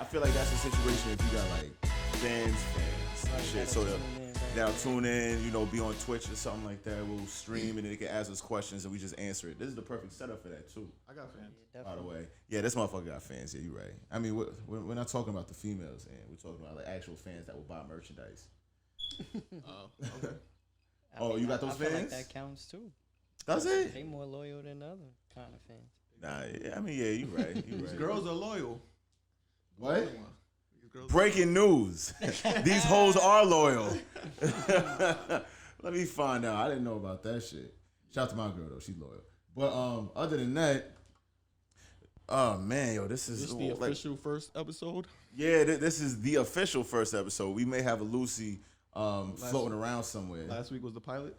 feel like that's a situation if you got like fans and shit. So they'll tune in, you know, be on Twitch or something like that. We'll stream and they can ask us questions and we just answer it. This is the perfect setup for that too. I got fans. Yeah, By the way, yeah, this motherfucker got fans. Yeah, you're right. I mean, we're not talking about the females, and we're talking about like actual fans that will buy merchandise. Okay. You got those I fans? feel like that counts too. Does it? They more loyal than other kind of fans. Nah, yeah, I mean, yeah, you're right. You These right. girls are loyal. What? These girls Breaking news. These hoes are loyal. Let me find out. I didn't know about that shit. Shout out to my girl though, she's loyal. But other than that, oh man, yo, this is the official first episode. Yeah, this is the official first episode. We may have a Lucy floating around somewhere. Last week was the pilot.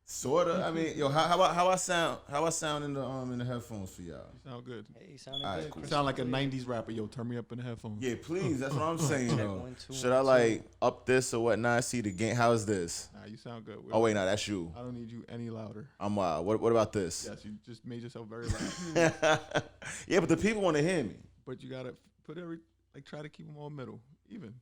Sorta. I mean, yo, how I sound in the headphones for y'all? You sound good. Hey, you sounded All right, good. cool. You sound like a '90s rapper. Yo, turn me up in the headphones. Yeah, please. That's what I'm saying. Check Though. 1, 2, Should I 1, 2. like up this or whatnot? See the game. How's this? Nah, you sound good. Oh wait, no, that's you. I don't need you any louder. I'm wild. What about this? Yes, you just made yourself very loud. Yeah, but the people want to hear me. But you gotta put try to keep them all middle, even.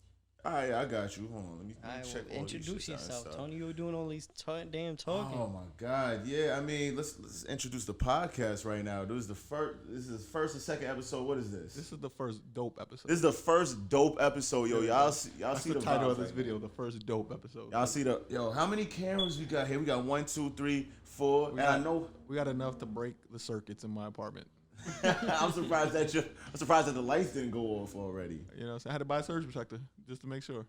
All right, I got you. Hold on, let me All right, check. well, all these introduce shits out and yourself, stuff. Tony. You were doing all these damn talking. Oh my God, yeah. I mean, let's introduce the podcast right now. This is the first. This is the first and second episode. What is this? This is the first dope episode. This is the first dope episode, yo. Y'all see That's the the title vibes of this right video. The first dope episode. now. Y'all see the yo. How many cameras we got here? We got 1, 2, 3, 4. And I know we got enough to break the circuits in my apartment. I'm surprised that the lights didn't go off already. You know, so I had to buy a surge protector just to make sure.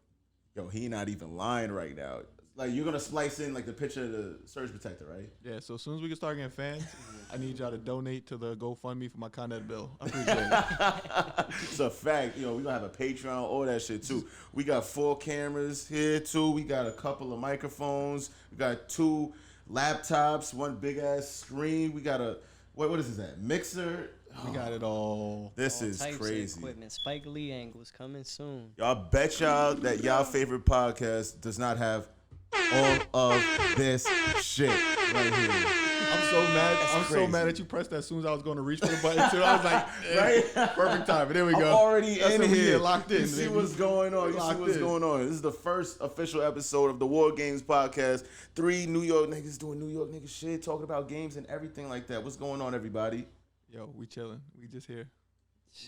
Yo, he not even lying right now. Like you're gonna splice in like the picture of the surge protector, right? Yeah, so as soon as we can start getting fans, I need y'all to donate to the GoFundMe for my Con Ed bill. I appreciate it. It's a fact. You know, we gonna have a Patreon, all that shit too. We got 4 cameras here too. We got a couple of microphones. We got 2 laptops, 1 big ass screen. We got a what is this? That mixer. We got it all. This All is types of crazy. equipment. Spike Lee angles coming soon. Y'all bet y'all that y'all favorite podcast does not have all of this shit right here. I'm so mad. I'm so crazy. mad that you pressed that as soon as I was going to reach for the button too. I was like, Right? perfect time. There we I'm go. already That's in when we here. get locked in. You see baby. what's going on. You see Locked what's in. going on. This is the first official episode of the War Games podcast. 3 New York niggas doing New York nigga shit, talking about games and everything like that. What's going on, everybody? Yo, we chilling. We just here.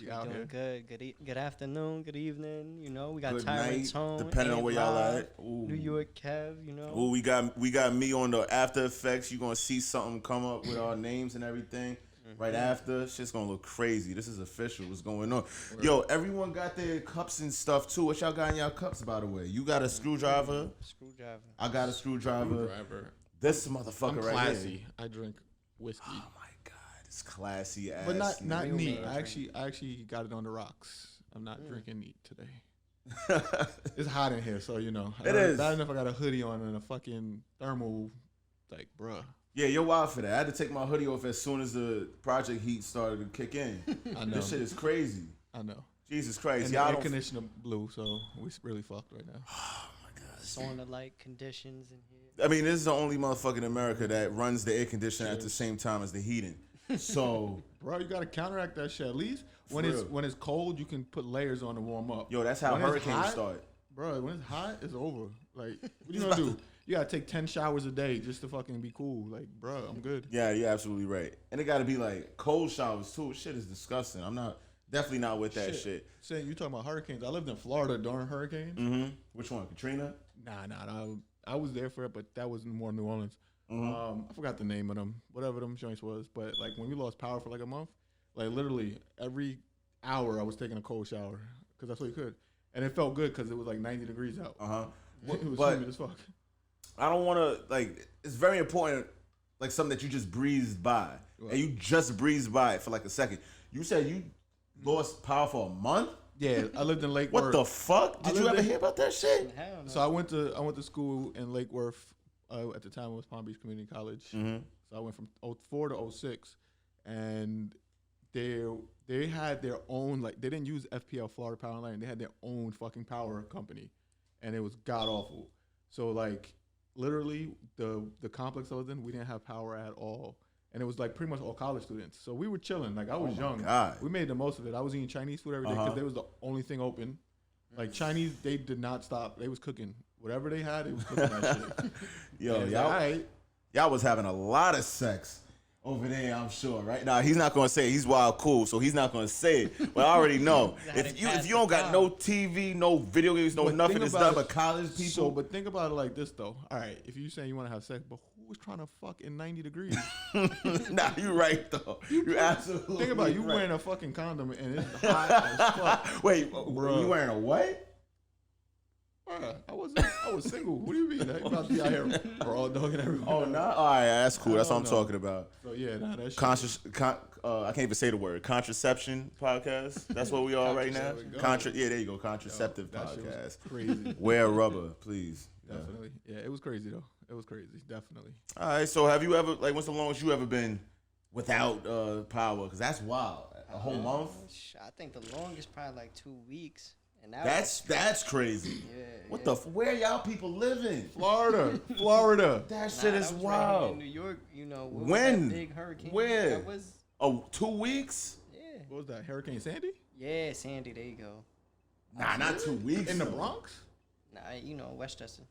We We out doing here. good. Good afternoon. Good evening. You know, we got Good Tyrant night, Tone, depending on Ant where y'all Live, at. Ooh. New York Kev. You know. Ooh, we got me on the After Effects. You're gonna see something come up with our names and everything. Right after, shit's gonna look crazy. This is official. What's going on? Yo, everyone got their cups and stuff too. What y'all got in y'all cups, by the way? You got a screwdriver. Screwdriver. I got a screwdriver. Driver. This motherfucker I'm right classy. here. I drink whiskey, Oh my god, it's classy ass. but not real neat. man I actually got it on the rocks. I'm not drinking neat today. It's hot in here, so you know. It is. Not enough. I got a hoodie on and a fucking thermal. Like, bruh. Yeah, you're wild for that. I had to take my hoodie off as soon as the project heat started to kick in. I know. This shit is crazy. I know. Jesus Christ. And the Y'all air don't. conditioner blew, so we really fucked right now. Sauna-like conditions in here. I mean, this is the only motherfucker in America that runs the air conditioner at the same time as the heating. So, Bro, you gotta counteract that shit. At least For real. when it's cold, you can put layers on to warm up. yo, that's how When it's hurricanes hot, start. Bro, when it's hot, it's over. Like, what you gonna do? You gotta take 10 showers a day just to fucking be cool. Like, bro, I'm good. Yeah, you're absolutely right. And it got to be like cold showers too. Shit is disgusting. I'm definitely not with that shit. Saying you talking about hurricanes. I lived in Florida during hurricanes. Mm-hmm. Which one, Katrina? Nah. I was there for it, but that was more New Orleans. Mm-hmm. I forgot the name of them, whatever them joints was. But like when we lost power for like a month, like literally every hour I was taking a cold shower because that's what you could, and it felt good because it was like 90 degrees out. It was But humid as fuck. I don't want to like. It's very important, like something that you just breezed by, and you just breezed by it for like a second. You said you lost power for a month. Yeah, I lived in Lake What Worth. the fuck? Did you lived ever in- hear about that shit? Hell no. So I went to school in Lake Worth. At the time, it was Palm Beach Community College. Mm-hmm. So I went from 04 to 06, and they had their own, like, they didn't use FPL, Florida Power and Light. They had their own fucking power company, and it was god awful. So like literally the complex I was in, we didn't have power at all. and it was like pretty much all college students. So we were chilling. Like I was young. God. We made the most of it. I was eating Chinese food every day because they was the only thing open. Like Chinese, they did not stop. They was cooking whatever they had. It was cooking that shit. Yo, y'all, y'all was having a lot of sex over there, I'm sure, right? Now he's not gonna say it. He's wild cool, so he's not gonna say it. But I already know if you don't got no TV, no video games, no nothing, it's nothing but college people. So, but think about it like this though. All right, if you saying you want to have sex, but who was trying to fuck in 90 degrees? Nah, you right though. You absolutely. Think about it, you right. wearing a fucking condom and it's hot as fuck. Wait, bro, you wearing a what? I was single. What do you mean? I ain't about to be out here raw dogging everyone. Oh, no. All right, that's cool. That's what I'm talking about. So yeah, that shit. I can't even say the word. Contraception podcast. That's what we are right now. Yeah, there you go. Contraceptive podcast. Crazy. Wear rubber, please. Definitely. Yeah, it was crazy though. It was crazy. Definitely. All right. So have you ever what's the longest you ever been without power? Because that's wild. A whole month. I think the longest probably like 2 weeks. And that's crazy. Yeah. What the? Where y'all people living? Florida. That shit is wild. Right in New York, when? That big hurricane. Where? That was 2 weeks? Yeah. What was that? Hurricane Sandy? Yeah, Sandy. There you go. Nah, not 2 weeks. In the Bronx? Nah, Westchester.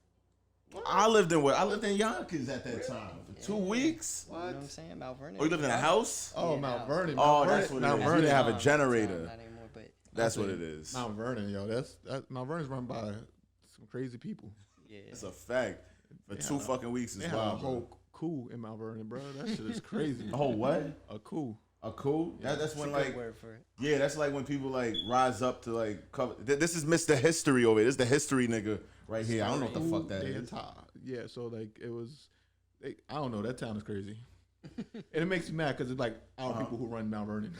I lived in Yonkers at that time for 2 weeks. What? You know what I'm saying? Mount Vernon. Oh, you lived in a house? Oh, Yeah, Mount house. Vernon. Oh, that's what it is. Mount You Vernon. didn't have a Not generator. anymore, but That's what it is. Mount Vernon, yo. That's Mount Vernon's run by some crazy people. yeah. It's a fact. For 2 fucking weeks They is have a wild. whole coup in Mount Vernon, bro. That shit is crazy. A whole what? A coup. A coup? That's when Good word for it. yeah, that's like when people rise up to cover. This is Mr. History over here. This is the history nigga right here. I don't know what the fuck that is. Yeah, so it was. I don't know. That town is crazy, and it makes me mad because it's like our people who run Mount Vernon.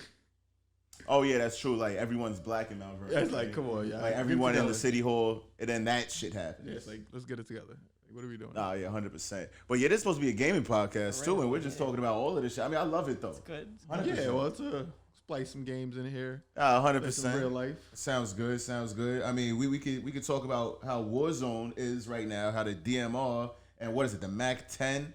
Oh yeah, that's true. Like everyone's black in Mount Vernon. Yeah, it's like, come on, yeah. Like everyone in the city hall, and then that shit happens. Yeah, it's like, let's get it together. Like, what are we doing? Nah, yeah, 100%. But yeah, this is supposed to be a gaming podcast too, and we're just talking about all of this shit. I mean, I love it though. It's good. 100%. Yeah, well, it's splice some games in here. 100%. Real life. Sounds good. Sounds good. I mean, we could talk about how Warzone is right now, how the DMR and what is it, the Mac 10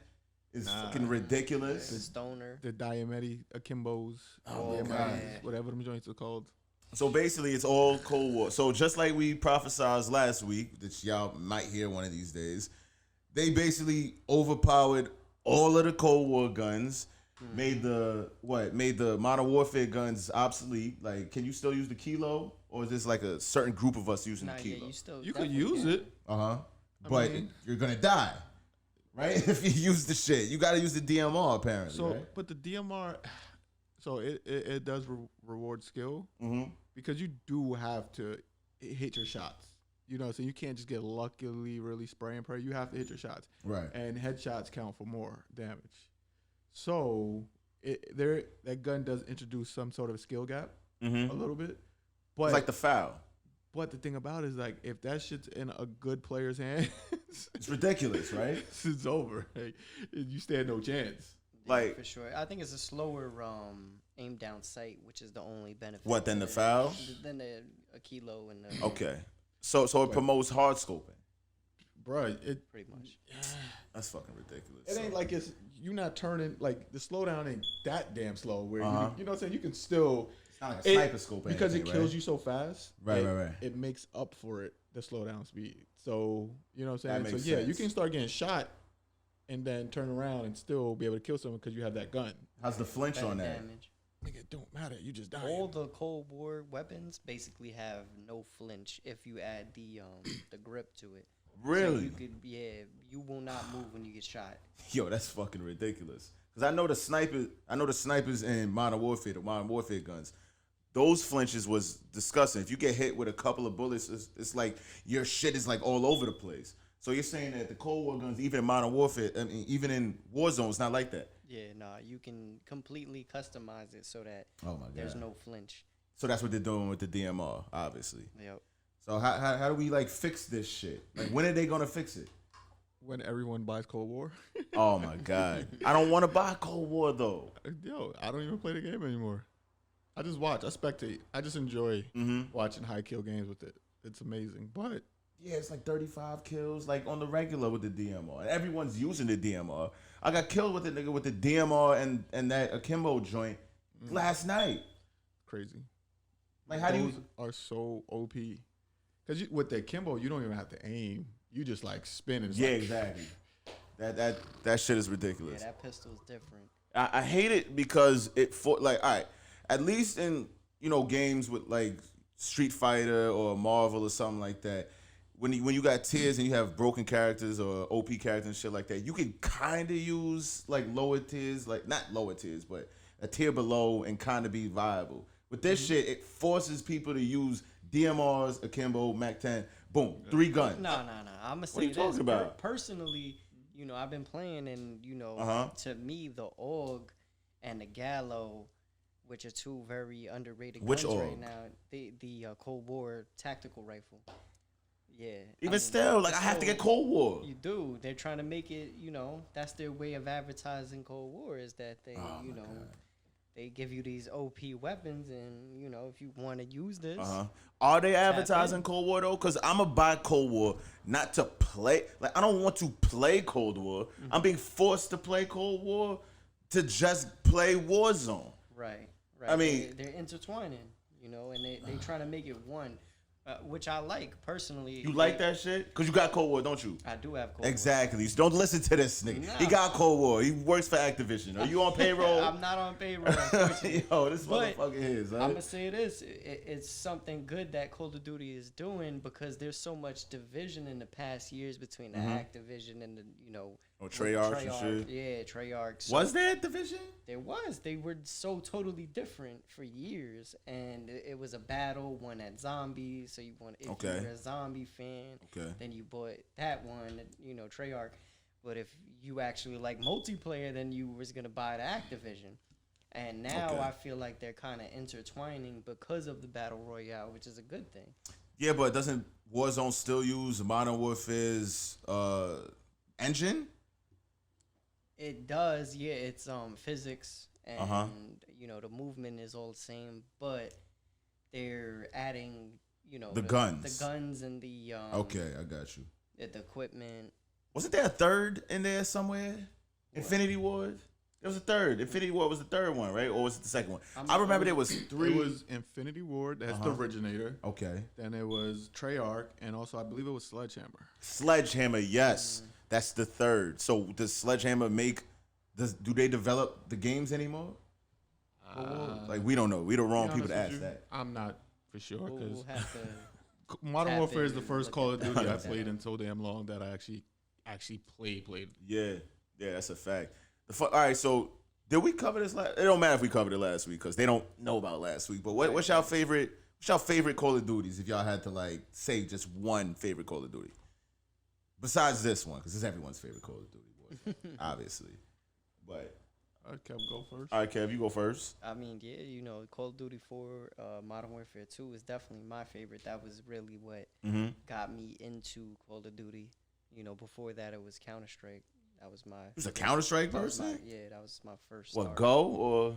is fucking ridiculous. The stoner. The Diameti Akimbos. Oh, my God. Whatever them joints are called. So basically, it's all Cold War. So just like we prophesized last week, that y'all might hear one of these days, they basically overpowered all of the Cold War guns, made the Modern Warfare guns obsolete. Like, can you still use the Kilo, or is this like a certain group of us using the Kilo? You could use it. But you're gonna die, right? If you use the shit, you gotta use the DMR apparently. So, right? but the DMR, so it does reward skill because you do have to hit your shots. You know, so you can't just get luckily really spray and pray. You have to hit your shots, right? And headshots count for more damage. So that gun does introduce some sort of skill gap a little bit, but it's like the foul. But the thing about it is, like, if that shit's in a good player's hands, it's ridiculous, right? It's over. Like, you stand no chance. Like, for sure. I think it's a slower aim down sight, which is the only benefit. What, than the foul? Than a Kilo and the okay. So it promotes hard scoping. Bruh, pretty much. That's fucking ridiculous. It ain't like you're not turning, like, the slowdown ain't that damn slow where you know what I'm saying, you can still. It's not like a sniper scope because it kills you so fast. Right. It makes up for it, the slowdown speed. So, you know what I'm saying? That makes sense. sense. You can start getting shot and then turn around and still be able to kill someone because you have that gun. How's the flinch on that? Damage. Nigga, it don't matter. You just die. All the Cold War weapons basically have no flinch if you add the grip to it. Really? So you could, you will not move when you get shot. Yo, that's fucking ridiculous. Because I know the snipers in Modern Warfare, the Modern Warfare guns, those flinches was disgusting. If you get hit with a couple of bullets, it's like your shit is like all over the place. So you're saying that the Cold War guns, even in Modern Warfare, I mean, even in Warzone, it's not like that? Yeah, you can completely customize it so that there's no flinch. So that's what they're doing with the DMR, obviously. Yep. So how do we fix this shit? Like, when are they gonna fix it? When everyone buys Cold War. Oh my God, I don't want to buy Cold War though. Yo, I don't even play the game anymore. I just watch. I spectate. I just enjoy watching high kill games with it. It's amazing. But Yeah, it's like 35 kills, like on the regular with the DMR. And everyone's using the DMR. I got killed with the nigga with the DMR and that Akimbo joint last night. Crazy. Like, how Those are so OP. Because with the Akimbo, you don't even have to aim. You just like spin it. Yeah, exactly. That shit is ridiculous. Yeah, that pistol's different. I hate it because all right, at least in games with like Street Fighter or Marvel or something like that, when you got tiers and you have broken characters or OP characters and shit like that, you can kind of use like lower tiers, like not lower tiers, but a tier below and kind of be viable. With this shit, it forces people to use DMRs, Akimbo, Mac-10, boom, 3 guns. No. I'm gonna say What are you talking about? Personally, I've been playing, and to me, the AUG and the Gallo, which are 2 very underrated guns right now. The Cold War tactical rifle. Yeah. Even still, like I have to get Cold War. You do. They're trying to make it. That's their way of advertising Cold War, is that they, they give you these OP weapons, and if you want to use this. Are they advertising Cold War though? Because I'm gonna buy Cold War not to play. Like I don't want to play Cold War. Mm-hmm. I'm being forced to play Cold War to just play Warzone. Right. I mean, they're intertwining, and they trying to make it one. Which I like personally. You like that shit? Because you got Cold War, don't you? I do have Cold War. Exactly. So don't listen to this nigga. Nah. He got Cold War. He works for Activision. Are you on payroll? I'm not on payroll. Yo, this motherfucker is. Right? I'm going to say this. It's something good that Call of Duty is doing, because there's so much division in the past years between the Activision and the, Treyarch and shit. Yeah, Treyarch. So was there a division? There was. They were so totally different for years, and it was a battle. One at zombies, so you want if you were a zombie fan, then you bought that one, Treyarch. But if you actually like multiplayer, then you was gonna buy the Activision. And now I feel like they're kind of intertwining because of the battle royale, which is a good thing. Yeah, but doesn't Warzone still use Modern Warfare's engine? It does, yeah. It's physics, and the movement is all the same, but they're adding the guns and the okay, I got you. The equipment. Wasn't there a third in there somewhere? What? Infinity Ward. There was a third. Infinity Ward was the third one, right? Or was it the second one? I remember there was 3. It was Infinity Ward. That's the originator. Okay. Then it was Treyarch, and also I believe it was Sledgehammer. Sledgehammer, yes. That's the third. So does Sledgehammer do they develop the games anymore? Like we don't know. We the wrong people to ask that. I'm not for sure, because we'll Modern Warfare is the first Call of Duty I played in so damn long that I actually played. Yeah, that's a fact. All right, so did we cover this last? It don't matter if we covered it last week because they don't know about last week. But what's your favorite? What's your favorite Call of Duties? If y'all had to like say just one favorite Call of Duty, besides this one, because it's everyone's favorite Call of Duty, boy, obviously. But Kev, go first. All right, Kev, you go first. I mean, yeah, Call of Duty 4, Modern Warfare 2 is definitely my favorite. That was really what got me into Call of Duty. Before that, it was Counter-Strike. That was my. It was a Counter-Strike person? Yeah, that was my first. What, Go or?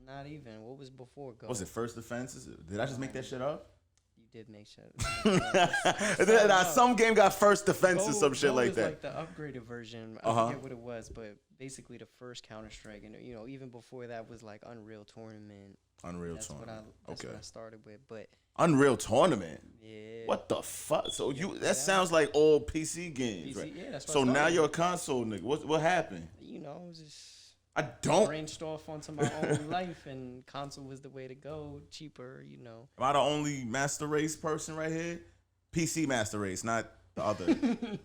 Not even. What was before Go? Was it First Defense? Did I just make that shit up? You did make shit. Some game got First Defense or some shit Go like that. Like the upgraded version. I forget what it was, but basically the first Counter-Strike, and even before that was like Unreal Tournament. That's what I started with, but Unreal Tournament. Yeah. What the fuck? So that sounds like old PC games, right? Yeah, that's what so now you're a console nigga. What happened? I don't branched off onto my own life, and console was the way to go. Cheaper, Am I the only Master Race person right here? PC Master Race, not the other.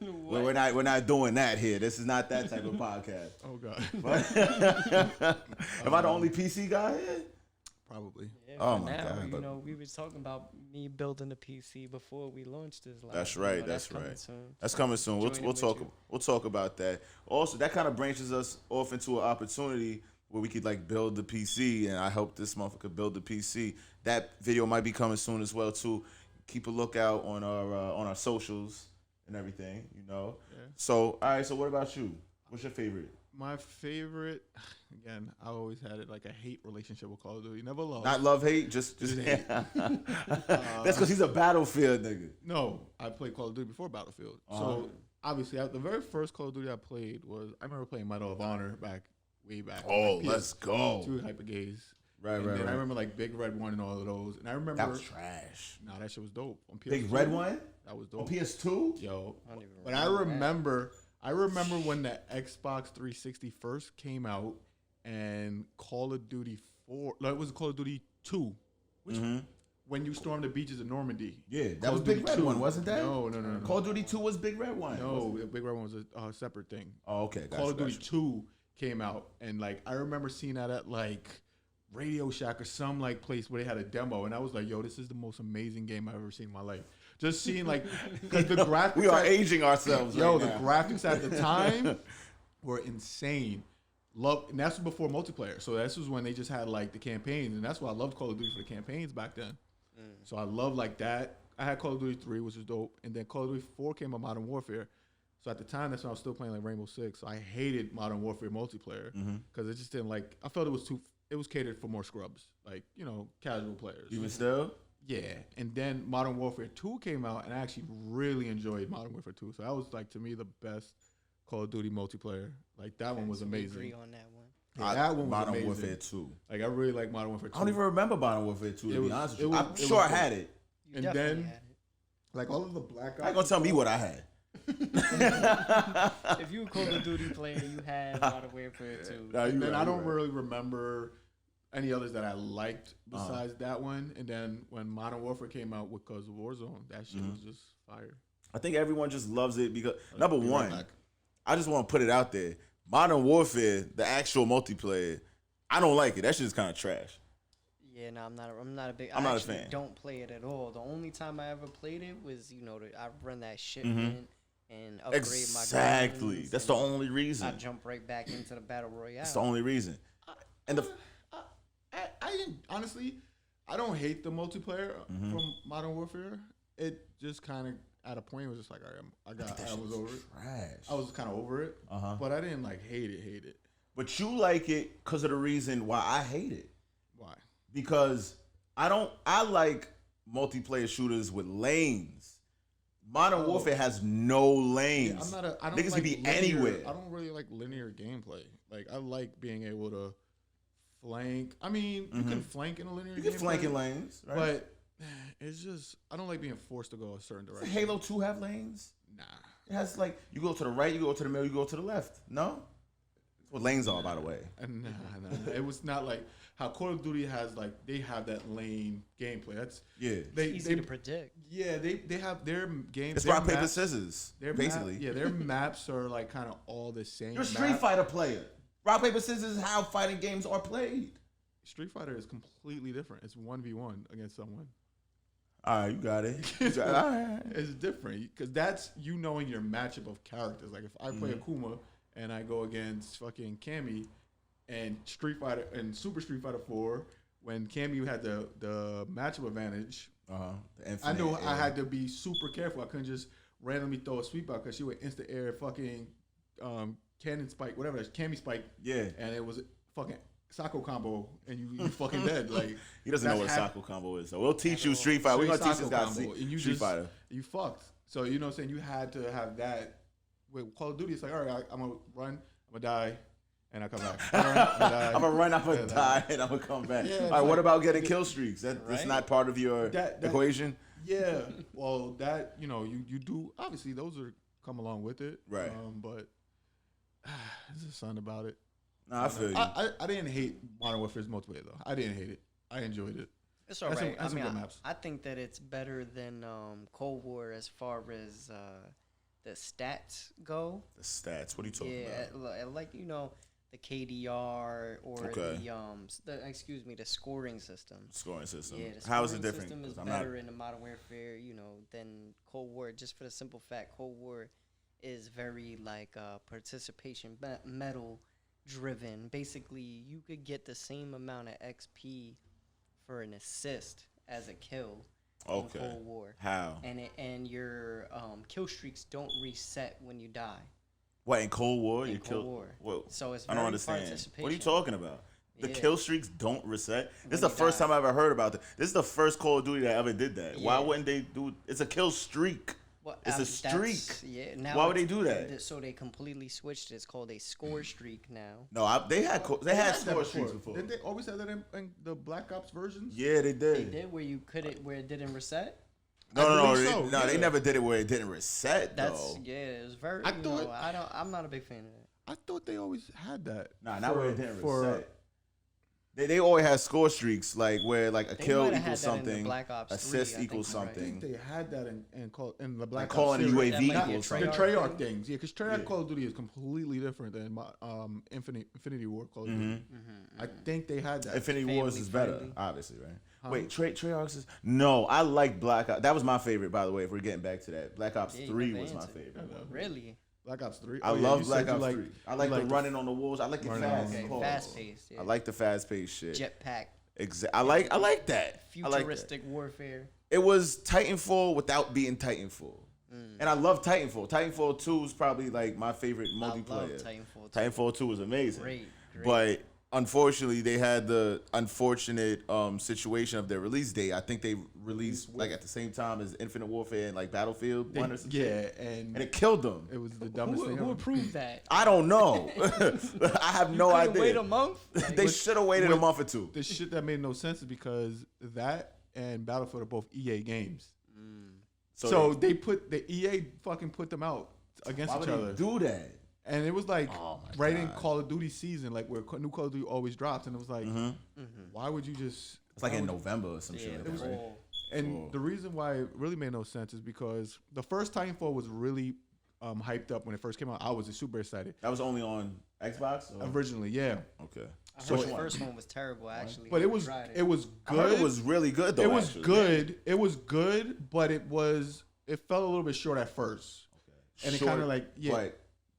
We're not doing that here. This is not that type of podcast. Oh God. Am I the only PC guy here? Probably. Yeah, oh my God. We were talking about me building a PC before we launched this. That's right. That's right. That's coming soon. We'll talk about that. Also, that kind of branches us off into an opportunity where we could like build the PC, and I hope this motherfucker build the PC. That video might be coming soon as well too. Keep a lookout on our socials and everything. Yeah. So all right. So what about you? What's your favorite? My favorite, again, I always had it like a hate relationship with Call of Duty. Never lost. Not love, hate, just hate. That's because he's a Battlefield nigga. No, I played Call of Duty before Battlefield. So obviously, the very first Call of Duty I played I remember playing Medal of Honor way back. Oh, let's go. Two Hypergaze. Right. I remember like Big Red One and all of those. And I remember that was trash. Nah, that shit was dope. On PS2, Big Red One? That was dope. On PS2? Yo. I remember I remember when the Xbox 360 first came out and Call of Duty 4, it was Call of Duty 2, which when you stormed the beaches of Normandy. Yeah, that was Big Red One, wasn't that? No. Call of Duty 2 was Big Red One. No, Big Red One was a separate thing. Oh, okay. Call of Duty 2 came out, and like I remember seeing that at like Radio Shack or some like place where they had a demo, and I was like, yo, this is the most amazing game I've ever seen in my life. Just seeing like, because the graphics. We are aging ourselves. Yo, right the graphics at the time were insane. And that's before multiplayer. So this was when they just had like the campaigns, and that's why I loved Call of Duty for the campaigns back then. So I loved like that. I had Call of Duty 3, which was dope, and then Call of Duty 4 came out, Modern Warfare. So at the time, that's when I was still playing like Rainbow Six. So I hated Modern Warfare multiplayer because it just didn't like. I felt it was catered for more scrubs, like casual players. Even still. Yeah, and then Modern Warfare 2 came out, and I actually really enjoyed Modern Warfare 2. So that was like to me the best Call of Duty multiplayer. Like that one was amazing. Agree on that one. Yeah, that one was Modern amazing. Warfare 2. Like I really like Modern Warfare 2. I don't even remember Modern Warfare 2 to be honest with you. I'm sure I had it. You and definitely then had it. like all of the Black Ops. I ain't gonna tell me what I had. If you a Call of Duty player, you had Modern Warfare 2. And then I don't really remember any others that I liked besides that one. And then when Modern Warfare came out because of Warzone, that shit was just fire. I think everyone just loves it because number one, I just want to put it out there. Modern Warfare, the actual multiplayer, I don't like it. That shit is kind of trash. Yeah, no, I'm not a big. I'm not a actually fan. Don't play it at all. The only time I ever played it was I run that shipment and upgrade my exactly. guns, That's the only reason. I jump right back into the battle royale. That's the only reason. And I didn't honestly. I don't hate the multiplayer from Modern Warfare. It just kind of at a point was just like, all right, I was over it. Trash. I was kind of over it, but I didn't like hate it. But you like it because of the reason why I hate it. Why? Because I like multiplayer shooters with lanes. Modern Warfare has no lanes. Yeah, I don't Niggas like can be linear, anywhere. I don't really like linear gameplay. Like I like being able to flank. I mean, you can flank in a linear. You can flank in lanes, right? But it's just I don't like being forced to go a certain direction. Does Halo 2 have lanes? Nah. It has like you go to the right, you go to the middle, you go to the left. No? That's what lanes are, by the way. Nah. It was not like how Call of Duty has like they have that lane gameplay. That's easy to predict. Yeah, they have their game. It's rock paper scissors. Basically, their maps are like kind of all the same. You're a Street Fighter player. Rock paper scissors is how fighting games are played. Street Fighter is completely different. It's 1v1 against someone. All right, you got it. All right. It's different because that's you knowing your matchup of characters. Like if I play Akuma and I go against fucking Cammy and Street Fighter and Super Street Fighter 4, when Cammy had the matchup advantage, I knew I had to be super careful. I couldn't just randomly throw a sweep out because she would instant air fucking cannon spike, whatever that's Cammy spike. Yeah, and it was fucking Sako combo, and you fucking dead. Like he doesn't know what a Sako combo is. So we'll teach you Street Fighter. We're gonna teach this guy Street Fighter. You fucked. So you know what I'm saying? You had to have that. With Call of Duty, it's like, all right, I'm gonna run, I'm gonna die, and I come back. I'm gonna run, I'm gonna die, and I'm gonna come back. Yeah, all right, what about getting kill streaks? That's not part of your equation. Yeah, well, that you do. Obviously, those are come along with it, right? But there's just something about it. Nah, I feel you. I didn't hate Modern Warfare's multiplayer though. I didn't hate it. I enjoyed it. It's all right. I think that it's better than Cold War as far as the stats go. The stats? What are you talking about? Yeah, like the KDR or the scoring system. Scoring system. Yeah, the how is it different? System is better in the Modern Warfare, than Cold War. Just for the simple fact, Cold War is very like participation medal driven. Basically, you could get the same amount of XP for an assist as a kill. Okay. In Cold War. How? And your kill streaks don't reset when you die. What, in Cold War? In You Cold killed. War. Whoa. So it's I very don't understand. participation. What are you talking about? The Yeah. kill streaks don't reset. This is When the you first die. time I ever heard about this. This is the first Call of Duty that ever did that. Why Yeah. wouldn't they do? It's a kill streak. Well, It's a streak. Yeah. Now Why would they it's- do that? So they completely switched it. It's called a score streak now. No, they had that score streaks before. Didn't they always have that in the Black Ops versions? Yeah, they They did. did where you couldn't, where it didn't reset. No, believe they, so, no, they yeah. never did it where it didn't reset That's though. yeah. It was very. I thought- I'm not a big fan of that. I thought they always had that. Nah, not where it didn't for reset. They always had score streaks, like where like a They kill might have had equals that in the something, Black Ops 3, assist I equals think you're right. I something. think they had that in the Black Like Ops calling a series. UAV That might be a equals The something. Treyarch Treyarch things, yeah, because Treyarch Yeah. Call of Duty is completely different than my Infinity War Call of Duty. Mm-hmm. I think they had that. Infinity Family Wars is better, friendly. obviously, right? Wait, Treyarch is no. I like Black Ops. That was my favorite, by the way. If we're getting back to that, Black Ops Yeah, you 3 never was my answered. favorite. Really? Black Ops 3. I Oh, yeah, love you Black said you Ops 3. I like the running on the walls. I like the running on fast. the Okay, walls. fast paced. Yeah. I like the fast paced shit. Jetpack. I like that. I like that. Futuristic warfare. It was Titanfall without being Titanfall. And I love Titanfall. Titanfall 2 is probably like my favorite I love multiplayer. Titanfall. Titanfall 2 was amazing. Great. But unfortunately, they had the unfortunate situation of their release date. I think they released like at the same time as Infinite Warfare and like Battlefield 1 or something. Yeah, and And it killed them. it was the dumbest thing Who ever. approved that? I don't know. I have no Couldn't idea. Wait a month. Like, They should have waited a with- month or two. The shit that made no sense is because that and Battlefield are both EA games. So they put the EA fucking put them out against why each would other. they do that? And it was like Oh my right in God. Call of Duty season, like where new Call of Duty always drops, and it was like, why would you just? It's like why in would- November or some yeah, shit like it was that, right? all. And the reason why it really made no sense is because the first Titanfall was really hyped up when it first came out. I was super excited That was only on Xbox? Or? originally, yeah. Okay. I So heard the which one? first one was terrible, actually. But I it was tried it was I heard good. it was really good though. It was actually. good. It was good, but it felt a little bit short at first. And it Short, kind of like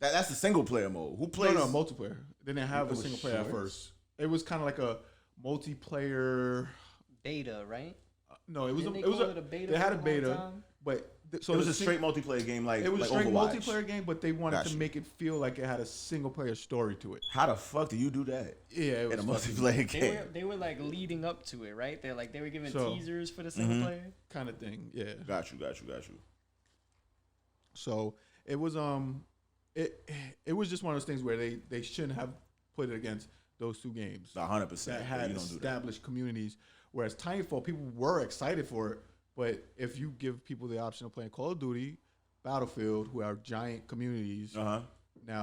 but that's the single player mode. Who plays? no multiplayer. They didn't have It a was single player at short? first. It was kind of like a multiplayer. beta, right? No, it was Didn't they it was call a, it a beta They had for a a long beta, time? but so It was the a straight multiplayer game, like It was a like straight Overwatch. multiplayer game, but they wanted Gotcha. to make it feel like it had a single player story to it. How the fuck do you do that Yeah, it in a was multiplayer game? They were like leading up to it, right? They were giving So- teasers for the single player. kind of thing. Yeah. Got you. So it was it was just one of those things where they shouldn't have put it against those two games 100%. that You had don't do that. established communities. Whereas Titanfall, people were excited for it, but if you give people the option of playing Call of Duty, Battlefield, who are giant communities, now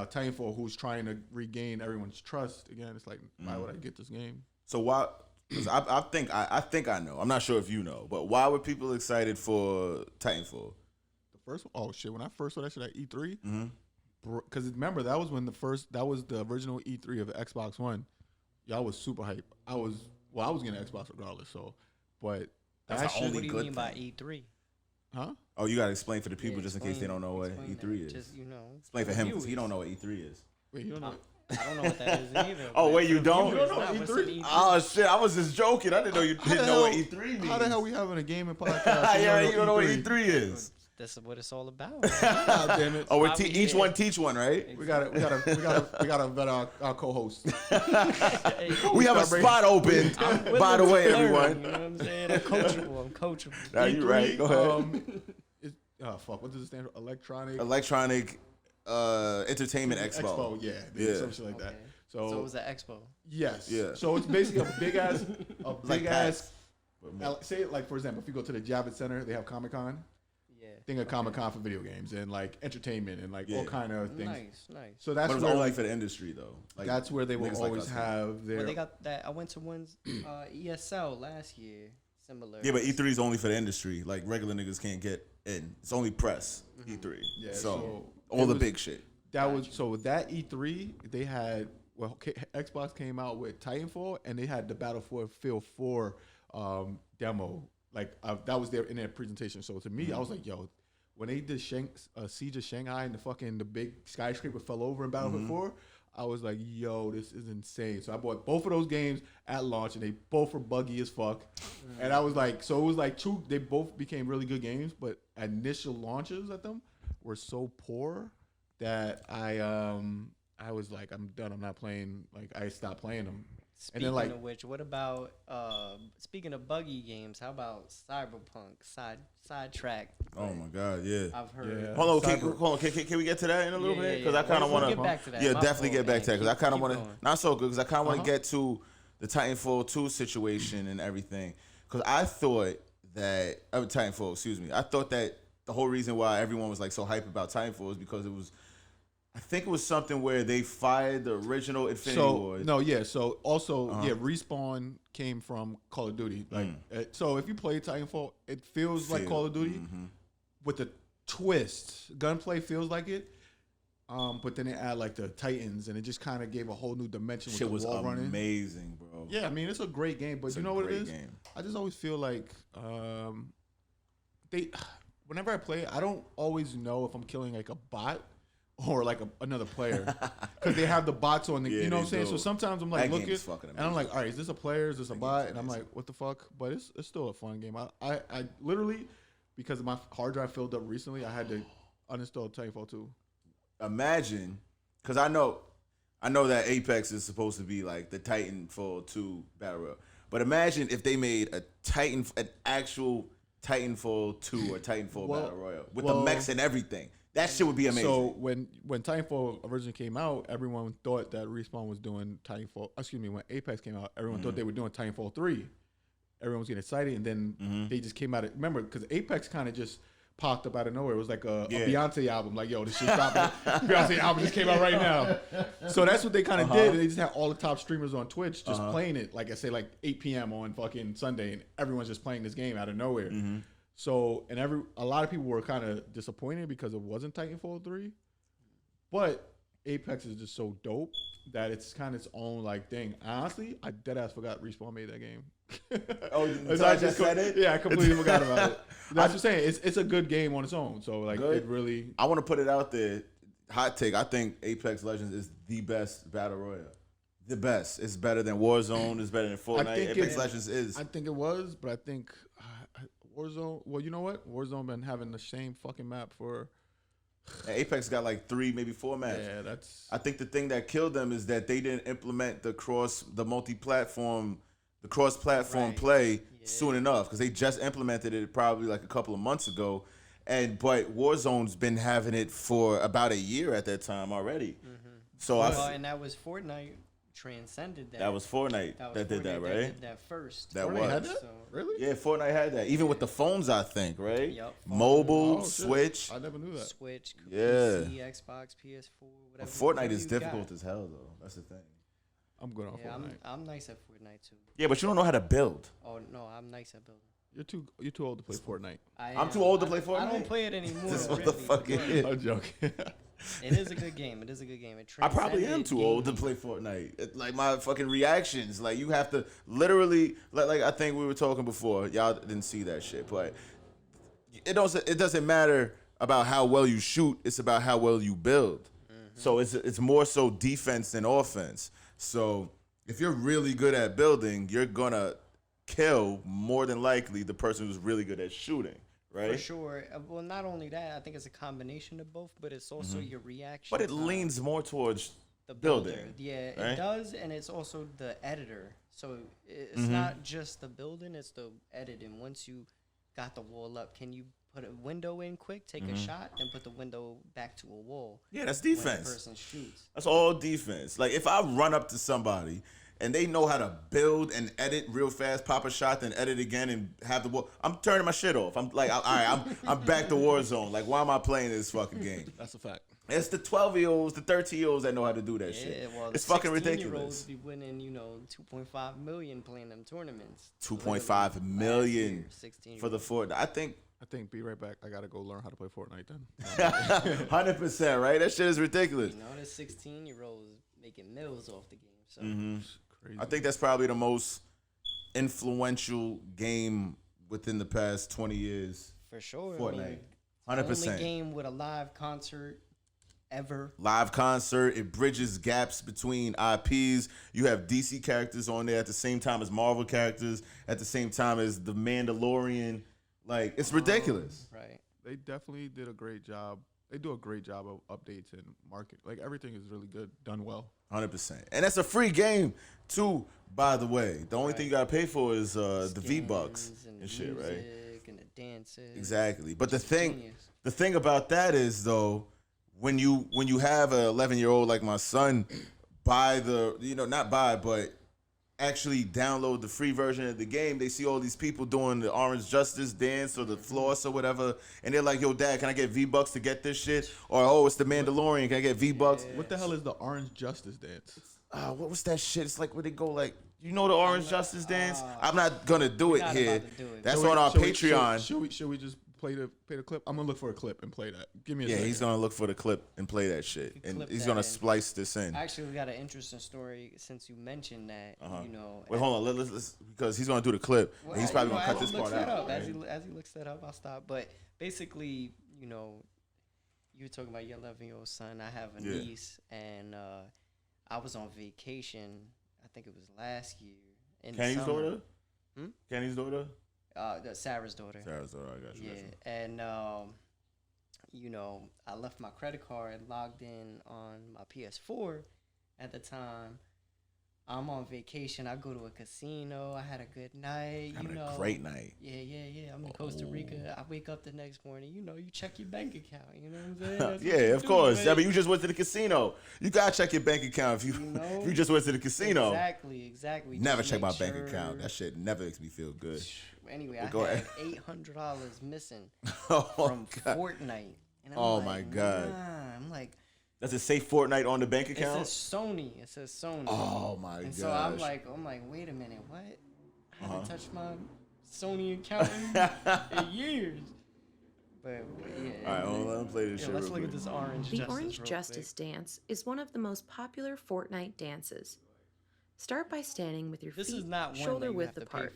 Titanfall, who's trying to regain everyone's trust again, it's like, why would I get this game? So why? Because I think I know. I'm not sure if you know, but why were people excited for Titanfall? The first one, oh shit! When I first saw that shit at E3, because remember that was when that was the original E3 of Xbox One. Y'all was super hype. I was getting an Xbox regardless. So, but That's that the shit, only What do you good mean by thing. E3? huh? Oh, you gotta explain for the people Yeah, just in case they don't know what explain E3 that. is. Just Explain for him because he viewers. don't know what E3 is. Wait, you don't know? I don't know what that is either. Oh, but wait, you for don't? viewers, You don't know nah, what's E3? an E3? Oh shit! I was just joking. I didn't know you How didn't the know what hell- E3 means. How the hell we having a gaming podcast? Yeah, you don't know what E3? E3 is. That's what it's all about. God damn it! Oh, we're Why we each here? one teach one, right? We gotta vet our co-host. We have a start spot open. By the way, You everyone. know what I'm saying? I'm coachable. Nah, you right. Go ahead. Fuck. What does it stand for? Electronic Entertainment Expo. Yeah, Yeah. some shit like that. Okay. So, So it was an expo. yes. Yeah. So it's basically a big ass, Like PAX. Say it like, for example, if you go to the Javits Center, they have Comic Con. Yeah. Think of Comic Con for video games and like entertainment and like all Yeah. kind of things. Nice. So But that's it was where only for the industry though. Like, that's where they will niggas like always us. have their. Well, they got that. I went to one's ESL last year. Similar. Yeah, but E3 is only for the industry. Like regular niggas can't get in. It's only press. E3. Yeah, So so all it the was- big shit. That was so with that E3 they had Xbox came out with Titanfall and they had the Battlefield 4 demo like that was in their presentation. So to me I was like, yo, when they did Siege of Shanghai and the big skyscraper fell over in Battlefield 4, I was like, yo, this is insane. So I bought both of those games at launch and they both were buggy as fuck. And I was like, so it was like they both became really good games, but initial launches at them were so poor that I was like, I'm done. I'm not playing. Like I stopped playing them. Speaking of which, what about speaking of buggy games? How about Cyberpunk sidetrack? Oh my God, yeah. I've heard. Yeah. Hold on, can we get to that in a little bit? Because I kind of want to get back to that. Yeah, definitely get back to that. Because I kind of want to. going. Not so good. Because I kind of want to get to the Titanfall 2 situation and everything. Because I thought that Titanfall, excuse me. I thought that the whole reason why everyone was like so hype about Titanfall is because it was. I think it was something where they fired the original Infinity Ward. No, yeah. So also, Respawn came from Call of Duty. Like, so if you play Titanfall, it feels like Call of Duty with a twist. Gunplay feels like it, but then they add like the Titans, and it just kind of gave a whole new dimension. Shit with the wall was running. Amazing, bro. Yeah, I mean it's a great game, but you know what it is? Game. I just always feel like whenever I play, I don't always know if I'm killing like a bot. Or like another player, because they have the bots on the, you know what I'm saying. So sometimes I'm like looking, and I'm like, all right, is this a player? Is this a bot? And I'm like, what the fuck? But it's still a fun game. I literally, because my hard drive filled up recently, I had to uninstall Titanfall 2. Imagine, because I know that Apex is supposed to be like the Titanfall 2 battle royale, but imagine if they made an actual Titanfall 2 or Titanfall battle royale with the mechs and everything. That shit would be amazing. So when Titanfall originally came out, everyone thought that Respawn was doing Titanfall. Excuse me, when Apex came out, everyone thought they were doing Titanfall 3. Everyone was getting excited, and then they just came out. Remember, because Apex kind of just popped up out of nowhere. It was like a Beyonce album. Like, yo, this shit dropping. Beyonce album just came out right now. So that's what they kind of did. They just had all the top streamers on Twitch just playing it. Like I say, like 8 p.m. on fucking Sunday, and everyone's just playing this game out of nowhere. So, and a lot of people were kind of disappointed because it wasn't Titanfall 3. But Apex is just so dope that it's kind of its own like thing. Honestly, I deadass forgot Respawn made that game. So I just said it? Yeah, I completely forgot about it. That's what I'm saying. It's a good game on its own. So like it really. I want to put it out there. Hot take. I think Apex Legends is the best battle royale. The best. It's better than Warzone. It's better than Fortnite. Apex Legends is. I think it was, but I think Warzone. Well, you know what? Warzone been having the same fucking map for. Apex got like 3, maybe 4 maps. Yeah, that's. I think the thing that killed them is that they didn't implement the cross-platform play soon enough, because they just implemented it probably like a couple of months ago, but Warzone's been having it for about a year at that time already. So and that was Fortnite. Transcended that. That was Fortnite that did that, right? That did that first. That Fortnite was. had that? Really? Yeah, Fortnite had that. Even with the phones, I think, right? Yep. Mobile, Switch. I never knew that. Switch, yeah. PC, Xbox, PS4, whatever. Fortnite is difficult as hell, though. That's the thing. I'm good on Fortnite. I'm nice at Fortnite too. Yeah, but you don't know how to build. Oh no, I'm nice at building. You're too old to play Fortnite. I'm too old to play Fortnite. I don't play it anymore. This is what the fuck it is. I'm joking. It is a good game. It is a good game. I probably am too old to play Fortnite. Like my fucking reactions, like you have to literally, like I think we were talking before. Y'all didn't see that shit, but it doesn't matter about how well you shoot. It's about how well you build. So it's more so defense than offense. So if you're really good at building, you're gonna kill more than likely the person who's really good at shooting. Right? For sure. Well, not only that, I think it's a combination of both, but it's also your reaction. But it leans more towards the building. Yeah, right? It does, and it's also the editor. So it's not just the building, it's the editing. Once you got the wall up, can you put a window in quick, take a shot, then put the window back to a wall? Yeah, that's defense. When the person shoots. That's all defense. Like if I run up to somebody and they know how to build and edit real fast, pop a shot, then edit again and have the ball, I'm turning my shit off. I'm like, all right, I'm back to Warzone. Like, why am I playing this fucking game? That's a fact. It's the 12-years-olds, the 13-years-olds that know how to do that shit. Well, it's fucking 16-year-olds ridiculous. be winning, 2.5 million playing them tournaments. 2.5 million 16 for the Fortnite. I think Be right back. I gotta go learn how to play Fortnite then. 100%, right? That shit is ridiculous. The 16-year-olds making mills off the game. So. Crazy. I think that's probably the most influential game within the past 20 years. For sure. Fortnite. 100%. Only game with a live concert ever. Live concert. It bridges gaps between IPs. You have DC characters on there at the same time as Marvel characters, at the same time as The Mandalorian. Like, it's ridiculous. Right. They definitely did a great job they do a great job of updates and market. Like everything is really good, done well. 100%. And that's a free game too, by the way. The only thing you gotta pay for is the V-Bucks and shit, right? And the dances. Exactly. But the thing about that is though, when you have a 11-year-old like my son buy but actually download the free version of the game, they see all these people doing the Orange Justice dance or the floss or whatever, and they're like, yo, Dad, can I get V-Bucks to get this shit? Or, oh, it's the Mandalorian, can I get V-Bucks? Yeah. What the hell is the Orange Justice dance? What was that shit? It's like where they go like, you know the Orange Justice dance? I'm not going to do it here. That's on our Patreon. Should we just play the clip? I'm going to look for a clip and play that. Give me a second. Yeah, he's going to look for the clip and play that shit. And he's going to splice this in. Actually, we got an interesting story since you mentioned that, you know. Wait, hold on. Let's because he's going to do the clip. Well, and he's probably going to cut this part out. Right? As he looks that up, I'll stop. But basically, you know, you were talking about your 11-year-old son. I have a niece, and I was on vacation. I think it was last year. Kenny's daughter? Kenny's daughter? Sarah's daughter. Sarah's daughter, I got you. Yeah, and you know, I left my credit card logged in on my PS4 at the time. I'm on vacation. I go to a casino. I had a good night. A great night. Yeah. I'm in Costa Rica. I wake up the next morning. You know, you check your bank account. You know what I'm saying? Yeah, of course. I mean, you just went to the casino. You gotta check your bank account if you just went to the casino. Exactly. Never check my bank account. That shit never makes me feel good. Anyway, I had $800 missing from Fortnite. And I'm my God. I'm like, does it say Fortnite on the bank account? It says Sony. Oh my god. So I'm like, wait a minute, what? I haven't touched my Sony account in years. But yeah. All right, hold on, let me play this shit. Let's look at this Orange Justice. The Orange Justice dance is one of the most popular Fortnite dances. Start by standing with your feet shoulder width apart.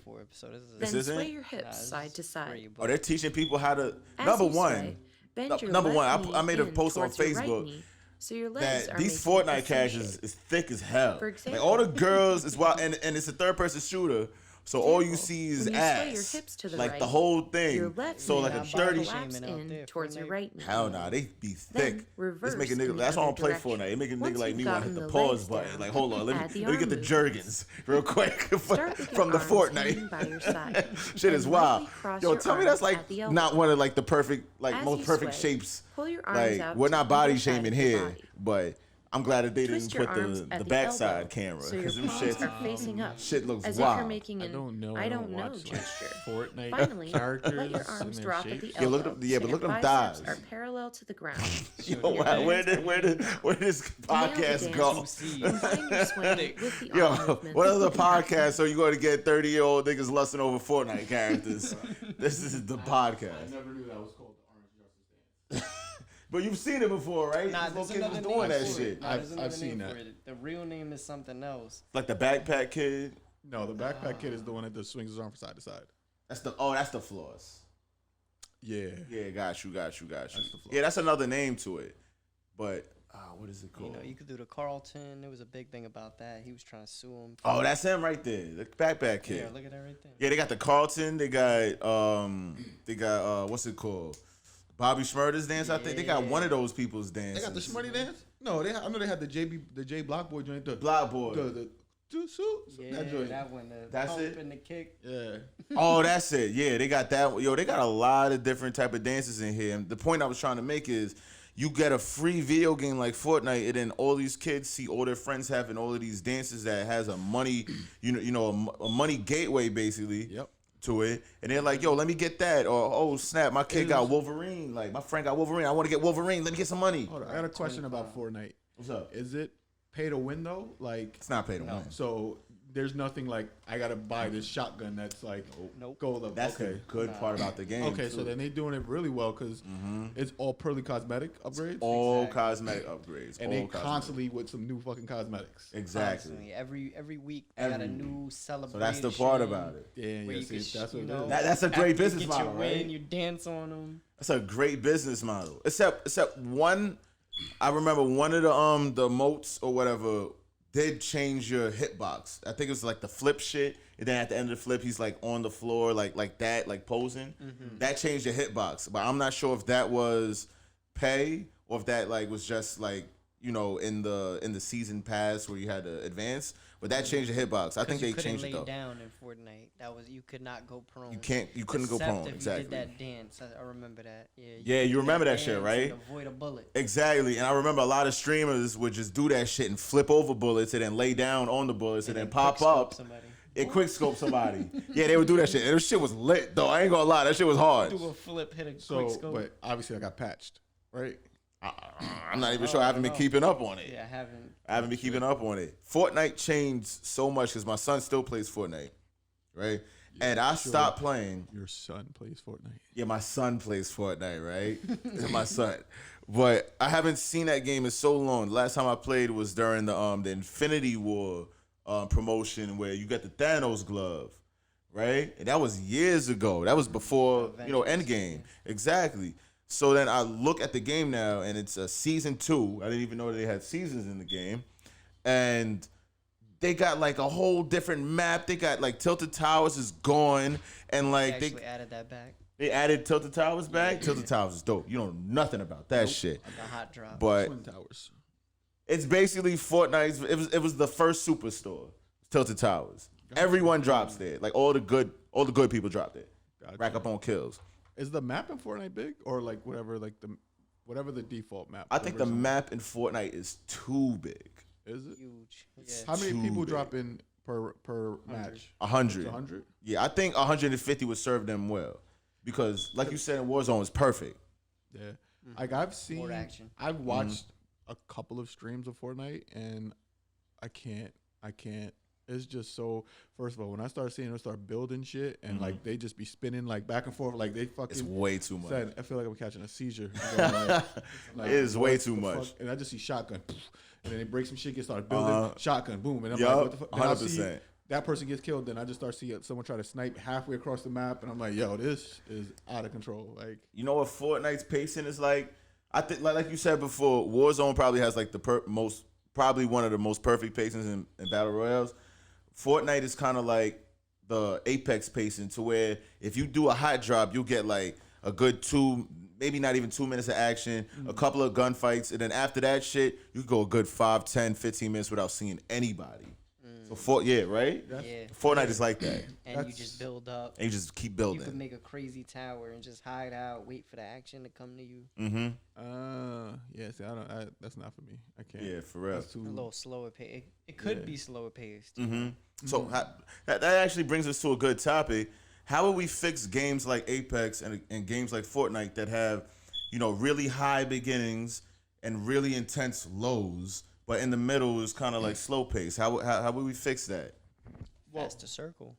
Then sway your hips side to side. Oh, they're teaching people how to. Number one, I made a post on Facebook. So your legs that are these Fortnite characters is thick as hell. For example, like all the girls is wild, and it's a third-person shooter. So all you see is ass, your hips to the like right, the whole thing. Your left so like a 30 towards your right knee. Hell nah, they be thick. It's making nigga. That's why I don't play Fortnite. They make a nigga like me want to hit the pause button. Like hold on, let me get the Jergens real quick from the Fortnite. Shit is wild. Yo, tell me that's like not one of like the perfect most perfect shapes. Like we're not body shaming here, but I'm glad that they didn't put the backside camera because them shit looks as wild. If you're making an I don't know gesture. Fortnite Finally, characters. Let your arms drop at the elbow. But look at them thighs. Are parallel to the ground. Yo, where this podcast go? Yo, what other podcast are you going to get 30-year-old niggas lusting over Fortnite characters? This is the podcast. I never knew that was called the Orange Justice Dance. But you've seen it before, right? Nah, these little kids was doing that shit. I've seen that. The real name is something else. Like the Backpack Kid? No, the Backpack Kid is the one that swings his arm from side to side. That's the floss. Yeah. Yeah, got you. Yeah, that's another name to it. But what is it called? You know, you could do the Carlton. There was a big thing about that. He was trying to sue him. Oh, that's him right there. The Backpack Kid. Yeah, look at that right there. Yeah, they got the Carlton. They got what's it called? Bobby Shmurda's dance. I think they got one of those people's dances. They got the Shmurdy dance? No, I know they had the J Block Boy joint. The Block Boy. That one. That's pump it. And the kick. Yeah. Oh, that's it. Yeah, they got that. Yo, they got a lot of different type of dances in here. And the point I was trying to make is, you get a free video game like Fortnite, and then all these kids see all their friends having all of these dances that has a money, a money gateway basically. Yep. To it, and they're like, yo, let me get that, or oh snap, my kid got Wolverine, like my friend got Wolverine, I want to get Wolverine, let me get some money. Hold on, I got a question about Fortnite. What's up? Is it pay to win though? Like it's not pay to win. So there's nothing like I gotta buy this shotgun that's like gold level. That's the good part about the game. Okay, so then they doing it really well because it's all purely cosmetic upgrades. All cosmetic upgrades, and they constantly with some new fucking cosmetics. Exactly. Constantly. Every week they got a new celebration. So that's the part about it. That's what it is. That's a great business model, right? You dance on them. That's a great business model. Except one, I remember one of the emotes or whatever did change your hitbox. I think it was like the flip shit, and then at the end of the flip, he's like on the floor, like that, like posing. That changed your hitbox, but I'm not sure if that was pay or if that like was just like, you know, in the season pass where you had to advance. But that changed the hitbox. I think they changed it though. You couldn't lay down in Fortnite. You could not go prone. You couldn't go prone. Exactly. You did that dance. I remember that. Yeah, you remember that shit, right? Avoid a bullet. Exactly. And I remember a lot of streamers would just do that shit and flip over bullets and then lay down on the bullets and then pop up. It quick scope somebody. Yeah, they would do that shit. And this shit was lit though. I ain't gonna lie, that shit was hard. Do a flip, hit a quick scope. But obviously I got patched, right? I'm not even sure. I haven't been keeping up on it. Yeah, I haven't been keeping up on it. Fortnite changed so much because my son still plays Fortnite, right? Yeah, and I stopped playing. Your son plays Fortnite. Yeah, my son plays Fortnite, right? My son. But I haven't seen that game in so long. The last time I played was during the Infinity War promotion where you got the Thanos glove, right? And that was years ago. That was before, Endgame. Exactly. So then I look at the game now, and it's season 2. I didn't even know they had seasons in the game. And they got like a whole different map. They got like Tilted Towers is gone. And like they added that back. They added Tilted Towers back? Yeah. Tilted Towers is dope. You don't know nothing about that shit. Like a hot drop. But Twin Towers. It's basically Fortnite's. It was the first superstore, Tilted Towers. Everyone drops there. Like all the good people drop there. Gotcha. Rack up on kills. Is the map in Fortnite big or like whatever the default map? I think the map in Fortnite is too big. Is it huge? Yeah. How many people drop in per match? 100. 100. Yeah, I think 150 would serve them well because, like you said, in Warzone is perfect. Yeah, like I've seen. More action. I've watched a couple of streams of Fortnite and I can't. It's just so. First of all, when I start seeing them start building shit and like they just be spinning like back and forth, like they fucking. It's way too much. I feel like I'm catching a seizure. It is way too much. And I just see shotgun, and then they break some shit, get started building shotgun, boom, and I'm like, what the fuck? 100%. That person gets killed, then I just start seeing someone try to snipe halfway across the map, and I'm like, yo, this is out of control. Like, you know what Fortnite's pacing is like? I think, like you said before, Warzone probably has like probably one of the most perfect pacings in battle royales. Fortnite is kind of like the Apex pacing to where if you do a hot drop, you'll get like a good 2, maybe not even 2 minutes of action, a couple of gunfights, and then after that shit, you go a good 5, 10, 15 minutes without seeing anybody. So right? Yeah. Fortnite is like that. And you just build up. And you just keep building. You can make a crazy tower and just hide out, wait for the action to come to you. Yeah. See, that's not for me. I can't. Yeah, for real. A little slower paced. It could be slower paced. So that actually brings us to a good topic. How would we fix games like Apex and games like Fortnite that have, really high beginnings and really intense lows? But in the middle is kind of like slow pace. How would we fix that? Faster circle.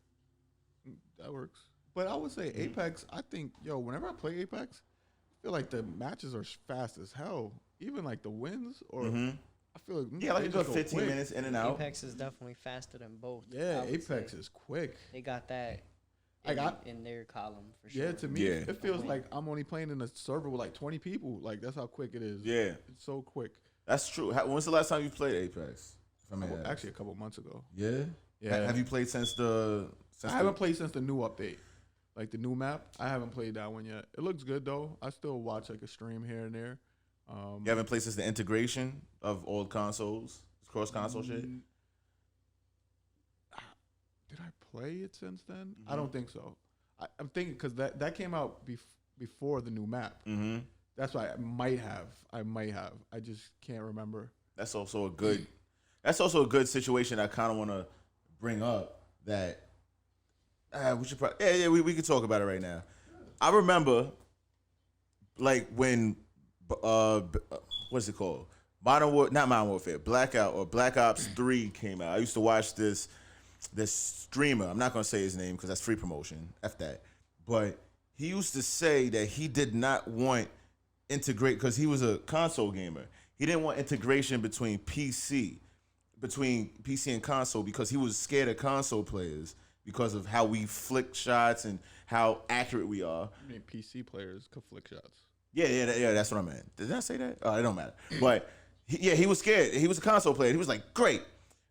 That works. But I would say Apex, I think, whenever I play Apex, I feel like the matches are fast as hell. Even like the wins or I feel like like a good 15 minutes in and out. Apex is definitely faster than both. Yeah, Apex is quick. They got that in their column for sure. Yeah, to me, it feels like I'm only playing in a server with like 20 people. Like that's how quick it is. Yeah, it's so quick. That's true. When's the last time you played Apex? Actually, a couple months ago. Yeah? Have you played since I haven't played since the new update. Like the new map. I haven't played that one yet. It looks good, though. I still watch like a stream here and there. You haven't played since the integration of old consoles? Cross-console shit? Did I play it since then? I don't think so. I'm thinking because that came out before the new map. That's why I might have. I just can't remember. That's also a good situation I kind of want to bring up that we should probably we could talk about it right now. I remember like when what's it called? Not Modern Warfare, Blackout or Black Ops 3 came out. I used to watch this streamer. I'm not gonna say his name because that's free promotion. F that. But he used to say that he did not want integrate because he was a console gamer. He didn't want integration between PC and console because he was scared of console players because of how we flick shots and how accurate we are. I mean, PC players could flick shots. Yeah, that's what I meant. Did I say that? Oh, it don't matter. But he was scared. He was a console player. He was like, great.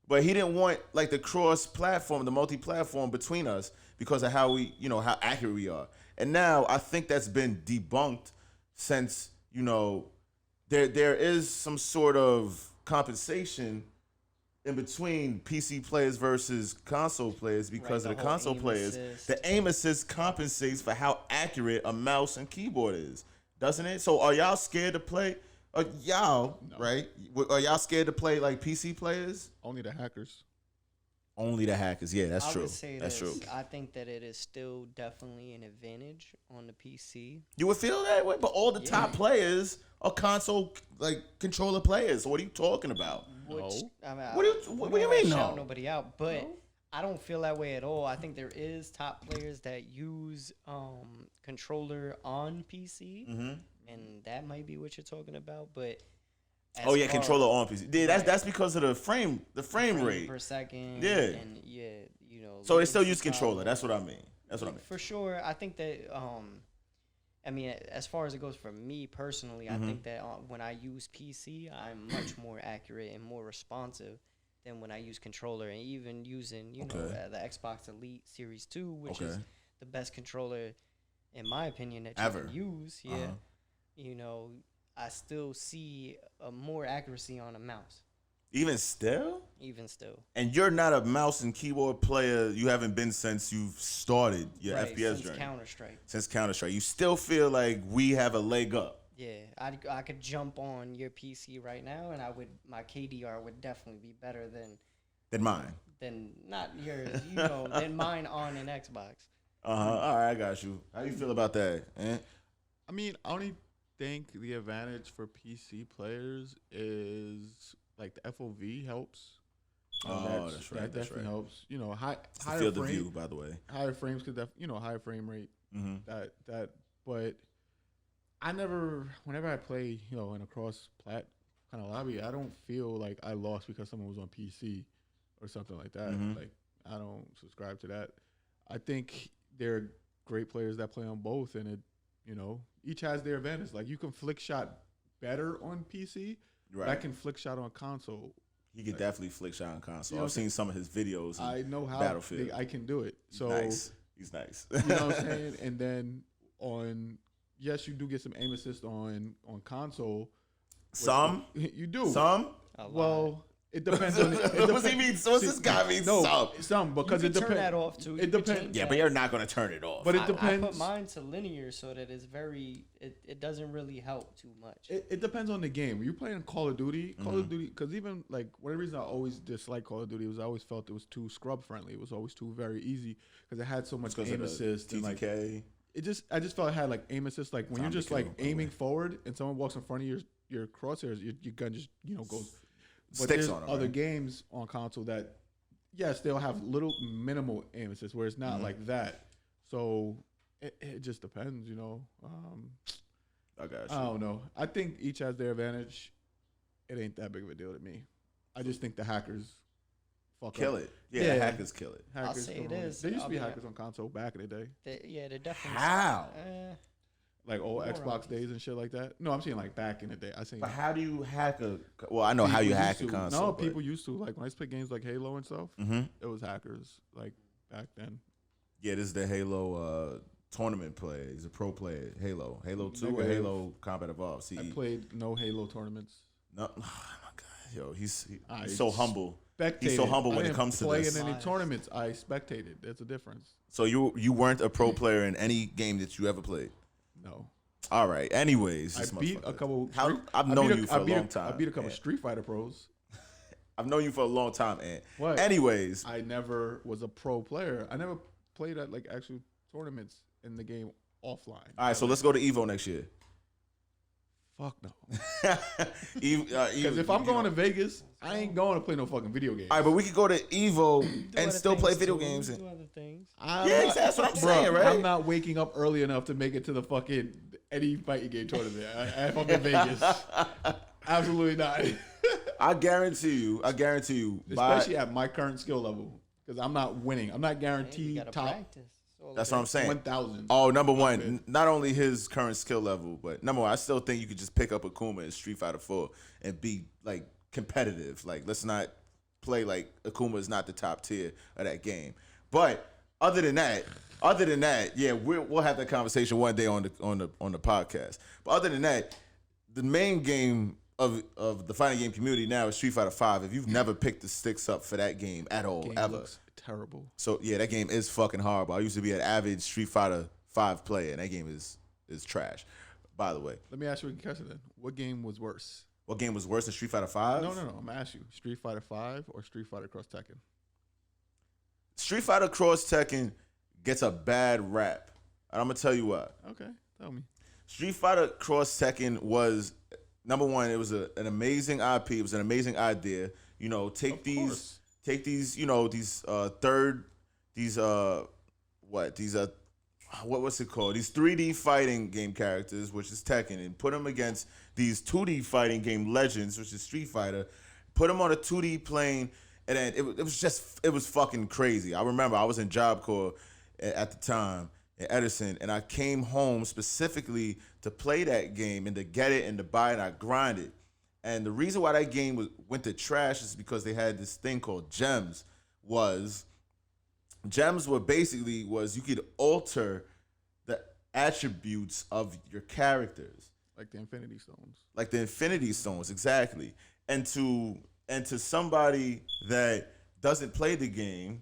But he didn't want like the cross-platform, the multi-platform between us because of how we, how accurate we are. And now I think that's been debunked since, there is some sort of compensation in between PC players versus console players because of the console players. The aim assist compensates for how accurate a mouse and keyboard is, doesn't it? So are y'all scared to play? Right? Are y'all scared to play like PC players? Only the hackers. Only the hackers. Yeah, that's true. That's true. I think that it is still definitely an advantage on the PC. You would feel that way, but all the top players are console like controller players. So what are you talking about? What do you mean? Shout nobody out, but I don't feel that way at all. I think there is top players that use controller on PC, and that might be what you're talking about. But controller on PC. Yeah, that's because of the frame rate per second. Yeah, and So they still use controller. That's what I mean. For sure. I think that as far as it goes for me personally, I think that when I use PC, I'm much more accurate and more responsive than when I use controller. And even using, the Xbox Elite Series 2, which is the best controller, in my opinion, that you can use. Yeah. I still see more accuracy on a mouse. Even still? Even still. And you're not a mouse and keyboard player. You haven't been since you've started your FPS journey. Since Counter-Strike. You still feel like we have a leg up. Yeah. I could jump on your PC right now, and my KDR would definitely be better than mine. Than not yours, than mine on an Xbox. All right, I got you. How you feel about that? I mean, I only think the advantage for PC players is like the FOV helps. That's right. That definitely helps. Higher field of view, by the way. Higher frames could higher frame rate. But whenever I play, in a cross-plat kind of lobby, I don't feel like I lost because someone was on PC or something like that. Like, I don't subscribe to that. I think there are great players that play on both, and it, each has their advantage. Like, you can flick shot better on PC. Right. I can flick shot on console. He could definitely flick shot on console. I've seen some of his videos. I know how Battlefield. I can do it. So He's nice. You know what I'm saying? And then yes, you do get some aim assist on console. Some? You do. Some? Well, it depends on it. What's he mean? What's this guy mean? No, some because it depends. Turn that off too. It depends. Yeah, but you're not going to turn it off. But it depends. I put mine to linear so that it's it doesn't really help too much. It depends on the game. When you're playing Call of Duty, because even like one of the reasons I always disliked Call of Duty was I always felt it was too scrub friendly. It was always too very easy because it had so much aim assist and like I just felt it had like aim assist. Like when you're just like aiming forward and someone walks in front of your crosshairs, your gun just goes. But there's other games on console that, yes, they'll have minimal aim assist where it's not like that. So it just depends, I got you. I don't know. I think each has their advantage. It ain't that big of a deal to me. I just think the hackers kill it. Yeah, the hackers kill it. I'll say it is. There used to be hackers on console back in the day. They're definitely. How? Like old Xbox days and shit like that. No, I'm saying like back in the day. But how do you hack Well, I know how you hack a console. No, people used to. Like when I used to play games like Halo and stuff, it was hackers like back then. Yeah, this is the Halo tournament player. He's a pro player. Halo 2 or Halo Combat Evolved. CE. I played no Halo tournaments. No, oh my god, yo, he's so humble. Spectated. He's so humble when it comes to this. Playing any tournaments, I spectated. There's a difference. So you weren't a pro player in any game that you ever played? No. All right. Anyways, I beat a couple. I've known you for a long time. I beat a couple Street Fighter pros. I've known you for a long time, and what? Anyways, I never was a pro player. I never played at like actual tournaments in the game offline. All right, so let's go to Evo next year. Fuck no. Because if I'm going to Vegas, I ain't going to play no fucking video games. All right, but we could go to Evo and still play video games. Do other things. Yeah, that's what I'm saying, right? I'm not waking up early enough to make it to the fucking any fighting game tournament. If I'm in Vegas, absolutely not. I guarantee you. Especially at my current skill level, because I'm not winning. I'm not guaranteed top. Practice. That's what I'm saying. 1,000. Oh, number one, not only his current skill level, but number one, I still think you could just pick up Akuma in Street Fighter 4 and be like competitive. Like, let's not play like Akuma is not the top tier of that game. But other than that, yeah, we'll have that conversation one day on the podcast. But other than that, the main game of the fighting game community now is Street Fighter V. If you've never picked the sticks up for that game at all, game ever, looks terrible. So yeah, that game is fucking horrible. I used to be an avid Street Fighter V player, and that game is trash. By the way, let me ask you a question then. What game was worse? What game was worse than Street Fighter V? No. I'm gonna ask you: Street Fighter V or Street Fighter Cross Tekken? Street Fighter Cross Tekken gets a bad rap, and I'm gonna tell you why. Okay, tell me. Street Fighter Cross Tekken was number one. It was an amazing IP. It was an amazing idea. You know, take these, you know, what's it called? These 3D fighting game characters, which is Tekken, and put them against these 2D fighting game legends, which is Street Fighter. Put them on a 2D plane, and then it was fucking crazy. I remember I was in Job Corps at the time in Edison, and I came home specifically to play that game and to get it and to buy it, and I grinded. And the reason why that game went to trash is because they had this thing called gems. Gems were basically you could alter the attributes of your characters. Like the Infinity Stones. Like the Infinity Stones, exactly. And to somebody that doesn't play the game,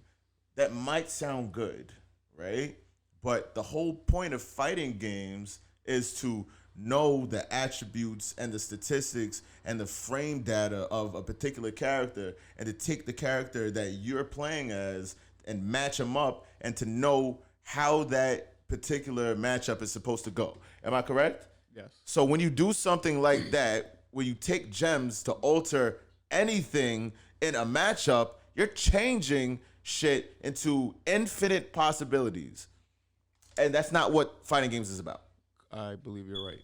that might sound good, right? But the whole point of fighting games is to know the attributes and the statistics and the frame data of a particular character, and to take the character that you're playing as and match them up, and to know how that particular matchup is supposed to go. Am I correct? Yes. So when you do something like that, where you take gems to alter anything in a matchup, you're changing shit into infinite possibilities. And that's not what fighting games is about. I believe you're right.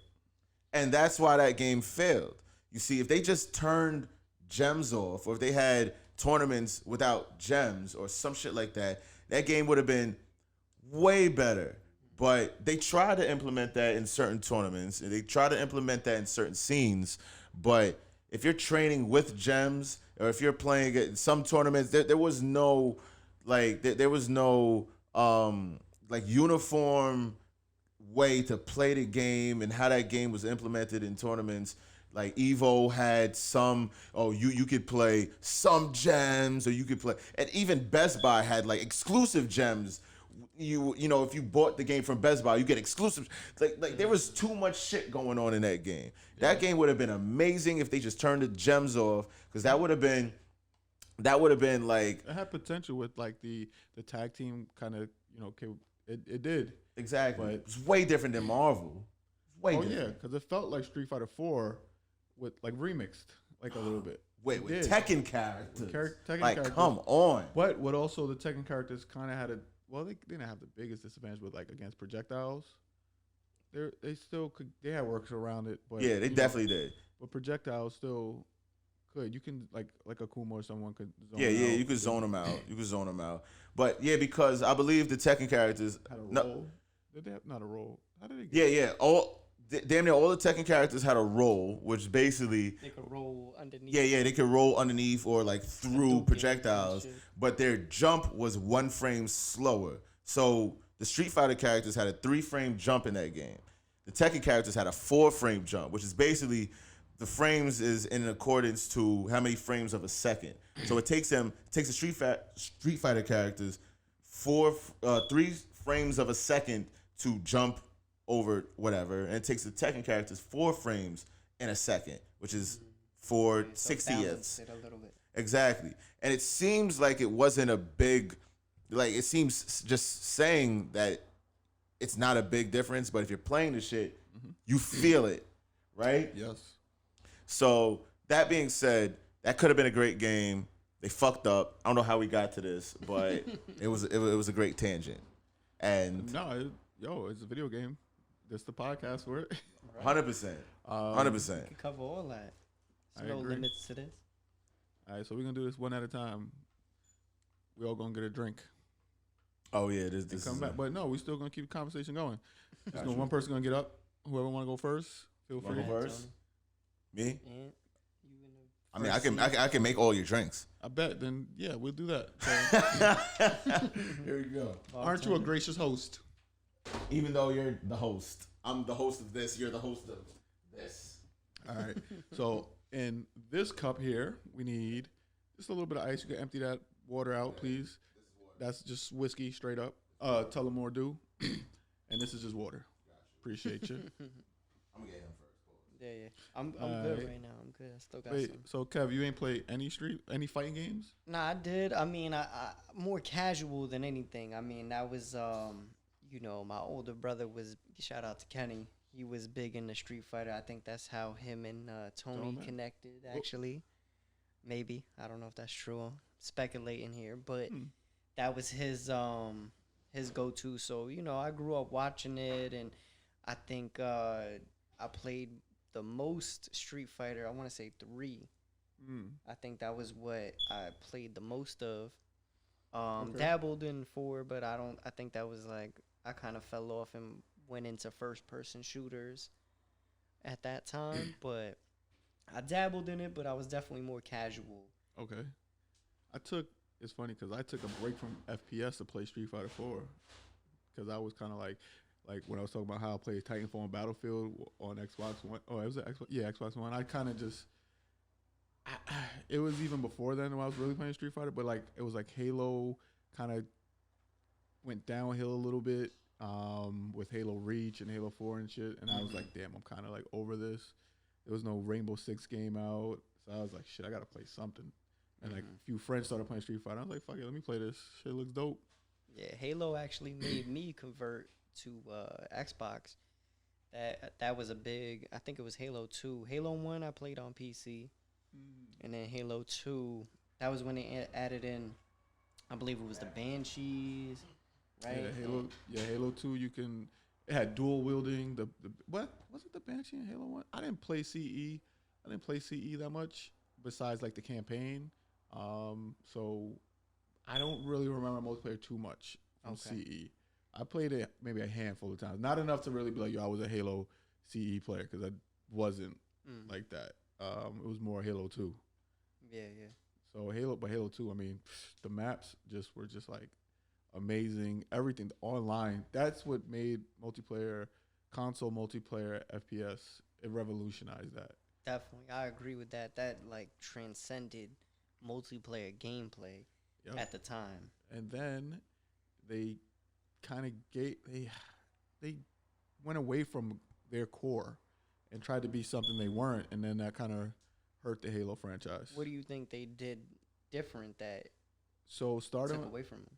And that's why that game failed. You see, if they just turned gems off, or if they had tournaments without gems or some shit like that, that game would have been way better. But they try to implement that in certain tournaments, and they try to implement that in certain scenes. But if you're training with gems, or if you're playing at some tournaments, there was no uniform way to play the game and how that game was implemented in tournaments. Like Evo had you could play some gems, or you could play, and even Best Buy had like exclusive gems. You know, if you bought the game from Best Buy, you get exclusive. Like there was too much shit going on in that game. Yeah. That game would have been amazing if they just turned the gems off, because that would have been like, it had potential with like the tag team kind of, you know, it did. Exactly. But it's way different than Marvel. Way different. Yeah, because it felt like Street Fighter 4 with like remixed like a little bit. Wait, with Tekken characters. Tekken like, characters. Come on. But what also the Tekken characters kind of had they didn't have the biggest disadvantage with like against projectiles. They still could. They had works around it, but yeah, they definitely did. But projectiles still could. You can like Akuma or someone could. Zone out. You could zone them out. You could zone them out. But yeah, because I believe the Tekken characters had a role. Did they have not a role? How did they get damn near all the Tekken characters had a roll, which basically they could roll underneath. Yeah, they could roll underneath or like through projectiles, but their jump was 1 frame slower. So the Street Fighter characters had a 3-frame jump in that game. The Tekken characters had a 4-frame jump, which is basically the frames is in accordance to how many frames of a second. So it takes the Street Fighter characters 3 frames of a second to jump over whatever, and it takes the Tekken characters 4 frames in a second, which is 4 60ths. It a little bit. Exactly. And it seems like it wasn't a big, like, it seems just saying that it's not a big difference, but if you're playing the shit, you feel it, right? Yes. So that being said, that could have been a great game. They fucked up. I don't know how we got to this, but it was a great tangent. And it's a video game. That's the podcast for it. 100%. 100%. We can cover all that. There's no limits to this. All right, so we're going to do this one at a time. We all going to get a drink. Oh, yeah. This come back. But no, we still going to keep the conversation going. One person going to get up. Whoever want to go first, feel free. Go first? Me? Yeah. I mean, I can make all your drinks. I bet. Then, yeah, we'll do that. So. Here we go. Aren't you a gracious host? Even though you're the host. I'm the host of this. You're the host of this. All right. So in this cup here, we need just a little bit of ice. You can empty that water out, please. That's just whiskey, straight up. Tullamore Dew. And this is just water. Appreciate you. I'm gonna get him first. Yeah. I'm good right now. I'm good. I still got some. So Kev, you ain't played any fighting games? Nah, I did. I mean, I more casual than anything. I mean, that was my older brother was, shout out to Kenny. He was big into Street Fighter. I think that's how him and Tony connected, actually. Maybe. I don't know if that's true. I'm speculating here, but that was his go-to. So, I grew up watching it, and I think I played the most Street Fighter, I want to say 3. I think that was what I played the most of. Dabbled in 4, but I think that was like, I kind of fell off and went into first-person shooters at that time, but I dabbled in it, but I was definitely more casual. Okay. It's funny because I took a break from FPS to play Street Fighter 4 because I was kind of like when I was talking about how I played Titanfall and Battlefield on Xbox One. Oh, it was Xbox One. I kind of just, it was even before then when I was really playing Street Fighter, but like it was like Halo kind of went downhill a little bit with Halo Reach and Halo 4 and shit, and I was like, damn, I'm kind of like over this. There was no Rainbow Six game out, so I was like, shit, I gotta play something. And like a few friends started playing Street Fighter. I was like, fuck it, let me play this. Shit looks dope. Yeah, Halo actually made me convert to Xbox. That was a big, I think it was Halo 2. Halo 1 I played on PC. And then Halo 2, that was when they added in, I believe it was the Banshees, right? Yeah, Halo 2 it had dual wielding. What was it, the Banshee in Halo 1? I didn't play CE. I didn't play CE that much besides like the campaign. So I don't really remember multiplayer too much from CE. I played it maybe a handful of times. Not enough to really be like, yo, I was a Halo CE player because I wasn't like that. It was more Halo 2. Yeah. So Halo 2, I mean, the maps were just like amazing. Everything online. That's what made console multiplayer FPS. It revolutionized that. Definitely. I agree with that. That like transcended multiplayer gameplay at the time. And then they kind of they went away from their core and tried to be something they weren't, and then that kind of hurt the Halo franchise. What do you think they did different that took away from them?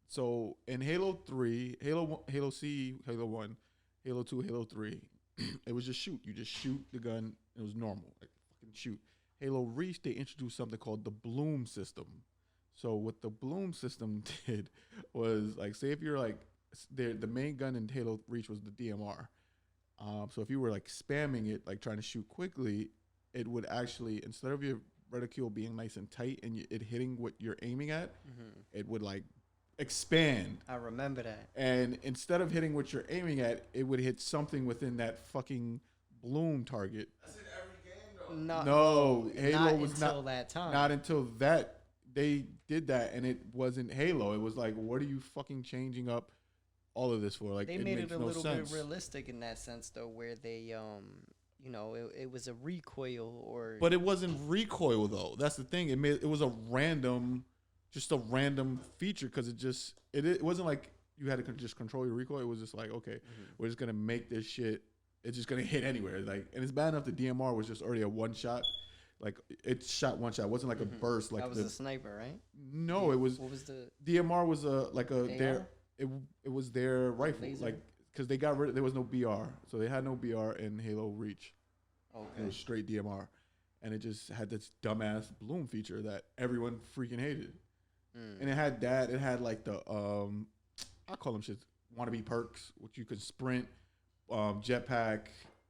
So in Halo 3, Halo CE, Halo 1, Halo 2, Halo 3, it was just shoot. You just shoot the gun. It was normal, like fucking shoot. Halo Reach, they introduced something called the Bloom system. So what the Bloom system did was, like, say if you're like, the main gun in Halo Reach was the DMR. So if you were like spamming it, like trying to shoot quickly, it would actually, instead of your reticule being nice and tight and it hitting what you're aiming at, it would like expand. I remember that. And instead of hitting what you're aiming at, it would hit something within that fucking Bloom target. That's in every game, though. No, Halo was until that time. Not until that. They did that, and it wasn't Halo. It was like, what are you fucking changing up all of this for? Like, they it made makes it a no little sense. bit realistic in that sense, though, where they, it was a recoil or. But it wasn't recoil though. That's the thing. It was a random feature because it wasn't like you had to just control your recoil. It was just like, okay, we're just gonna make this shit. It's just gonna hit anywhere. Like, and it's bad enough the DMR was just already a one shot. Like, it shot one shot. It wasn't like a burst. Like, that was a sniper, right? No, it was. What was the DMR was it was their rifle. Laser? Like, because they got rid of, there was no BR, so they had no BR in Halo Reach. Okay. It was straight DMR, and it just had this dumbass Bloom feature that everyone freaking hated. And it had that. It had like the I call them shit wannabe perks, which you could sprint, jetpack,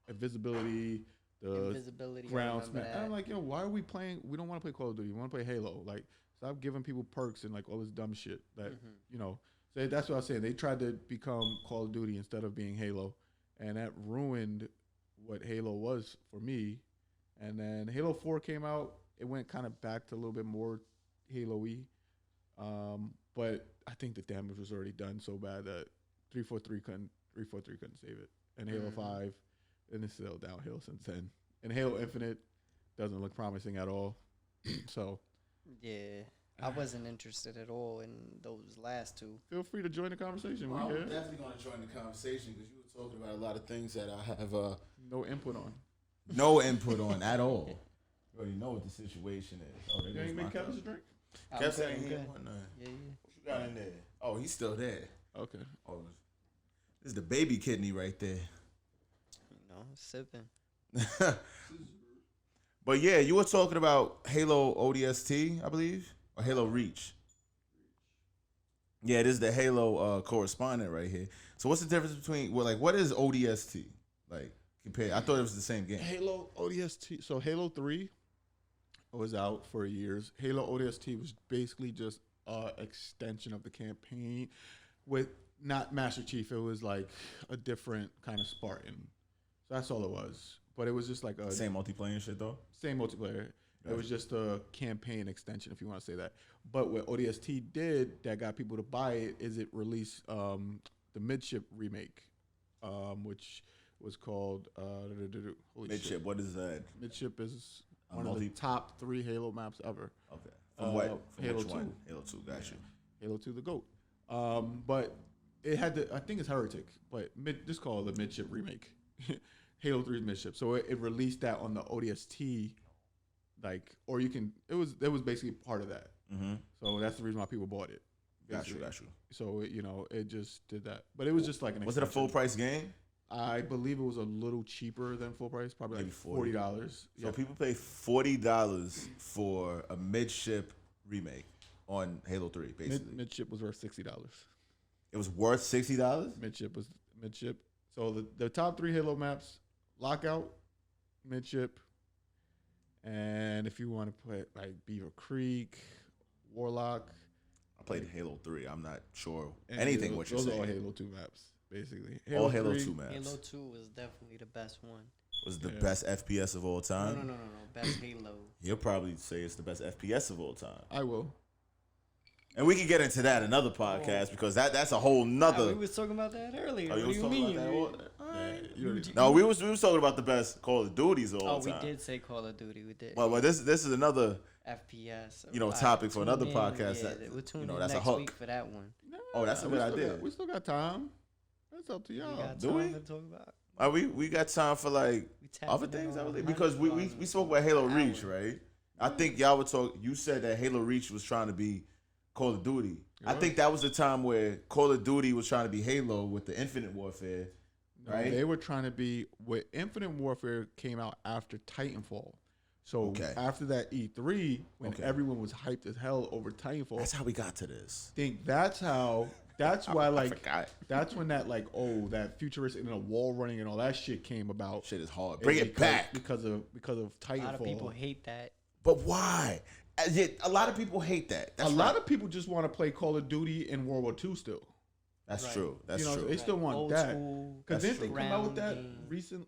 invisibility. The invisibility, ground smash. And I'm like, yo, why are we playing? We don't want to play Call of Duty. We want to play Halo. Like, stop giving people perks and like all this dumb shit that So that's what I was saying. They tried to become Call of Duty instead of being Halo, and that ruined what Halo was for me. And then Halo 4 came out. It went kind of back to a little bit more Halo-y, but I think the damage was already done so bad that 343 couldn't save it. And Halo 5. And it's still downhill since then. And Halo Infinite doesn't look promising at all. So. Yeah. I wasn't interested at all in those last two. Feel free to join the conversation. Well, I'm definitely going to join the conversation because you were talking about a lot of things that I have no input on. No input on at all. You already know what the situation is. Oh, you ain't make Kevin's a drink? Kev said he ain't want none. Yeah. What you got in there? Oh, he's still there. Okay. Oh, this is the baby kidney right there. Sipping. But yeah, you were talking about Halo ODST, I believe, or Halo Reach. Yeah, it is the Halo correspondent right here. So what's the difference between what is ODST? Like compared, I thought it was the same game. Halo ODST. So Halo 3 was out for years. Halo ODST was basically just an extension of the campaign with not Master Chief. It was like a different kind of Spartan. So that's all it was. But it was just like a same multiplayer shit though. Same multiplayer. It was just a campaign extension, if you want to say that. But what ODST did that got people to buy it is it released the Midship remake, which was called Midship. Shit. What is that? Midship is one of the top 3 Halo maps ever. Okay. From what? From Halo 2. One? Halo 2. Got you. Halo 2, the GOAT. But it had I think it's Heretic, but just call it the Midship remake. Halo 3's Midship. So it released that on the ODST, or you can. It was basically part of that. Mm-hmm. So that's the reason why people bought it. Basically. Got you. So it just did that, but it was just like an. Was it a full price game? I believe it was a little cheaper than full price, probably like $40. So people pay $40 for a Midship remake on Halo 3, basically. Midship was worth $60. It was worth $60? Midship. So the top 3 Halo maps: Lockout, Midship, and if you want to play like Beaver Creek, Warlock. I played Halo 3. I'm not sure anything what you're saying. Those are all Halo 2 maps, basically. All Halo 2 maps. Halo 2 was definitely the best one. Was the best FPS of all time? No. Best Halo. He'll probably say it's the best FPS of all time. I will. And we can get into that another podcast because that's a whole nother. We was talking about that earlier. Oh, what do you mean? We was talking about the best Call of Duties of all time. Oh, we did say Call of Duty. We did. Well, this is another FPS. Topic for another podcast. Yeah, we'll tune in that's next a hook. week for that one. Oh, that's a good idea. We still got time. That's up to y'all. Do we? To talk about? We got time for other things, I believe, because we spoke about Halo Reach, right? I think y'all would talk. You said that Halo Reach was trying to be Call of Duty. I think that was the time where Call of Duty was trying to be Halo with the Infinite Warfare, right? No, they were trying to be. Infinite Warfare came out after Titanfall. So after that E3, when everyone was hyped as hell over Titanfall. That's how we got to this. That's why that's when that futuristic and the wall running and all that shit came about. Shit is hard. Bring it back. Because of Titanfall. A lot of people hate that. But why? A lot of people hate that. A lot of people just want to play Call of Duty in World War II still. That's true. That's true. They still want Old that. Because didn't they come out with that recent,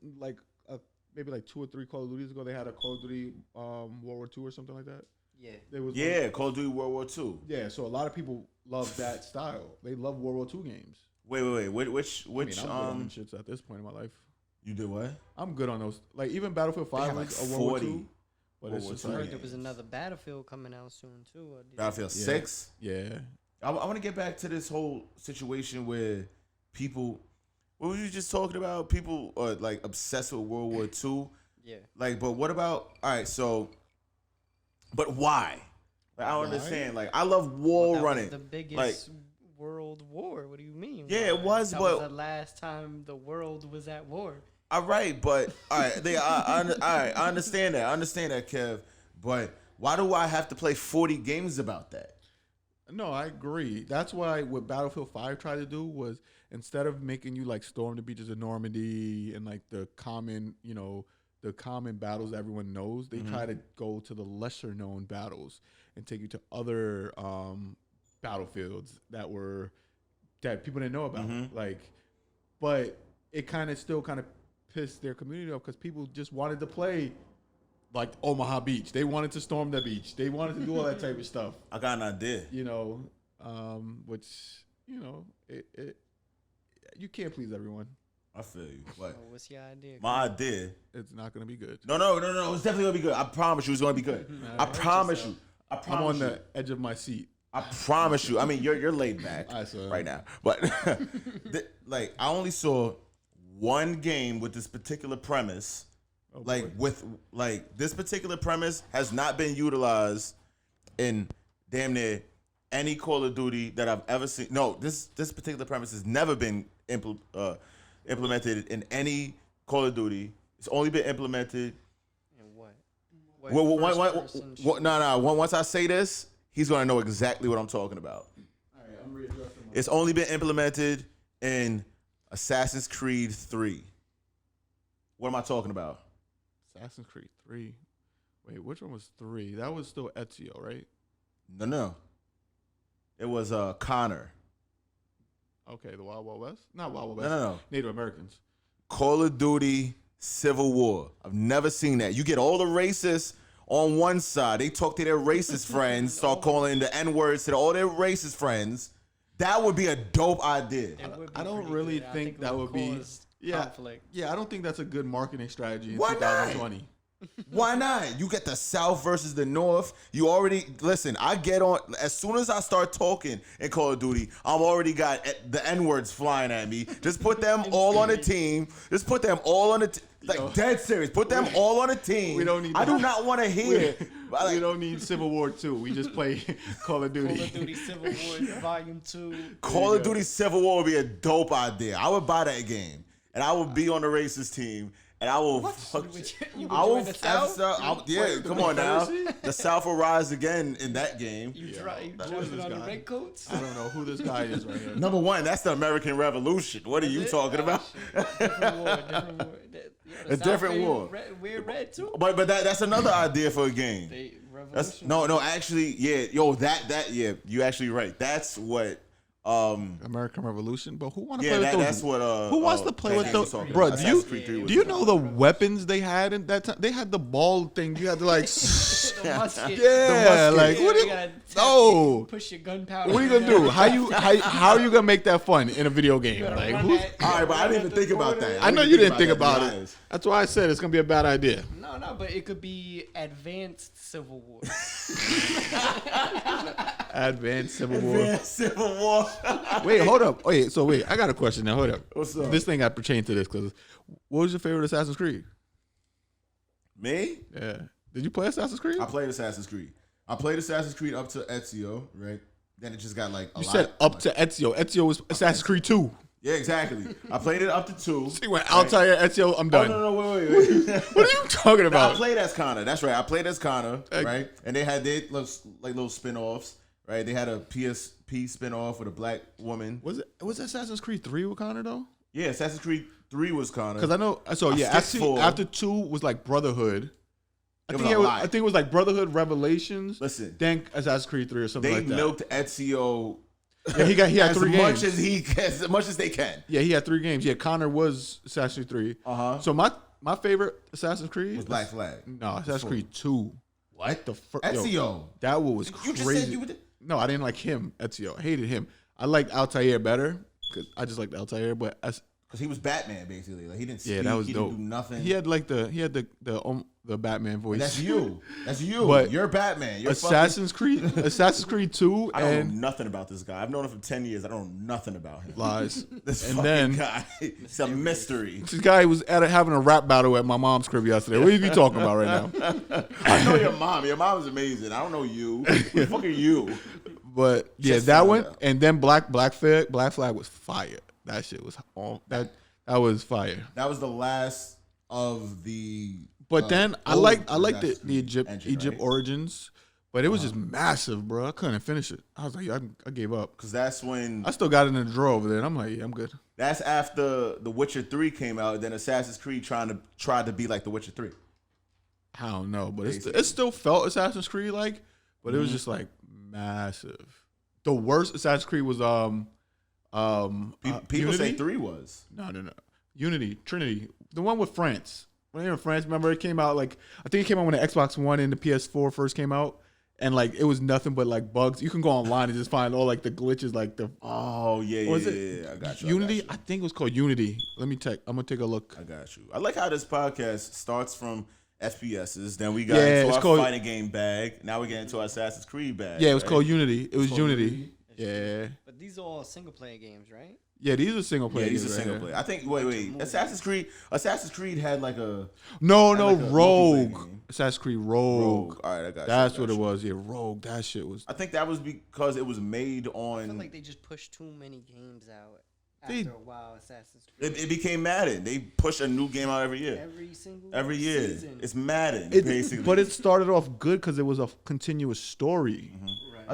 maybe 2 or 3 Call of Duties ago? They had a Call of Duty World War II or something like that. Yeah. Call of Duty World War II. Yeah, so a lot of people love that style. They love World War II games. Wait. Which? I'm good on shits at this point in my life. You did what? I'm good on those. Even Battlefield 5 was a World War II. But it's just I heard there was another Battlefield coming out soon too. Battlefield 6. Yeah. I want to get back to this whole situation where people. What were you just talking about? People are obsessed with World War II. Yeah. But what about? All right, so. But why? I don't understand. I love wall running. Was the biggest world war. What do you mean? Yeah, it was. That was the last time the world was at war. All right, but all right, I understand that. I understand that, Kev. But why do I have to play 40 games about that? No, I agree. That's why what Battlefield 5 tried to do was instead of making you storm the beaches of Normandy and the common, the common battles that everyone knows, they try to go to the lesser known battles and take you to other battlefields that people didn't know about. But it still pissed their community off because people just wanted to play Omaha Beach. They wanted to storm the beach. They wanted to do all that type of stuff. I got an idea. Which you can't please everyone. I feel you. What? What's your idea? My idea. It's not gonna be good. No. It's definitely gonna be good. I promise you, it's gonna be good. I promise you. I'm on the edge of my seat. I promise you. I mean, you're laid back right now, but like I only saw one game with this particular premise. This particular premise has not been utilized in damn near any Call of Duty that I've ever seen. No, this particular premise has never been implemented in any Call of Duty. It's only been implemented. In what? Once I say this, he's gonna know exactly what I'm talking about. All right, I'm readjusting. It's only been implemented in Assassin's Creed 3. What am I talking about? Assassin's Creed 3. Wait, which one was 3? That was still Ezio, right? No. It was Connor. Okay, the Wild Wild West? Not Wild Wild West. No. Native Americans. Call of Duty Civil War. I've never seen that. You get all the racists on one side. They talk to their racist friends, start calling the N-words to all their racist friends. That would be a dope idea. I don't really think that would be... conflict. Yeah, I don't think that's a good marketing strategy in Why 2020. Not? Why not? You get the South versus the North. You already listen. I get on as soon as I start talking in Call of Duty. I'm already got the N-words flying at me. Just put them all on a team. Dead serious. Put them all on a team. We don't need. I do not want to hear. We don't need Civil War 2. We just play Call of Duty. Call of Duty Civil War Volume 2. Call of Duty Civil War would be a dope idea. I would buy that game, and I would be on the racist team. And I will fuck. Come on now. The South will rise again in that game. You jumping on the red coats? I don't know who this guy is right here. Number one, that's the American Revolution. What are you talking about? Different war. A different war. We're red too. But that's another idea for a game. Actually, yeah, you're actually right. That's what. American Revolution, but who want to play with those? That's what. Who wants to play with those, bro? Do you know the weapons they had in that time? They had the ball thing. You had to like, the musket. Like what? Push your gunpowder. What are you gonna do? How are you gonna make that fun in a video game? Like, all right, but I didn't even think about that. I know you didn't think about it. That's why I said it's gonna be a bad idea. No, but it could be advanced Civil War. Advanced Civil War. Wait, hold up. I got a question now. Hold up. What's up? This thing got pertained to this because what was your favorite Assassin's Creed? Me? Yeah. Did you play Assassin's Creed? I played Assassin's Creed. I played Assassin's Creed up to Ezio, right? Then it just got like You said up to Ezio. Ezio was Assassin's Creed 2. Yeah, exactly. I played it up to 2. See, when Altair, Ezio, I'm done. No, wait. What are you talking about? I played as Connor. That's right. I played as Connor, right? And they had little spin-offs, right? They had a PSP spin-off with a black woman. Was Assassin's Creed 3 with Connor, though? Yeah, Assassin's Creed 3 was Connor. Because I know, after 2 was like Brotherhood. I think it was like Brotherhood Revelations. Listen. Then Assassin's Creed 3 or something like that. They milked Ezio. Yeah, he had 3 games. As much as they can. Yeah, he had 3 games. Yeah, Connor was Assassin's Creed 3. So my favorite Assassin's Creed was Black Flag. No, Assassin's Creed 2. What? Ezio. That one was crazy. You just said you would. No, I didn't like him, Ezio. I hated him. I liked Altair better because I just liked Altair, but because he was Batman basically. Like he didn't speak. Yeah, that was he dope. Didn't do nothing. He had the Batman voice. That's you. But you're Batman. You're Assassin's Creed 2. I don't know nothing about this guy. I've known him for 10 years. I don't know nothing about him. Lies. This fucking guy. It's a mystery. This guy was having a rap battle at my mom's crib yesterday. What are you talking about right now? I know your mom. Your mom is amazing. I don't know you. Who the fuck are you? But yeah, just that one. And then Black Flag was fire. That shit was that was fire. That was the last of the. But then I liked the Egypt right? Origins, but it was just massive, bro. I couldn't finish it. I was like, I gave up because that's when I still got it in the drawer over there. And I'm like, yeah, I'm good. That's after The Witcher 3 came out. And then Assassin's Creed tried to be like The Witcher 3. I don't know, but it still felt Assassin's Creed like, but it was just like massive. The worst Assassin's Creed was people Unity? say 3 was no Unity, Trinity, the one with France. When they were in France, remember it came out like I think it came out when the Xbox One and the PS4 first came out, And like it was nothing but like bugs. You can go online and just find all like the glitches, like the I got you. Unity? I think it was called Unity. Let me check. I'm gonna take a look. I got you. I like how this podcast starts from FPSs. Then we got into our fighting game bag. Now we get into our Assassin's Creed bag. Yeah, it was called Unity. It was Unity. Yeah. But these are all single player games, right? Yeah, these are single player. Yeah, these are single player. I think. Wait. Assassin's Creed had like a Rogue. Assassin's Creed Rogue. All right, I got you. That's what it was. Yeah, Rogue. That shit was. I think that was because it was made on. I feel like they just pushed too many games out. After a while, Assassin's Creed. It became Madden. They push a new game out every year. Every year. Season. It's Madden, basically. But it started off good because it was a continuous story. Mm-hmm.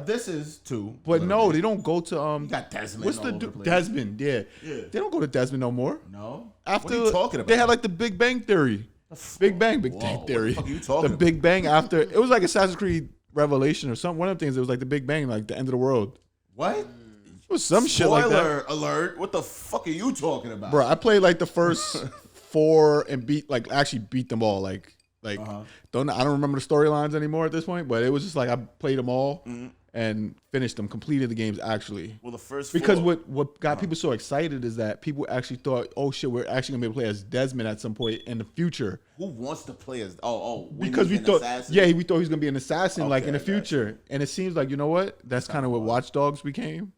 This is too. But no, they don't go to You got Desmond. What's the Desmond? Yeah. They don't go to Desmond no more. No. After what are you talking about? They had like the Big Bang Theory. Big Bang Theory. What the fuck are you talking about? Big Bang after it was like Assassin's Creed Revelation or something. One of the things it was like the Big Bang, like the end of the world. What? It was some shit like that. Spoiler alert! What the fuck are you talking about, bro? I played like the first 4 and actually beat them all. I don't remember the storylines anymore at this point, but it was just like I played them all. Mm-hmm. And finished them, completed the games actually. Well, the first because what got people so excited is that people actually thought, oh shit, we're actually gonna be able to play as Desmond at some point in the future. Who wants to play as because we thought he was gonna be an assassin in the future, and it seems like, you know what? That's kind of what Watch Dogs became.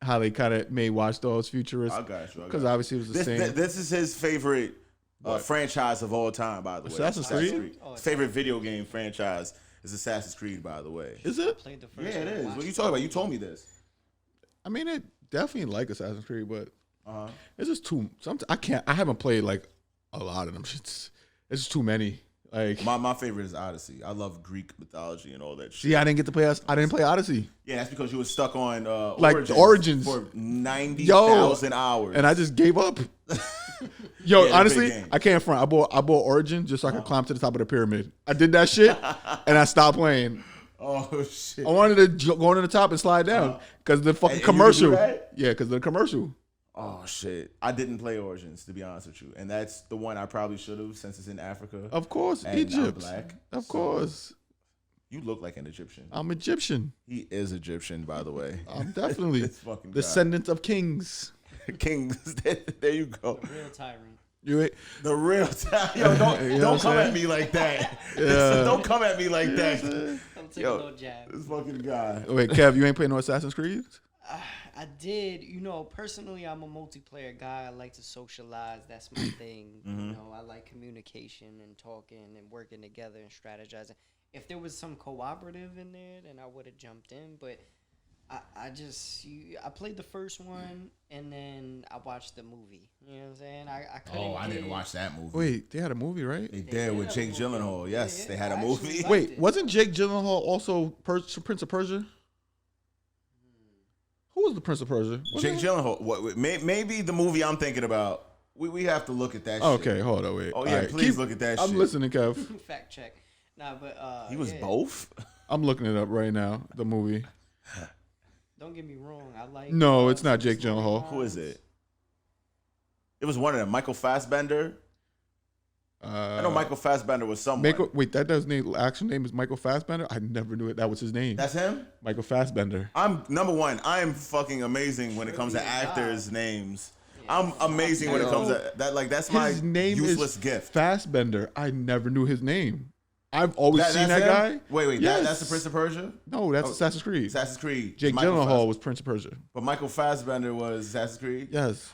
How they kind of made Watch Dogs futuristic. I got you. Because obviously it was the same. This is his favorite franchise of all time, by the way. Assassin's Creed. His favorite video game franchise. It's Assassin's Creed, by the way. Is it? Yeah, it is. What are you talking about? You told me this. I mean, it definitely like Assassin's Creed, but it's just too. I haven't played like a lot of them. It's just too many. Like my favorite is Odyssey. I love Greek mythology and all that shit. See, I didn't get to play. I didn't play Odyssey. Yeah, that's because you were stuck on Origins for 90,000 hours, and I just gave up. Yo, honestly, I can't front. I bought Origin just so I could climb to the top of the pyramid. I did that shit, and I stopped playing. Oh shit! I wanted to go to the top and slide down because the fucking commercial. Yeah, because the commercial. Oh shit! I didn't play Origins, to be honest with you, and that's the one I probably should have since it's in Africa. Of course, Egypt. Black. Of course. You look like an Egyptian. I'm Egyptian. He is Egyptian, by the way. I'm definitely descendant of kings. Kings. There you go. The real tyrant. The real tyrant. Yo, don't come at me like that. Yeah. Don't come at me like that. I'm taking no jab. This fucking guy. Wait, Kev, you ain't playing no Assassin's Creed? I did. Personally, I'm a multiplayer guy. I like to socialize. That's my thing. Mm-hmm. I like communication and talking and working together and strategizing. If there was some cooperative in there, then I would have jumped in. But I played the first one and then I watched the movie. You know what I'm saying? I couldn't. I didn't watch that movie. Wait, they had a movie, right? They did with Jake Gyllenhaal. Yes, they had a movie. Wait, wasn't Jake Gyllenhaal also Prince of Persia? Who was the Prince of Persia? Jake Gyllenhaal. Maybe the movie I'm thinking about. We have to look at that. Okay, hold on, wait. Oh yeah, please look at that. I'm listening, Kev. Fact check. But he was both. I'm looking it up right now. The movie. Don't get me wrong. I like. No, it's not Jake Gyllenhaal. Who is it? It was one of them. Michael Fassbender. I know Michael Fassbender was someone. Wait, that does actual name is Michael Fassbender? I never knew that was his name. That's him? Michael Fassbender. I'm number one. I am fucking amazing when it comes to actors' names. Yeah. I'm amazing when it comes to that. Like that's my useless gift. Fassbender. I never knew his name. I've always seen that guy. Wait. Yes. That's the Prince of Persia? No, that's Assassin's Creed. Assassin's Creed. Jake Gyllenhaal was Prince of Persia. But Michael Fassbender was Assassin's Creed? Yes.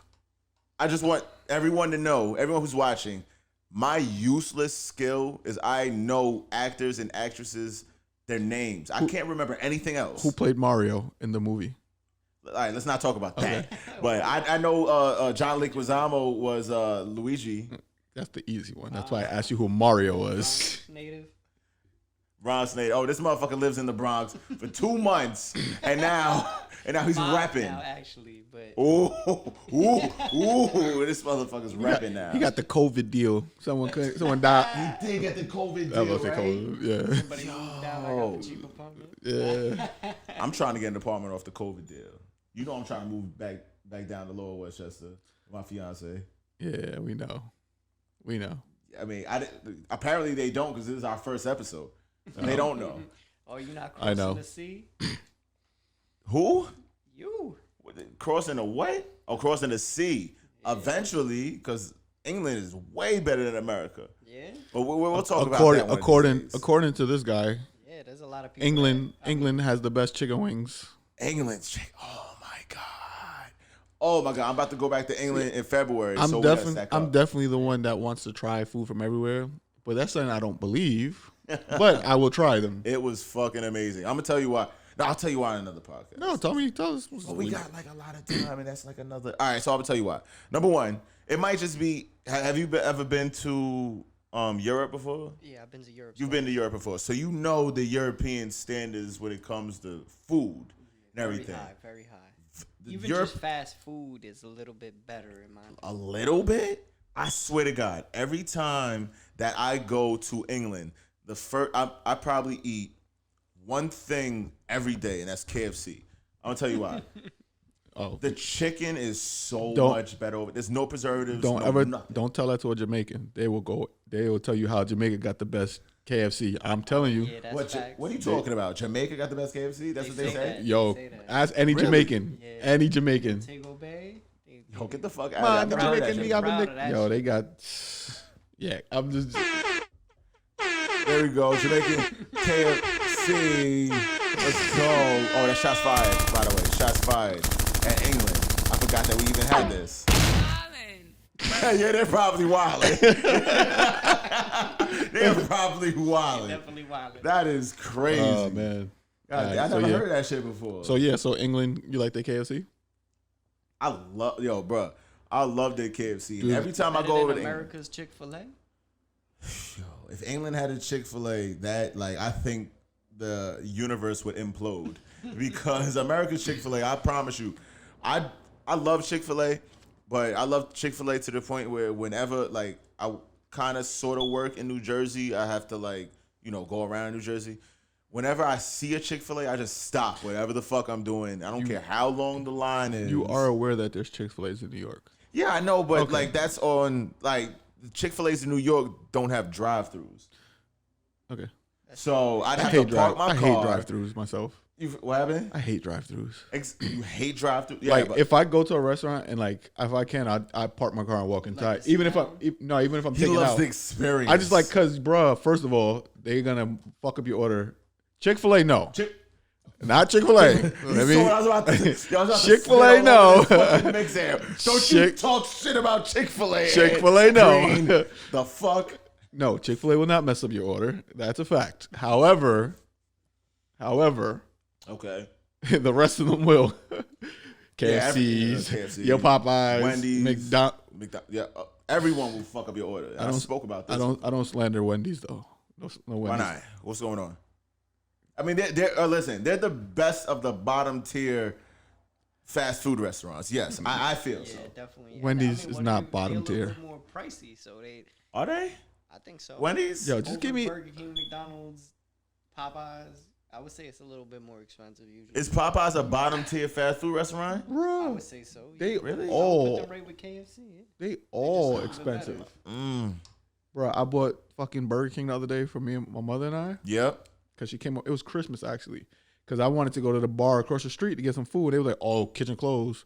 I just want everyone to know, everyone who's watching, my useless skill is I know actors and actresses, their names. I can't remember anything else. Who played Mario in the movie? All right, let's not talk about that. Okay. But I know John Leguizamo was Luigi. That's the easy one. That's why I asked you who Mario was. Native. Ron Snade. Oh, this motherfucker lives in the Bronx for 2 months, and now he's rapping. Now, actually, but ooh, this motherfucker's rapping now. He got the COVID deal. Someone died. He did get the COVID deal, right? COVID, yeah. Somebody moved down. I got the cheap apartment. Yeah. I'm trying to get an apartment off the COVID deal. You know I'm trying to move back down to Lower Westchester with my fiance. Yeah, we know. I mean, apparently they don't because this is our first episode. So they don't know. Oh, you're not crossing the sea? Who? You. Crossing the what? Oh, crossing the sea. Yeah. Eventually, because England is way better than America. Yeah. But we'll talk about that according to this guy. Yeah, there's a lot of people. England has the best chicken wings. Oh my god! I'm about to go back to England in February. I'm definitely the one that wants to try food from everywhere, but that's something I don't believe. But I will try them. It was fucking amazing. I'm gonna tell you why. No, I'll tell you why in another podcast. No, tell us. But we got like a lot of time, and that's like another. All right, so I'm gonna tell you why. Number one, it might just be. Have you ever been to Europe before? Yeah, I've been to Europe. You've been to Europe before, so you know the European standards when it comes to food and everything. Very high. Even just fast food is a little bit better in my opinion. A little bit? I swear to God, every time that I go to England, I probably eat one thing every day, and that's KFC. I'm gonna tell you why. The chicken is so much better. There's no preservatives. Don't tell that to a Jamaican. They will tell you how Jamaica got the best KFC. I'm telling you. Yeah, what are you talking about? Jamaica got the best KFC? That's what they say? Yo, ask any Jamaican. Yeah. Any Jamaican. Montego Bay. Yo, get the fuck out of here. Yo, they got... Yeah, I'm just... There we go. Jamaican KFC. Let's go. Oh, that's shots fired, by the way. Shots fired at England. I forgot that we even had this. Yeah, they're probably wilding. They're probably wilding. Definitely wilding. That is crazy. Oh, man. God, I never heard that shit before. So England, you like their KFC? I love their KFC. Dude, every time I go over to America's Chick-fil-A? Yo, if England had a Chick-fil-A, I think the universe would implode. Because America's Chick-fil-A, I promise you, I love Chick-fil-A, but I love Chick-fil-A to the point where whenever I kind of sort of work in New Jersey, I have to go around New Jersey. Whenever I see a Chick-fil-A, I just stop whatever the fuck I'm doing. I don't care how long the line is. You are aware that there's Chick-fil-A's in New York. Yeah, I know, but that's on Chick-fil-A's in New York don't have drive-thrus. Okay. So I'd have to park my car. I hate drive-thrus myself. What happened? I hate drive-thrus. You hate drive-thru? Yeah, if I go to a restaurant and if I can, I park my car and walk inside. Even if I'm taking out. He loves the experience. I just cause bruh, first of all, they're gonna fuck up your order. Chick-fil-A, no. Not Chick-fil-A. Chick-fil-A, no. Don't you talk shit about Chick-fil-A. Chick-fil-A, no. The fuck? No, Chick-fil-A will not mess up your order. That's a fact. However, okay, the rest of them will. KFC's, your Popeyes, Wendy's, McDonald's. Yeah, everyone will fuck up your order. I spoke about this. I don't slander Wendy's though. No Wendy's. Why not? What's going on? I mean, they're the best of the bottom tier fast food restaurants. Yes, I feel so. Yeah, definitely. Wendy's is not bottom tier. A little bit more pricey, so they are they? I think so. Wendy's? Yo, just give me Burger King, McDonald's, Popeyes. I would say it's a little bit more expensive usually. Is Popeyes a bottom tier fast food restaurant? Bro, I would say so. They really all put them right with KFC. They all expensive. Bro, I bought fucking Burger King the other day for me and my mother and I. Yep. Because she came up. It was Christmas actually. Because I wanted to go to the bar across the street to get some food. They were like, "Oh, kitchen closed."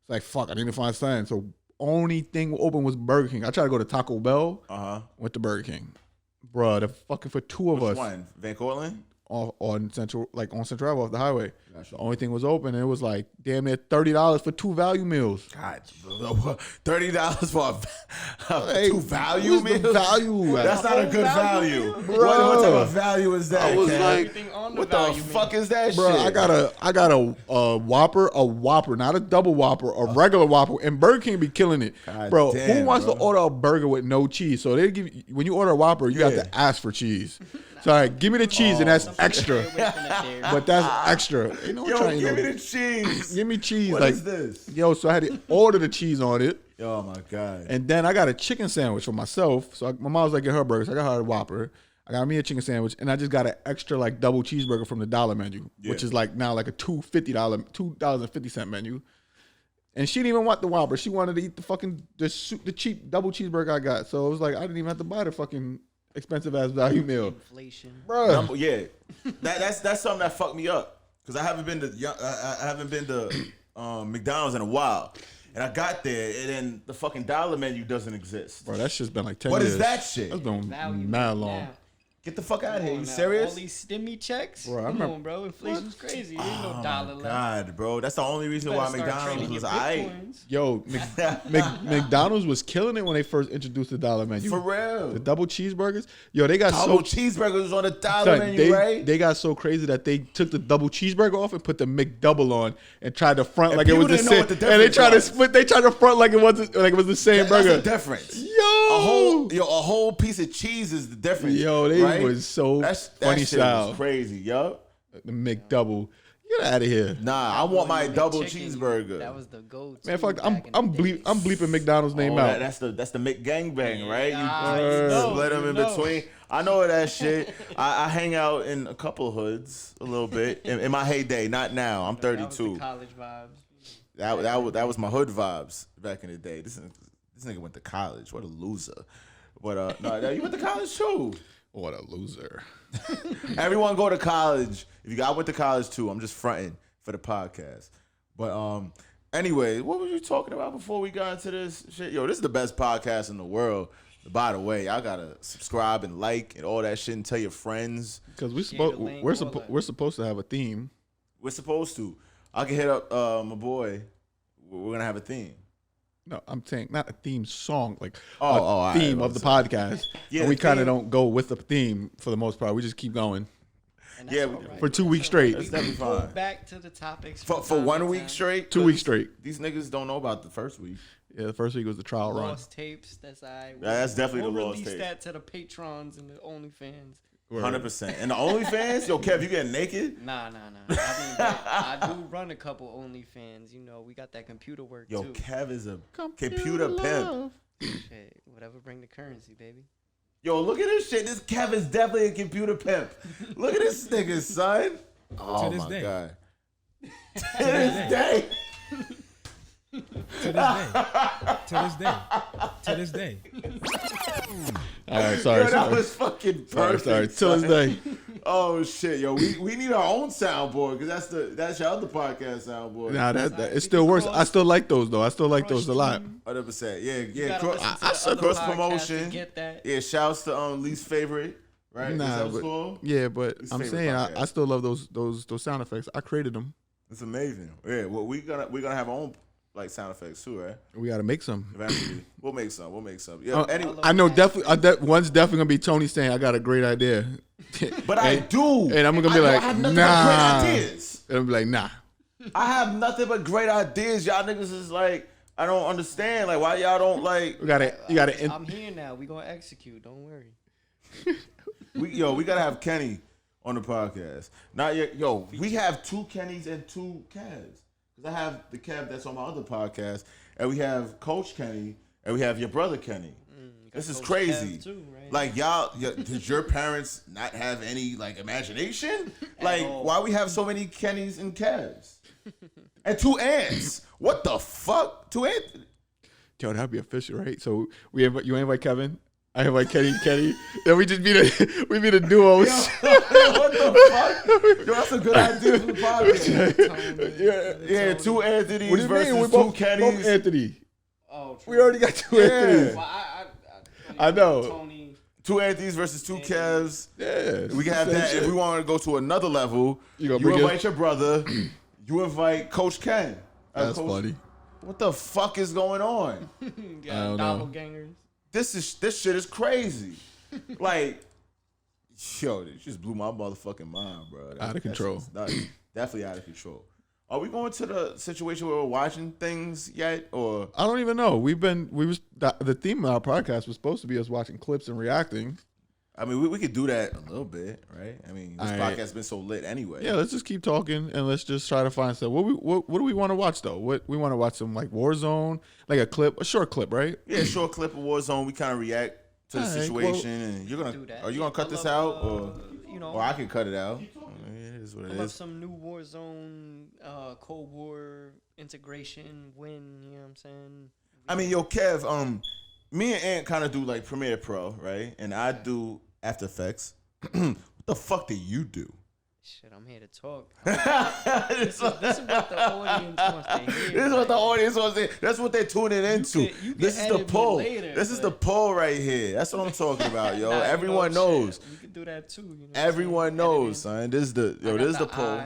It's like, fuck, I need to find something. So only thing open was Burger King. I tried to go to Taco Bell. Went to Burger King. Bruh, for two of us. Which one? Van Cortlandt? On Central Ave off the highway. Gotcha. The only thing was open, and it was like damn near $30 for 2 value meals. God, $30 for 2 value meals? Value. That's not a good value. What type of value is that? I was like, what the fuck is that bro, shit? I got a Whopper, not a double Whopper, a regular Whopper, and Burger King be killing it. God bro, damn, who wants to order a burger with no cheese? So they give when you order a Whopper, you have to ask for cheese. So, all right, give me the cheese, and that's extra. But that's extra. Give me the cheese. Give me cheese. What is this? Yo, so I had to order the cheese on it. Oh, my God. And then I got a chicken sandwich for myself. So my mom was like, get her burgers. I got her a Whopper. I got me a chicken sandwich, and I just got an extra double cheeseburger from the dollar menu, which is now a $2.50 menu. And she didn't even want the Whopper. She wanted to eat the cheap double cheeseburger I got. So it was like I didn't even have to buy the fucking expensive ass value meal. Inflation, bro. Yeah, that's something that fucked me up because I haven't been to McDonald's in a while, and I got there and then the fucking dollar menu doesn't exist. Bro, that shit's been like 10 years. What is that shit? That's been mad long. Now. Get the fuck out of here! You serious? All these stimmy checks? Bro, Come on, bro. Inflation's crazy. There ain't no dollar left. God, bro. That's the only reason why McDonald's was Yo, McDonald's was killing it when they first introduced the dollar menu. For real. The double cheeseburgers. Yo, they got double cheeseburgers on the dollar menu, right? They got so crazy that they took the double cheeseburger off and put the McDouble on and tried to front like it was the same. And they tried to split. They tried to front like it was the same burger. That's the difference. Yo, a whole piece of cheese is the difference. Yo, they was so funny style. Was crazy, yo. The McDouble. Get out of here. Nah, I want my double cheeseburger. That was the go-to. Man, fuck, I'm bleeping McDonald's name out. That's the McGangbang, right? You split them in between. I know that shit. I hang out in a couple of hoods a little bit in my heyday. Not now. I'm 32. That was the college vibes. That was my hood vibes back in the day. This nigga went to college. What a loser. But no, you went to college too. What a loser. Everyone go to college. I went to college too. I'm just fronting for the podcast. But anyway, what were you talking about before we got into this shit? Yo, this is the best podcast in the world. By the way, y'all gotta subscribe and like and all that shit and tell your friends. Because we're supposed to have a theme. We're supposed to. I can hit up my boy. We're gonna have a theme. No, I'm saying not a theme song, like a theme of the podcast. Yeah, and we kind of don't go with the theme for the most part. We just keep going. Yeah, for 2 weeks straight. That's definitely fine. Back to the topics for 1 week straight. 2 weeks straight. These niggas don't know about the first week. Yeah, the first week was the trial run. Lost tapes. That's that's definitely the lost tapes. We'll release that to the patrons and the OnlyFans. 100%. And the OnlyFans, yo, Kev, you getting naked? Nah. I do run a couple OnlyFans. You know, we got that computer work too. Yo, Kev is a computer pimp. Shit, whatever bring the currency, baby. Yo, look at this shit. This Kev is definitely a computer pimp. Look at this nigga, son. Oh my god. To this day. To this day. All right, sorry. Yo, that was fucking perfect. Sorry. Till this day. Oh shit, yo, we need our own soundboard because that's your other podcast soundboard. Nah, that it still works. I still like those though. I still like those a lot. 100%. Yeah. Cross promotion. Get that. Yeah, shouts to least favorite. Right? Nah, but I'm saying I still love those sound effects. I created them. It's amazing. Yeah, well we're gonna have our own like sound effects too, right? We gotta make some. Eventually, we'll make some. Yeah. Anyway, I know definitely. One's definitely gonna be Tony saying, "I got a great idea." But I do, and I'm gonna be like, "Nah." Ideas. And I'm like, "Nah." I have nothing but great ideas. Y'all niggas is like, I don't understand. Like, why y'all don't like? You gotta. I'm here now. We gonna execute. Don't worry. We gotta have Kenny on the podcast. Not yet. Yo, we have 2 Kennys and 2 Kevs. Because I have the Kev that's on my other podcast, and we have Coach Kenny, and we have your brother Kenny. This is Coach crazy. Too, right? Like did your parents not have any like imagination? Like why we have so many Kennys and Kevs? And 2 aunts. What the fuck? 2 aunts? Yo, that'd be official, right? So you invite Kevin. I invite Kenny. Then we just be the duos. What the fuck? Yo, that's a good idea for the podcast. Yeah, 2 Anthony's what do you versus mean? 2 Both Kennys. Anthony. Oh, true. We already got 2 Anthonys. Well, I know. Tony. 2 Anthony's versus 2 Kevs. Yeah. We can have that. Shit. If we want to go to another level, you invite your brother. You invite Coach Ken. That's funny. What the fuck is going on? I don't know. Doppelgangers. This shit is crazy. Like, yo, it just blew my motherfucking mind, bro. Out of control. Definitely out of control. Are we going to the situation where we're watching things yet, or I don't even know. The theme of our podcast was supposed to be us watching clips and reacting. I mean, we could do that a little bit, right? I mean, this podcast has been so lit anyway. Yeah, let's just keep talking and let's just try to find stuff. What do we want to watch though? What we want to watch some like Warzone, like a short clip, right? Yeah, short clip of Warzone. We kind of react to the situation, and are you gonna cut this out, or or I can cut it out. It is what it is. I love some new Warzone, Cold War integration win. You know what I'm saying? I mean, yo, Kev, me and Ant kind of do like Premiere Pro, right? And I do After Effects. What the fuck do you do? Shit, I'm here to talk. This is what the audience wants to hear. This is what the audience wants to hear. That's what they're tuning into. You can this is the poll. Later, this is the poll right here. That's what I'm talking about, yo. Everyone knows. You can do that too. You know Everyone knows, son. This is the poll.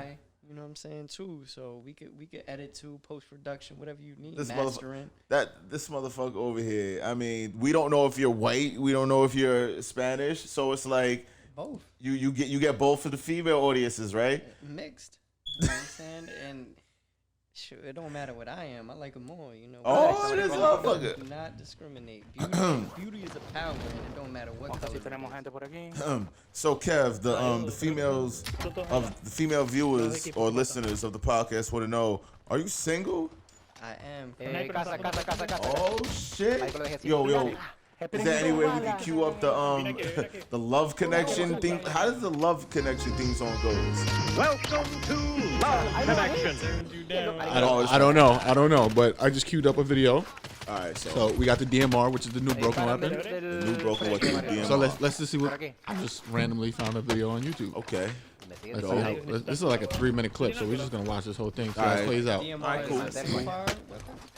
You know what I'm saying too. So we could edit too, post production, whatever you need. This mastering. This motherfucker over here. I mean, we don't know if you're white. We don't know if you're Spanish. So it's like. Both. You get both for the female audiences, right? Mixed. You know what I'm saying? And sure, it don't matter what I am. I like them all, you know. Oh, this motherfucker. Do not discriminate. Beauty is a power, and it don't matter what color. So Kev, the female viewers or listeners of the podcast want to know: are you single? I am. Oh shit! Yo. Is there any way we can cue up the love connection thing? How does the love connection theme song goes? Welcome to Love Connection. I don't know, but I just queued up a video. All right, so we got the DMR, which is the new broken weapon. The new broken weapon. DMR. So let's just see what I just randomly found a video on YouTube. Okay. Let's see how, this is like a 3-minute clip, so we're just gonna watch this whole thing. So it plays out. All right, cool.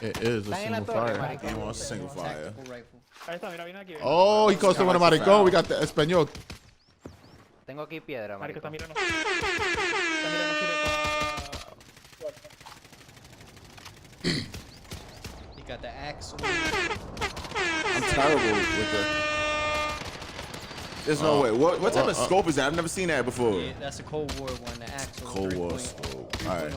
It is a single fire. DMR single fire. Oh, he calls someone about to go. We got the Espanol. Tengo aquí piedra, marico. You got the axle. I'm terrible with the. There's no way. What type of scope is that? I've never seen that before. Yeah, that's a Cold War one. The axle. Cold War scope. All right.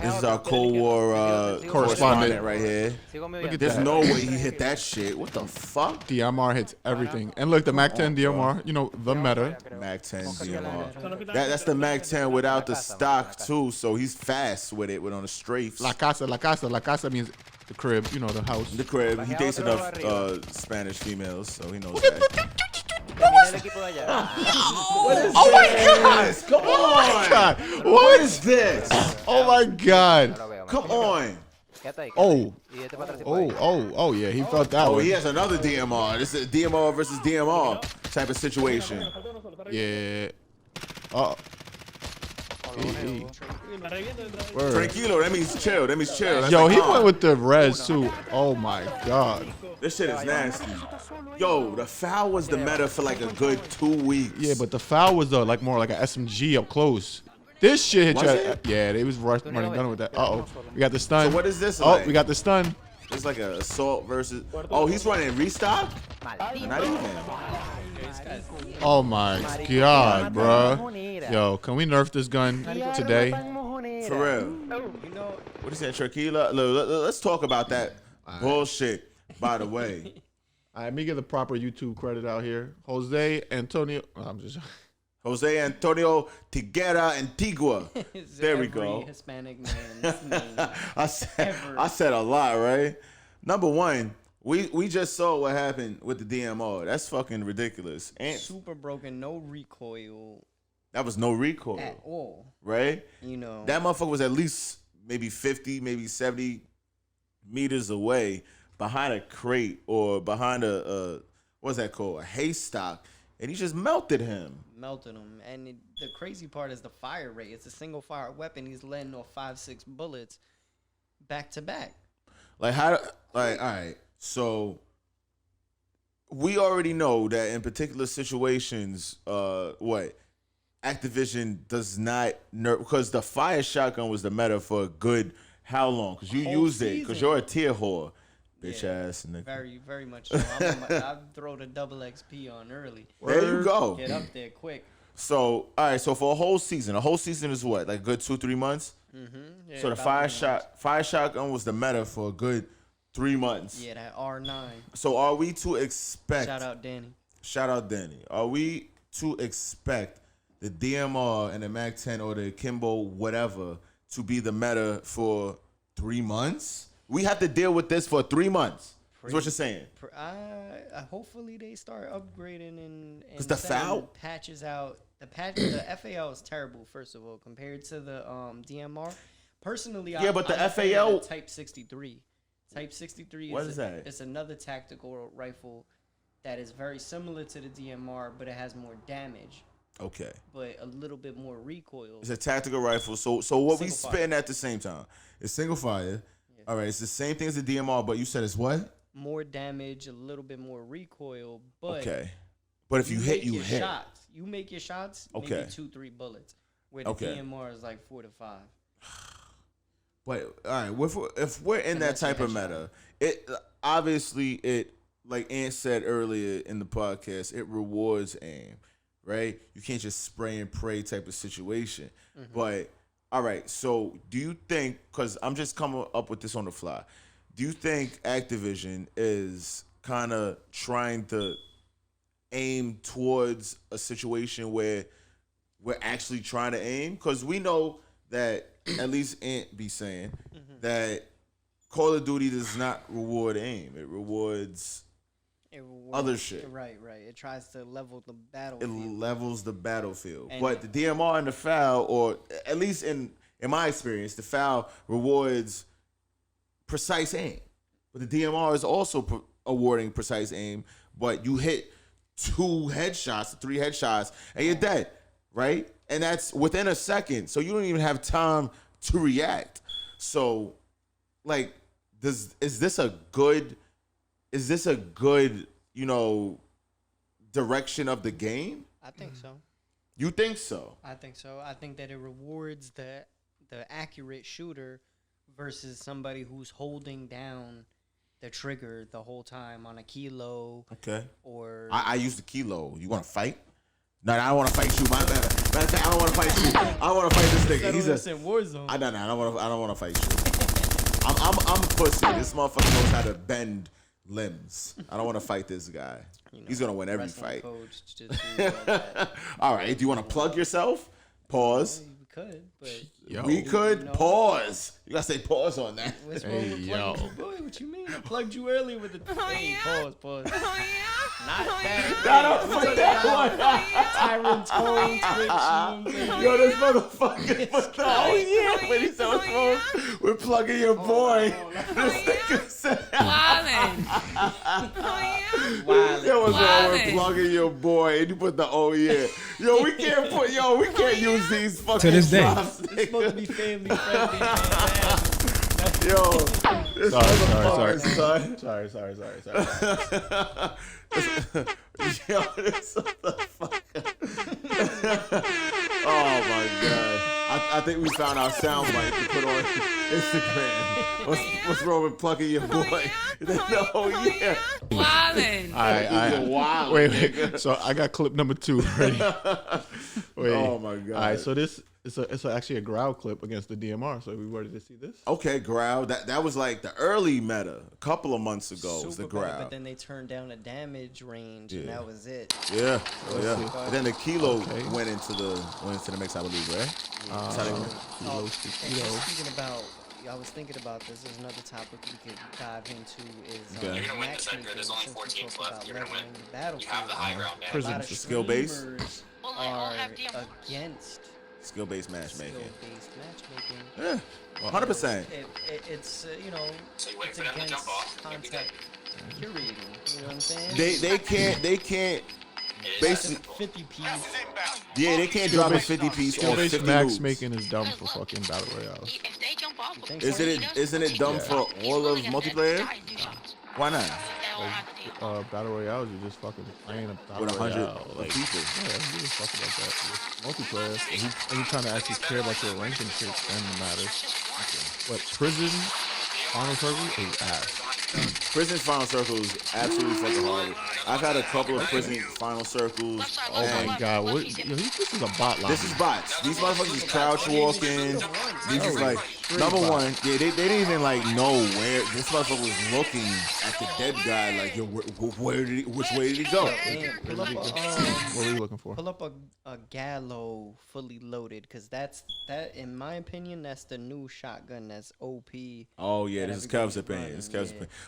This is our Cold War correspondent right here. Look at There's that. no way he hit that shit. What the fuck? DMR hits everything. And look, the Mac 10 DMR, you know, the meta. Mac 10 DMR. That's the Mac 10 without the stock too, so he's fast with it, on the strafes. La casa. La casa means the crib, you know, the house. The crib. He dates enough Spanish females, so he knows that. Oh my God! Come on! God. What is this? Oh my God! Come on! Oh yeah, he felt that one. He has another DMR. This is DMR versus DMR type of situation. Yeah. Tranquilo, that means chill. That's Yo, like, he went with the res too. Oh my God. This shit is nasty. Yo, the foul was the meta for like a good 2 weeks. Yeah, but the foul was like more like an SMG up close. This shit hit you. Yeah, they was running gun with that. We got the stun. So what is this? Like? We got the stun. It's like a assault versus. Oh, he's running restock? Not even. Oh my God, bruh. Yo, can we nerf this gun today? For real. What is that, Tranquila? Let's talk about that bullshit, by the way. All right, let me get the proper YouTube credit out here. Jose Antonio Tiguera Antigua. There we go. Hispanic man's name. I said a lot, right? Number one, we just saw what happened with the DMR. That's fucking ridiculous. Super broken, no recoil. That was no recoil at all, right? You know, that motherfucker was at least maybe 50, maybe 70 meters away, behind a crate or behind a what's that called? A haystack, and he just melted him. And the crazy part is the fire rate. It's a single fire weapon. He's letting off 5-6 bullets back to back. All right. So we already know that in particular situations, Activision does not nerf, because the fire shotgun was the meta for a good how long? Because you used it because you're a tier whore. Bitch ass nigga. Very, very much so. I throw the double XP on early. There you go. Get up there quick. So, all right. So for a whole season is what? Like a good 2-3 months? Mm-hmm. Yeah, so the fire shotgun was the meta for a good 3 months. Yeah, that R9. So are we to expect... Shout out Danny. Are we to expect the DMR and the Mac 10 or the Kimbo whatever to be the meta for 3 months? We have to deal with this for 3 months. That's what you're saying. Hopefully they start upgrading and the foul patches out. The FAL is terrible, first of all, compared to the DMR. Personally, but the I'm FAL Type 63. Type 63 What is that? It's another tactical rifle that is very similar to the DMR, but it has more damage. Okay. But a little bit more recoil. It's a tactical rifle. So what we spitting at the same time? It's single fire. Yeah. All right. It's the same thing as the DMR, but you said it's what? More damage, a little bit more recoil, but okay. But if you hit, you hit. Shots. You make your shots, maybe 2-3 bullets. Where the DMR is like 4 to 5. But all right, if we're in that type of meta, it obviously like Ant said earlier in the podcast, it rewards aim, right? You can't just spray and pray type of situation. Mm-hmm. But all right, so do you think? Because I'm just coming up with this on the fly. Do you think Activision is kind of trying to aim towards a situation where we're actually trying to aim? Because we know that, at least Ant be saying, that Call of Duty does not reward aim. It rewards other shit. Right. It tries to level the battlefield. It levels the battlefield. But the DMR and the FAL, or at least in my experience, the FAL rewards precise aim. But the DMR is also awarding precise aim, but you hit 2 headshots, 3 headshots, and you're dead, right? And that's within a second, so you don't even have time to react. So, like, is this a good, direction of the game? I think so. You think so? I think so. I think that it rewards the accurate shooter versus somebody who's holding down the trigger the whole time on a kilo. Okay. Or I use the kilo. You want to fight? No, I don't want to fight you. My bad. I don't want to fight you. I want to fight this nigga. He's in Warzone. I don't want to fight you. I'm a pussy. This motherfucker knows how to bend limbs. I don't want to fight this guy. He's gonna win every fight. All right. Do you want to plug yourself? Pause. We could pause. You gotta say pause on that. What's wrong with plugging you, boy? What you mean? I plugged you earlier with the pause. Not that. Don't put that one. Tyrant Twitch. Yo, this motherfucker. When he said what's wrong, we're plugging your boy. This nigga said. Yo, what's wrong with plugging your boy? And you put the Yo, we can't use these fucking to this day. It's supposed to be family friendly. Yo, sorry. Yo, this motherfucker. Oh my god. I think we found our soundbite to put on Instagram. What's wrong with plugging your boy? Wildin'. Wait. So I got clip number 2 ready. Wait. Oh my god. All right. So this it's actually a grau clip against the DMR. So we ready to see this? Okay, grau. That was like the early meta a couple of months ago. Was the grau. But then they turned down the damage range, and that was it. Yeah. And then the kilo went into the mix, I believe, right? Speaking about, I was thinking about this. There's another topic we could dive into is matchmaking. Since we talk about leveling the battlefield, Prison skill-based are against skill-based matchmaking. Yeah, 100%. It's it's against contact curating. You know what I'm saying? They can't. Basically, 50 piece. Yeah, they can't drop a 50 piece on 50 matchmaking is dumb for fucking battle royale. Isn't it dumb for all of multiplayer? Why not? Like, battle royales, you're just fucking playing a battle with 100 royale. Like, people. Yeah, you just fuck about that. With multiplayer, and you're trying to actually care about your ranking shit, then it matters. But prison, final circle is ass. Prison final circles absolutely fucking hard. I've had a couple of prison final circles. Oh my god, this is a bot line. This is bots. These motherfuckers is crouch walking. These is like number one. Yeah, they didn't even like know where this motherfucker was looking at the dead guy. Like, yo, which way did he go? What are you looking for? Pull up a gallo fully loaded, because that in my opinion, that's the new shotgun that's OP. Oh yeah, this is Kev's opinion.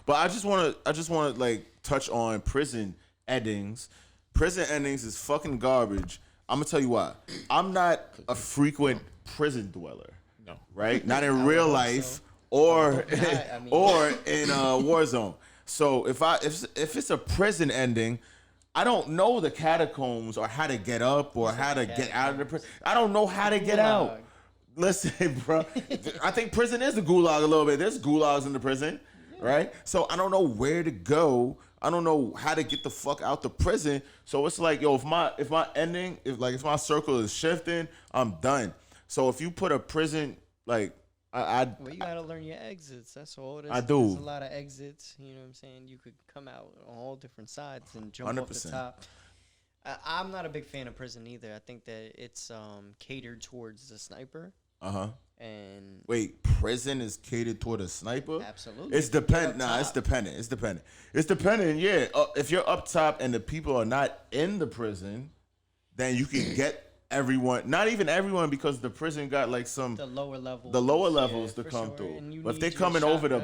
But I just want to like touch on prison endings. Prison endings is fucking garbage. I'm gonna tell you why. I'm not a frequent prison dweller. No. Right? Not in real life or or in Warzone. So if it's a prison ending, I don't know the catacombs or how to get up or how to get out of the prison. I don't know how to get out. Listen, bro. I think prison is the gulag a little bit. There's gulags in the prison, right? So I don't know where to go. I don't know how to get the fuck out the prison. So it's like, yo, if my ending, if my circle is shifting, I'm done. So if you put a prison, like, well, you gotta learn your exits. That's all. I do. There's a lot of exits. You know what I'm saying? You could come out on all different sides and jump 100%. Off the top. I'm not a big fan of prison either. I think that it's catered towards the sniper. And wait, prison is catered toward a sniper? Absolutely. It's dependent. It's dependent. Yeah. If you're up top and the people are not in the prison, then you can get everyone. Not even everyone, because the prison got like the lower levels to come through. But if they're coming over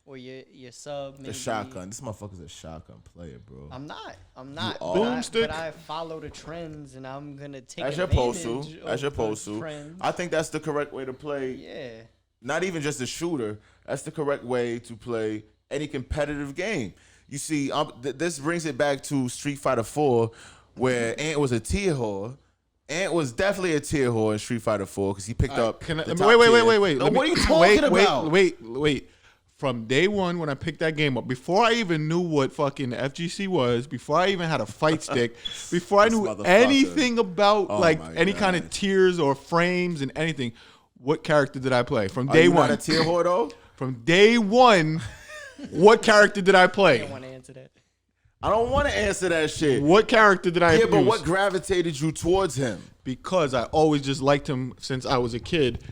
or your sub, maybe. The shotgun. This motherfucker's a shotgun player, bro. I'm not. Boomstick. But I follow the trends, and I'm gonna take as advantage you're supposed to. I think that's the correct way to play. Yeah. Not even just a shooter. That's the correct way to play any competitive game. You see, this brings it back to Street Fighter 4, where Ant was a tier whore. Ant was definitely a tier whore in Street Fighter 4 because he picked up. Wait. No, what are you talking about? Wait. From day one, when I picked that game up, before I even knew what fucking FGC was, before I even had a fight stick, before I knew anything about any kind of tiers or frames and anything, what character did I play? From day one. Are you not a tier whore though? From day one, what character did I play? I don't want to answer that. I don't want to answer that shit. What character did I use? But what gravitated you towards him? Because I always just liked him since I was a kid.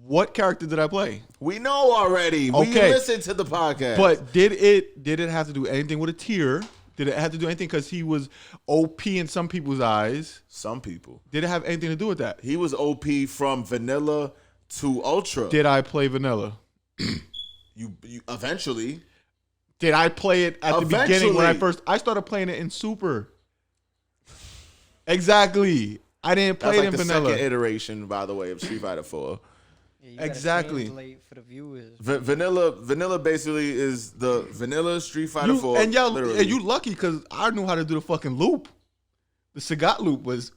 What character did I play? We know already. Okay. We listened to the podcast. But did it have to do anything with a tier? Did it have to do anything because he was OP in some people's eyes? Some people. Did it have anything to do with that? He was OP from vanilla to ultra. Did I play vanilla? You eventually. Did I play it at the beginning when I started playing it in super? Exactly. I didn't play it in vanilla. That's the second iteration, by the way, of Street Fighter 4. Yeah, exactly. For the viewers. Vanilla basically is the vanilla Street Fighter 4. And you lucky because I knew how to do the fucking loop. The Sagat loop was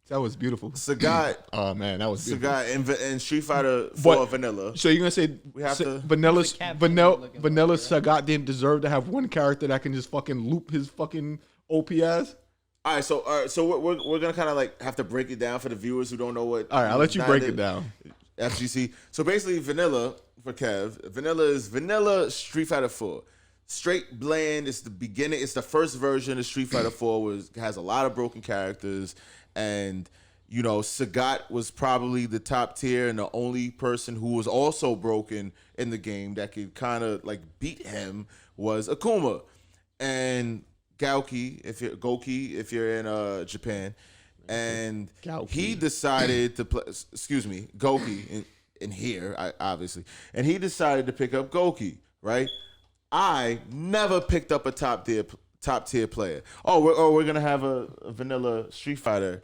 that was beautiful. Sagat. Oh man, that was beautiful. Sagat and Street Fighter 4 vanilla. So you're gonna say vanilla Sagat didn't deserve to have one character that can just fucking loop his fucking OPS? All right, so we're gonna kind of like have to break it down for the viewers who don't know what. All right, I'll let you break it down. FGC. So basically, vanilla for Kev. Vanilla is vanilla Street Fighter 4. Straight bland. It's the beginning. It's the first version of Street Fighter 4. Has a lot of broken characters, and Sagat was probably the top tier and the only person who was also broken in the game that could kind of like beat him was Akuma, and Goki if you're in Japan, and he decided to play. Excuse me, Goki in here, obviously, and he decided to pick up Goki. Right, I never picked up a top tier player. We're gonna have a vanilla Street Fighter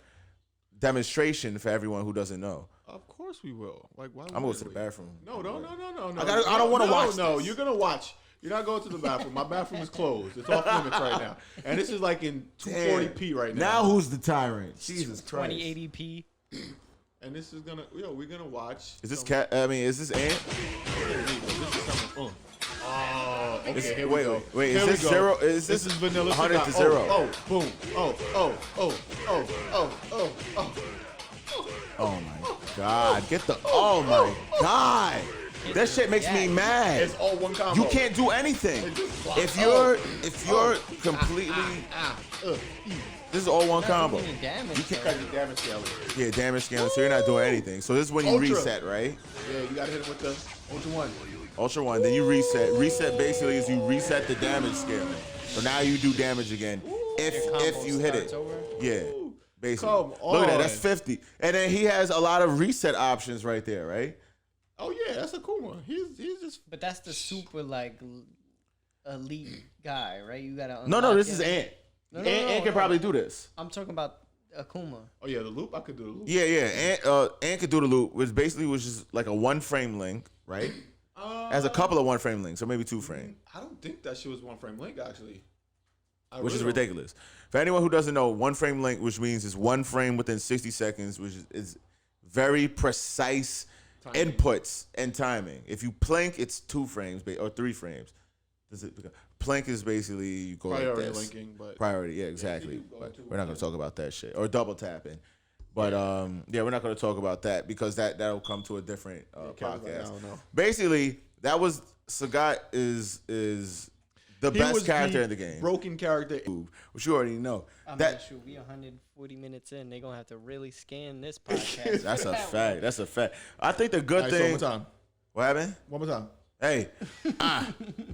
demonstration for everyone who doesn't know. Of course we will. Like, why? I'm going to the bathroom. No. I don't want to watch. No, you're gonna watch. You're not going to the bathroom. My bathroom is closed. It's off limits right now. And this is like in 240p right now. Now who's the tyrant? Jesus Christ. 2080p. And this is gonna, we're gonna watch. Is this cat? I mean, is this Ant? Oh, okay. Here we go. Wait, is this zero? Is this vanilla 100 to 0? Oh, boom. Oh my God! Get the. Oh my God! That shit makes me mad. It's all one combo. You can't do anything. If you're completely. This is all one combo. You can't cut your damage scale. Yeah, damage scale. So you're not doing anything. So this is when you reset, right? Yeah, you gotta hit it with the Ultra 1. Ultra 1. Then you reset. Reset basically is you reset the damage scale. So now you do damage again. If you hit it. Yeah. Basically. Look at that. That's 50. And then he has a lot of reset options right there, right? Oh yeah, that's Akuma. He's just. But that's the super like elite guy, right? You gotta. No. This is Ant. Ant can probably do this. I'm talking about Akuma. Oh yeah, the loop. I could do the loop. Yeah. And could do the loop, which basically was just like a 1-frame link, right? As a couple of 1-frame links, or maybe 2-frame. I don't think that shit was 1-frame link actually. Which is ridiculous. For anyone who doesn't know, 1-frame link, which means it's 1 frame within 60 seconds, which is very precise timing. Inputs and timing. If you plank, it's 2 frames or 3 frames. Plank is basically you go priority like this. Linking, but priority, yeah, exactly. But we're not going to talk about that shit or double tapping. But we're not going to talk about that because that'll come to a different podcast. Like, I don't know. Basically, that was Sagat is the best character in the game. Broken character, which you already know. I mean, shoot, we 140 minutes in. They're gonna have to really scan this podcast. That's a fact. That's a fact. I think the good thing. So one more time. What happened? One more time. Hey. Hey.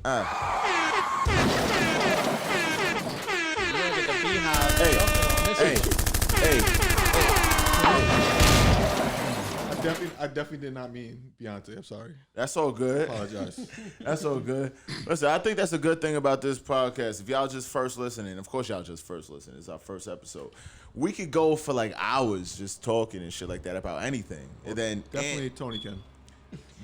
I definitely did not mean Beyonce. I'm sorry. That's all good. I apologize. That's all good. Listen, I think that's a good thing about this podcast. If y'all just first listening, of course y'all just first listening. It's our first episode. We could go for like hours just talking and shit like that about anything. And then definitely Tony can.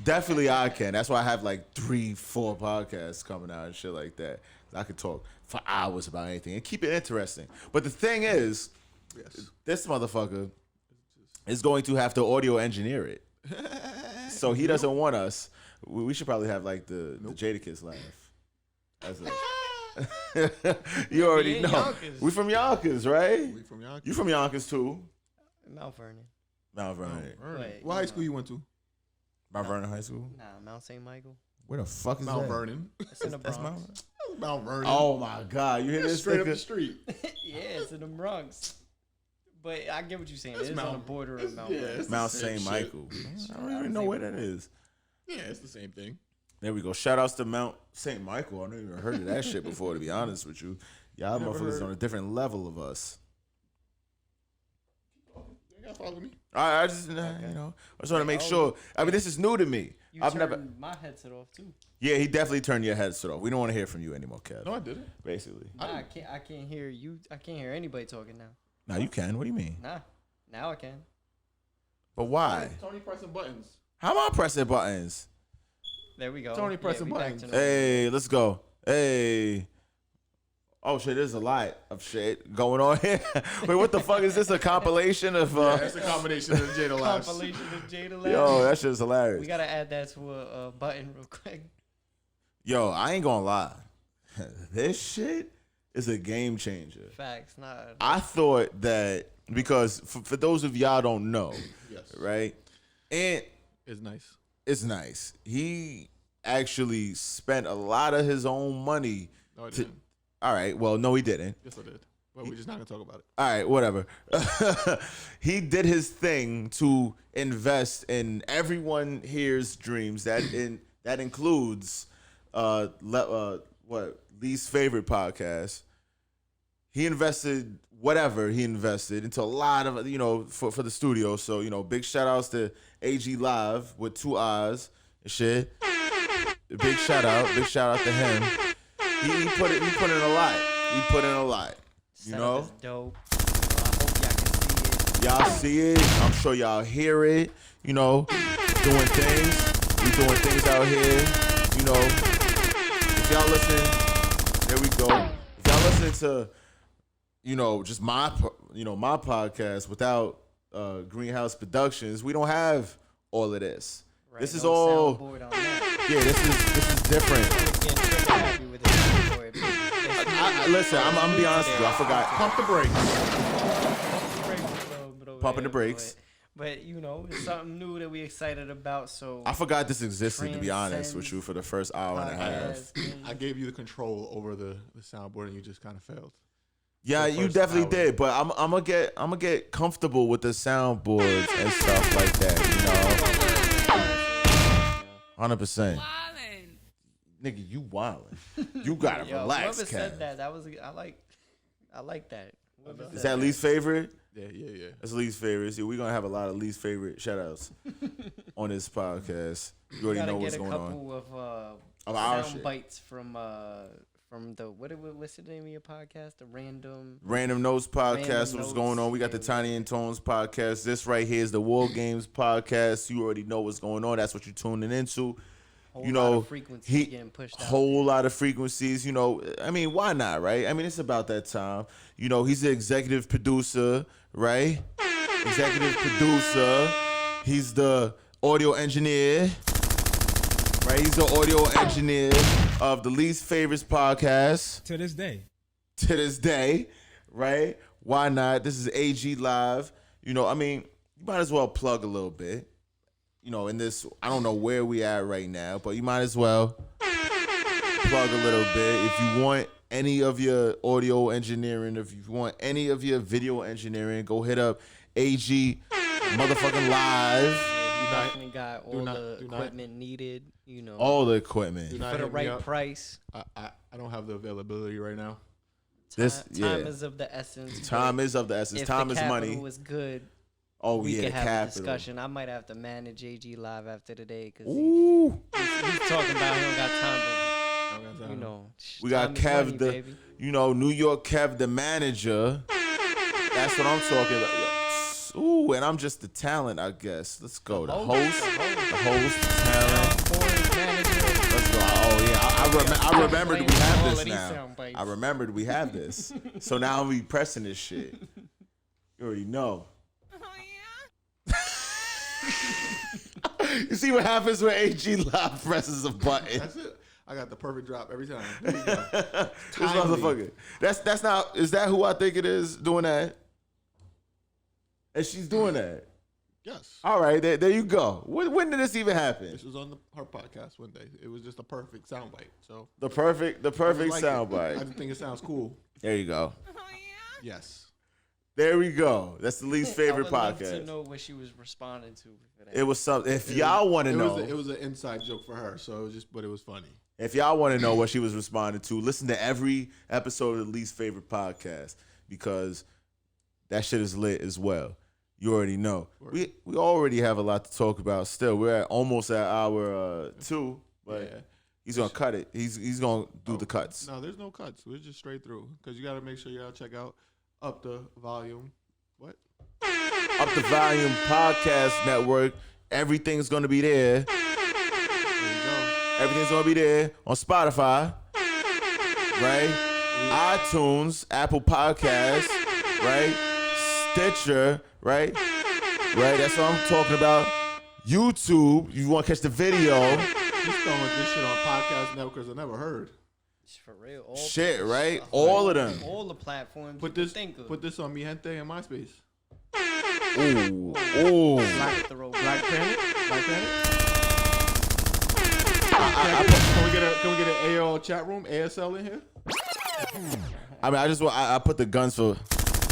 Definitely I can. That's why I have like 3-4 podcasts coming out and shit like that. I could talk for hours about anything and keep it interesting. But the thing is, this motherfucker is going to have to audio engineer it. So he doesn't want us. We should probably have like the Jadakiss laugh. You already know. Yonkers. We from Yonkers, right? We from Yonkers. You from Yonkers too? Mount Vernon. Mount Vernon. What high school you went to? Mount Vernon High School? Nah, Mount St. Michael. Where the fuck is Mount that? Vernon. It's in the Bronx. That's Mount Vernon. Oh my God. You hear this? Straight up the street. Yeah, it's in the Bronx. But I get what you're saying. It's on the border of Mount Vernon. Mount St. Michael. I don't even know where that is. Yeah, it's the same thing. There we go. Shout outs to Mount St. Michael. I never even heard of that shit before, to be honest with you. Y'all motherfuckers on a different level of us. You gotta follow me. I just, you know, I just want to make sure. I mean, this is new to me. I've never. My headset off too. Yeah, he definitely turned your headset off. We don't want to hear from you anymore, Kev. No, I didn't. Basically. Nah, I can't hear you. I can't hear anybody talking now. Now you can. What do you mean? Nah, now I can. But why? Tony pressing buttons. How am I pressing buttons? There we go. Tony pressing buttons. Hey, let's go. Hey. Oh shit, there's a lot of shit going on here. Wait, what the fuck is this? A compilation of yeah, it's a combination of Jada Labs. Compilation of Jada Labs. Yo, that shit's hilarious. We gotta add that to a button real quick. Yo, I ain't gonna lie. This shit is a game changer. Facts, nah. I thought that because for those of y'all don't know, yes, right? And it's nice. It's nice. He actually spent a lot of his own money. No, I didn't. All right. Well, no, he didn't. Yes, I did. But we're just not gonna talk about it. All right, whatever. He did his thing to invest in everyone here's dreams. That includes what Lee's favorite podcast. He invested whatever he invested into a lot of for the studio. So big shout outs to AG Live with 2 eyes and shit. Big shout out to him. He put in a lot. He put in a lot. You know? Is dope. I hope y'all see it. I'm sure y'all hear it. Doing things. We doing things out here. If y'all listen, there we go. If y'all listen to, just my podcast without Greenhouse Productions, we don't have all of this. Right, this is all. Yeah, this is different. Listen, I'm gonna be honest with you. I forgot. Pump the brakes. Pumping the brakes. But it's something new that we excited about. So I forgot this existed, to be honest with you, for the first hour and a half. I gave you the control over the soundboard, and you just kind of failed. Yeah, you definitely did. But I'm gonna get comfortable with the soundboards and stuff like that. 100%. Nigga, you wildin'. You gotta relax, whoever said that was I like that. Is that Lee's favorite? Yeah. That's Lee's favorite. See, we're gonna have a lot of Lee's favorite shout outs on this podcast. You already know what's going on. We got a couple of our sound shit. bites from from the what's the name of your podcast? The Random Notes Podcast. What's going on? We got the Tiny and Tones Podcast. This right here is the War Games Podcast. You already know what's going on. That's what you're tuning into. Lot of frequencies getting pushed out. Whole lot of frequencies. I mean, why not, right? I mean, it's about that time. He's the executive producer, right? Executive producer. He's the audio engineer, right? He's the audio engineer of the Least Favorites Podcast. To this day, right? Why not? This is AG Live. I mean, you might as well plug a little bit. In this, I don't know where we at right now, but you might as well plug a little bit. If you want any of your audio engineering, if you want any of your video engineering, go hit up AG motherfucking Live. Yeah, you definitely got all the equipment needed, All the equipment. For the right price. I don't have the availability right now. Time is of the essence. Time is of the essence. Time is money. If the was good. Oh, we yeah, can have capital. a discussion. I might have to manage AG Live after today because he's talking about he don't got time. We got Kev, money, New York Kev, the manager. That's what I'm talking about. Ooh, and I'm just the talent, I guess. Let's go. The host, talent. Let's go. Oh yeah, I remembered we have this now. I remembered we have this. So now I'm be pressing this shit. You already know. You see what happens when AG Live presses a button. That's it. I got the perfect drop every time. This motherfucker. That's not. Is that who I think it is doing that? And she's doing that. Yes. All right. There you go. When did this even happen? This was on her podcast one day. It was just a perfect soundbite. So the perfect soundbite. I just think it sounds cool. There you go. Yes. There we go. That's the Least Favorite Podcast. I would love to know what she was responding to. It was something. If y'all want to know, it was an inside joke for her. So but it was funny. If y'all want to know what she was responding to, listen to every episode of the Least Favorite Podcast because that shit is lit as well. You already know. We already have a lot to talk about. Still, we're almost at hour 2, but yeah. He's gonna cut it. He's gonna do the cuts. No, there's no cuts. We're just straight through because you got to make sure y'all check out Up the Volume. What? Up the Volume Podcast Network. Everything's gonna be there. There you go. Everything's gonna be there on Spotify, right? iTunes, Apple Podcasts, right? Stitcher, right? Right. That's what I'm talking about. YouTube. You want to catch the video? He's throwing this shit on podcast networks I never heard. For real. Right? All of them. All the platforms. Put this on Mi Gente and MySpace. Ooh. Black Planet? Can we get an AOL chat room, ASL in here? I mean, I put the guns for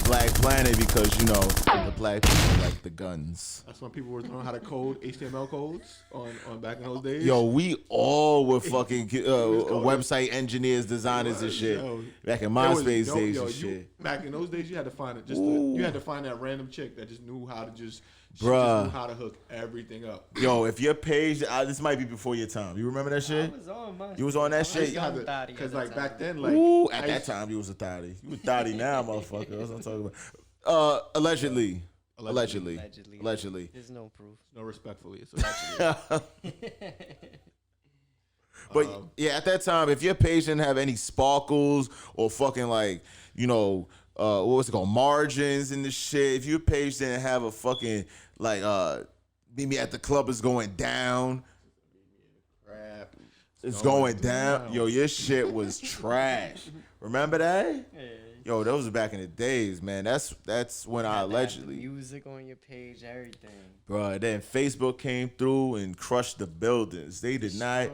Black Planet because, the black people like the guns. That's when people were learning how to code HTML codes on back in those days. Yo, we all were fucking website engineers, designers and shit. Back in MySpace days and shit. Back in those days, you had to find it. You had to find that random chick that just knew how to knew how to hook everything up. Yo, if your page, this might be before your time. You remember that shit? You was on that shit? Because back then, at that time, you was a thotty. You a thotty now, motherfucker. That's what I'm talking about. Allegedly. There's no proof. No, respectfully, it's allegedly. But yeah, at that time, if your page didn't have any sparkles or fucking what was it called, margins and this shit, if your page didn't have a fucking meet me at the club is going down, rap, it's going down. Yo, your shit was trash. Remember that? Yeah. Yo, those were back in the days, man. That's when I allegedly music on your page, everything. Bro, then Facebook came through and crushed the buildings. They destroyed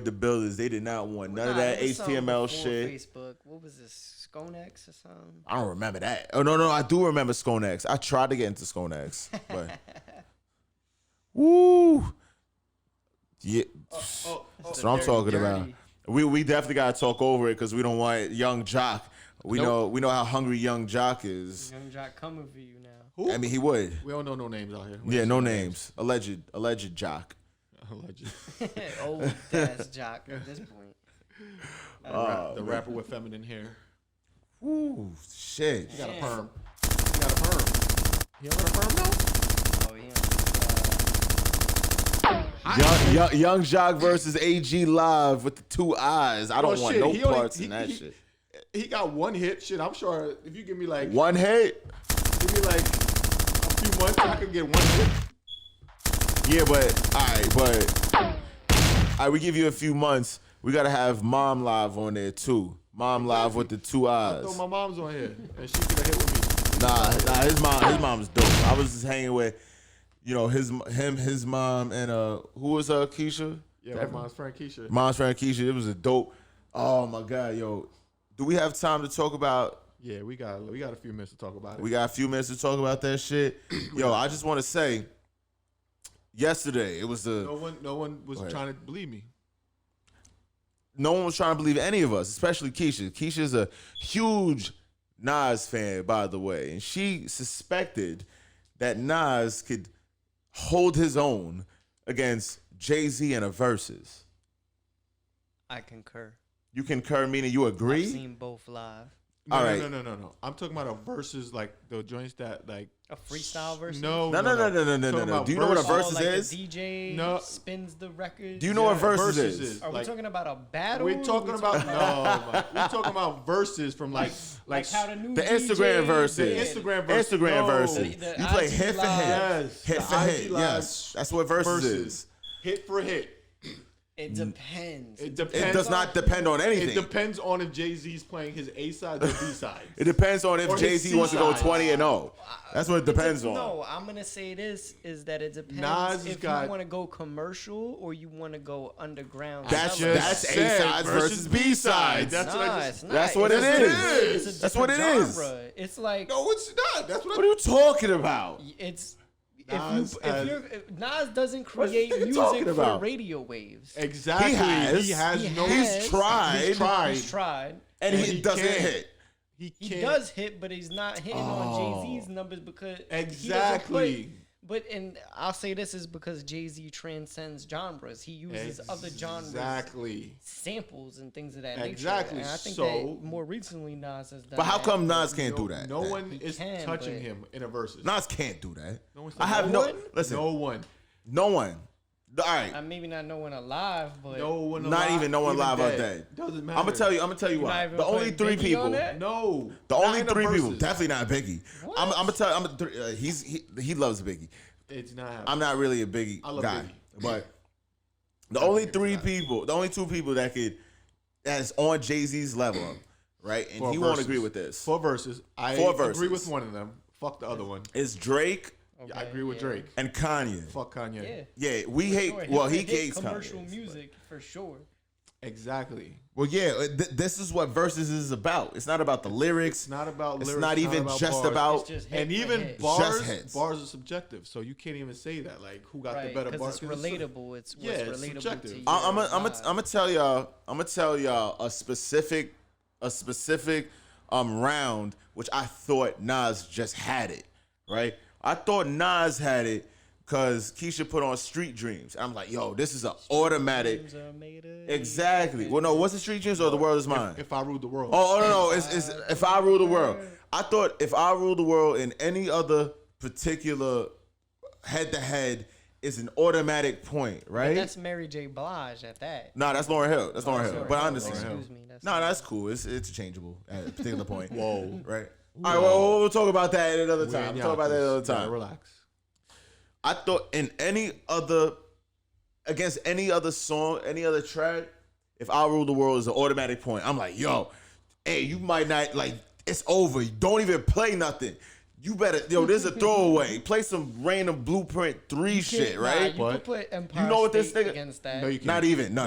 the buildings. They did not want none of that HTML shit. Facebook, what was this? Skonex or something? I don't remember that. Oh no, I do remember Skonex. I tried to get into Skonex, but woo, yeah, that's what I'm talking about. We definitely gotta talk over it because we don't want Young Jock. We know how hungry Young Jock is. Young Jock coming for you now. Who? I mean, he would. We don't know no names out here. Yeah, no names. Alleged Jock. Alleged. Old ass Jock at this point. The rapper with feminine hair. Ooh, shit. He got a perm. He don't got a perm though? Oh, yeah. Young Jock versus AG live with the 2 eyes. I don't want no parts in that shit. He got 1 hit. Shit, I'm sure if you give me like 1 hit, give me like a few months, I could get 1 hit. Yeah, but all right, we give you a few months. We gotta have Mom live on there too. Mom live with the 2 eyes. I thought my mom's on here and she could have hit with me. Nah, his mom's dope. I was just hanging with, his mom, and who was Keisha? Yeah, my mom's friend Keisha. Mom's friend Keisha. It was a dope. Oh my God, yo. Do we have time to talk about? Yeah, we got a few minutes to talk about it. We got a few minutes to talk about that shit. Yo, I just want to say, yesterday it was the. No one was trying to believe me. No one was trying to believe any of us, especially Keisha. Keisha's a huge Nas fan, by the way, and she suspected that Nas could hold his own against Jay-Z in a versus. I concur. You concur, meaning you agree? I've seen both live. No, I'm talking about a versus, like the joints that like a freestyle versus. No. Do you know what a versus is? The DJ spins the record. Do you know what versus is? Are we talking about a battle? We're talking about we're talking about verses from like how the new Instagram verses. The Instagram verses. You play hit for hit. Yes. Hit for hit. Yes. That's what versus is. Hit for hit. It depends. It does not depend on anything. It depends on if Jay-Z's playing his A sides or B sides. It depends on if Jay-Z wants to go 20-0. That's what it depends on. No, I'm gonna say this is that it depends if you want to go commercial or you want to go underground. That's A sides versus B sides. That's what it is. That's what it is. It's like no, it's not. That's what are you talking about? It's. If Nas doesn't create music for radio waves. Exactly. He's tried. And he doesn't hit. He does hit, but he's not hitting on Jay-Z's numbers because exactly. And I'll say this is because Jay-Z transcends genres. He uses other genres, samples and things of that nature. Exactly. And I think that more recently Nas has done. But how come Nas can't do that? No one is touching him in a versus. Nas can't do that. Listen. No one. All right. Maybe not no one alive, but not even no one alive out there. Doesn't matter. I'm gonna tell you why. The only 3 people. No. The only 3 people. Definitely not Biggie. I'm gonna tell you. He loves Biggie. It's not happening. I'm not really a Biggie guy, but the only 3 people, the only 2 people that's on Jay-Z's level, right? And he won't agree with this. 4 verses. I agree with one of them. Fuck the other one. It's Drake. Okay, I agree with Drake. And Kanye. Fuck Kanye. Yeah, we hate. Sure. Well, he hates commercial music for sure. Exactly. Well, yeah, this is what versus is about. It's not about the lyrics. It's not about lyrics. It's not even just about. And even bars are subjective, so you can't even say that. Like, who got the better bars? It's relatable. It's relatable subjective. To you. I'm gonna tell y'all. I'm gonna tell y'all a specific round which I thought Nas just had it. Right. I thought Nas had it because Keisha put on Street Dreams. I'm like, yo, this is an automatic. Exactly. Well, no, what's the Street Dreams or The World Is Mine? If I Ruled the World. Oh, no. It's If I Rule the World. I thought If I Rule the World in any other particular head-to-head is an automatic point, right? But that's Mary J. Blige at that. No, that's Lauryn Hill. That's Lauryn Hill. But I understand. Excuse me. That's cool. It's interchangeable at a particular point. Whoa. Right? All right, well, we'll talk about that at another time. We'll talk about that another time. Relax. I thought against any other song, any other track, If I Rule the World is an automatic point. I'm like, yo, hey, you might not, like, it's over. Don't even play nothing. You better, there's a throwaway. Play some random Blueprint 3 shit, right? You can put Empire you know what State this thing against that. No, you can't. Not even. No.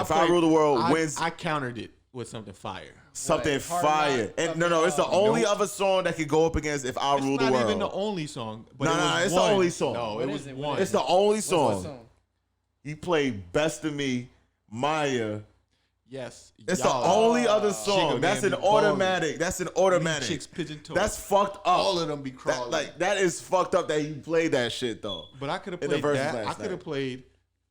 If I Rule the World wins. I countered it with something fire. Something fire. And no, it's the only other song that could go up against If I Rule the World. It's not even the only song. But it's the only song. No, it was one. It's the only song. He played Best of Me, Maya. Yes. It's the only other song. That's an automatic. That's an automatic. Chicks pigeon toes. That's fucked up. All of them be crawling. That is fucked up that you played that shit though. But I could have played that. I could have played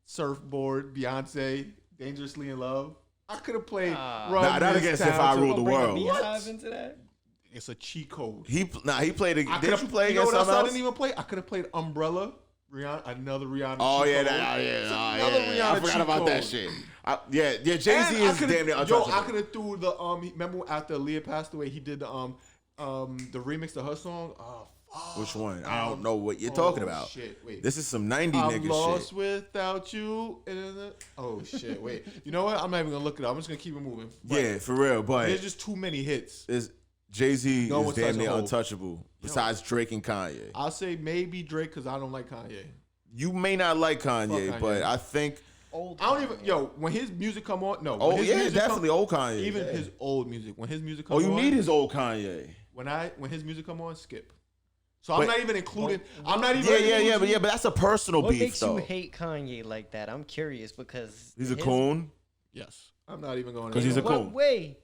Surfboard, Beyonce, Dangerously in Love. I could have played. Nah, not against If I Rule the World. Beehive into that? It's a cheat code. He played. Did you play against something else? I didn't even play. I could have played Umbrella. Another Rihanna. Oh yeah, I forgot about that shit. Jay-Z is damn near untouchable. Yo, I could have threw the Remember after Aaliyah passed away, he did the remix to her song. Oh, fuck. Which one? I don't know what you're talking about. Shit, wait. This is some 90 nigga shit. I'm lost without you. Oh shit, wait. You know what? I'm not even gonna look it up. I'm just gonna keep it moving. Yeah, for real. But there's just too many hits. Jay-Z is damn near untouchable. Besides Drake and Kanye. I'll say maybe Drake because I don't like Kanye. You may not like Kanye, but I think old. I don't even when his music come on. No. Oh yeah, definitely old Kanye. Even his old music. When his music come on. Oh, you need his old Kanye. When his music come on, skip. So I'm not even including. I'm not even. But that's a personal beef. What makes though. you hate Kanye like that? I'm curious because he's a coon. Yes, I'm not even going. Because he's a coon. What way?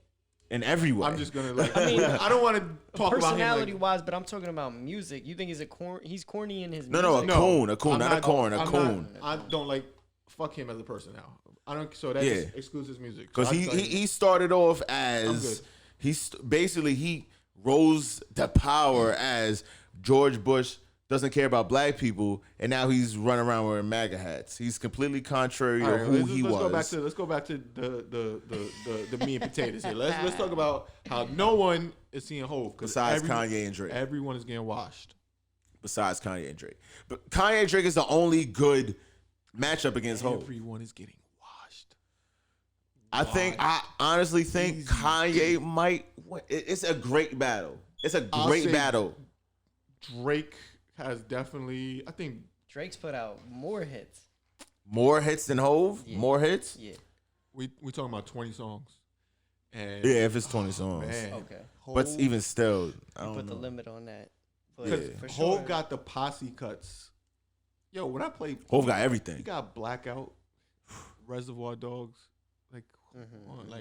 In every way. I'm just gonna I don't want to talk about him personality wise, but I'm talking about music. You think he's corny in his music? No, a coon, not a corn, a coon. I don't like. Fuck him as a person now. I don't. So that just excludes his music. Because he started off as he rose to power as George Bush doesn't care about black people, and now he's running around wearing MAGA hats. He's completely contrary to who he was. Let's go back to the meat and potatoes here. Let's talk about how no one is seeing Hov besides Kanye and Drake. Everyone is getting washed. Besides Kanye and Drake, but Kanye and Drake is the only good matchup against Hov. Everyone is getting washed. I honestly think Kanye might. It's a great battle. It's a great battle. Drake has definitely. I think Drake's put out more hits. More hits than Hov? Yeah. More hits? Yeah. We talking about 20 songs. And if it's 20 songs. Man. Okay. But even still, I don't put know. the limit on that. Because Hov got the posse cuts. Yo, when I play Hov got everything. He got Blackout, Reservoir Dogs. Like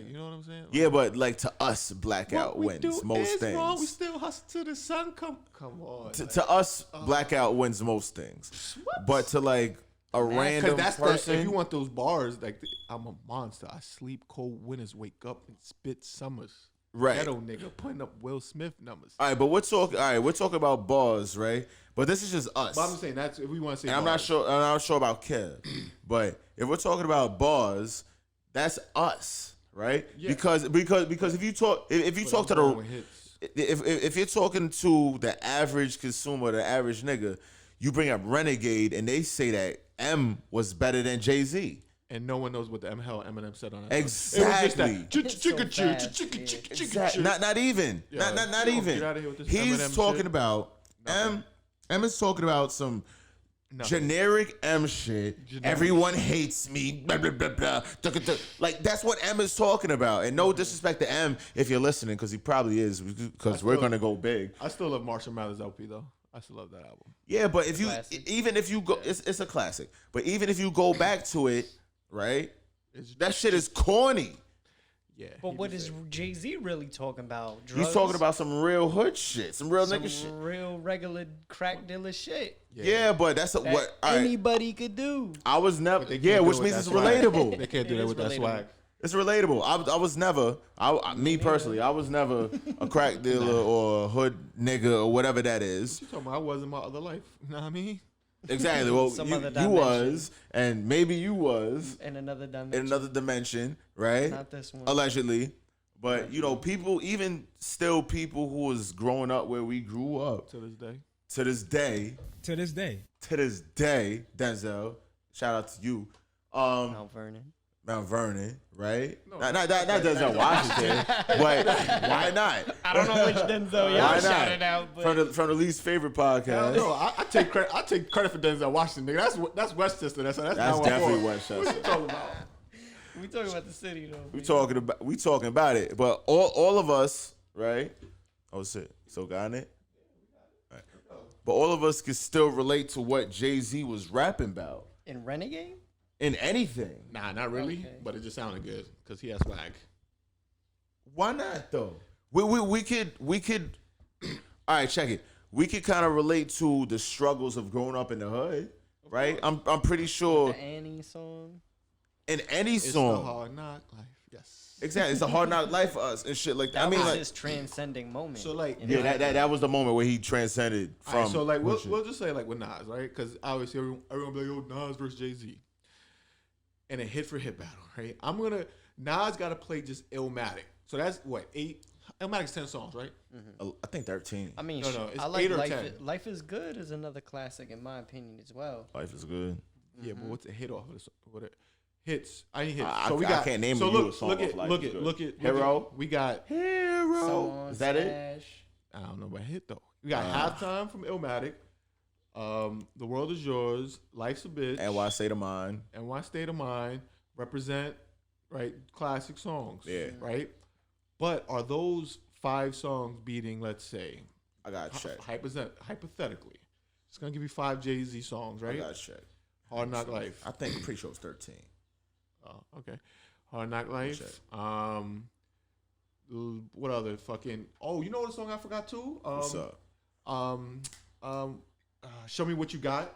you know what I'm saying? Yeah, but like to us, Blackout wins most things. Wrong. We still hustle till the sun come on. To us, Blackout wins most things. What? But to like a random person, if you want those bars, like I'm a monster. I sleep, cold winters, wake up and spit summers. Right, ghetto nigga putting up Will Smith numbers. All right, but we're talking about bars, right? But this is just us. But I'm saying that's if we want to say. And I'm not sure about Kev, but if we're talking about bars. That's us, right? Yeah. Because if you talk to the if you're talking to the average consumer, the average nigga, you bring up Renegade and they say that M was better than Jay-Z. And no one knows what the hell Eminem said on that. Exactly. Not even. Yeah. Not even. He's Eminem talking shit. About M is talking about some generic M shit. Everyone hates me. Blah, blah, blah, blah. Like that's what M is talking about. And no disrespect to M if you're listening, because he probably is, because we're gonna go big. I still love Marshall Mathers LP though. I still love that album. Yeah, but if you go, it's a classic. But even if you go back to it, right? That shit is corny. Yeah. But what is Jay-Z really talking about? Drugs? He's talking about some real hood shit, some real nigga shit, some real regular crack dealer shit. Yeah, but that's what anybody could do. I was never. Yeah, which means it's relatable. They can't do that with that swag. It's relatable. I was never. Me personally, I was never a crack dealer or a hood nigga or whatever that is. You talking about I was in my other life? You know what I mean? Exactly. Well, you was, and maybe you was in another dimension, right? Not this one, allegedly. But you know, people, even still, people who was growing up where we grew up to this day, Denzel. Shout out to you, Mount Vernon, right? No, not Denzel Washington, but why not? I don't know which Denzel y'all shouted out, but from the least favorite podcast. No, I take credit. I take credit for Denzel Washington, nigga. That's Westchester. That's definitely Westchester. What you talking about? We talking about the city though. We talking about it, but all of us, right? Oh shit, so got it. Right. But all of us can still relate to what Jay-Z was rapping about in Renegade. In anything. Nah, not really. Okay. But it just sounded good because he has swag. Why not though? We could. All right, check it. We could kind of relate to the struggles of growing up in the hood, right? I'm pretty sure. The Annie song. In any song. It's the hard knock life. Yes. Exactly. It's a hard knock life for us and shit like that. I mean, like his transcending moment. So like, that was the moment where he transcended from. Right, so like, we'll just say like with Nas, right? Because obviously everyone be like, "Yo, Nas versus Jay-Z," and a hit for hit battle, right? Nas got to play just Illmatic. So that's what 8. Illmatic's 10 songs, right? I think 13. I mean, no, it's I like 8 or Life 10. Life is Good is another classic in my opinion as well. Life is Good. Yeah, but what's a hit off of this? What hits? I ain't hits. So I can't name you a song off Life is Good. Look at Hero. We got Hero. Is that it? I don't know about hit though. We got Halftime from Illmatic. The World Is Yours. Life's a Bitch. And Why State of Mind. And Why State of Mind. Represent, right? Classic songs. Yeah. Right? But are those 5 songs beating, let's say, I got to check. Hypothetically, it's going to give you 5 Jay-Z songs, right? I got to check. Hard Knock Life. I think pretty sure it's 13. Oh, okay. Hard Knock Life. What other fucking... Oh, you know what song I forgot too? What's up? Show Me What You Got.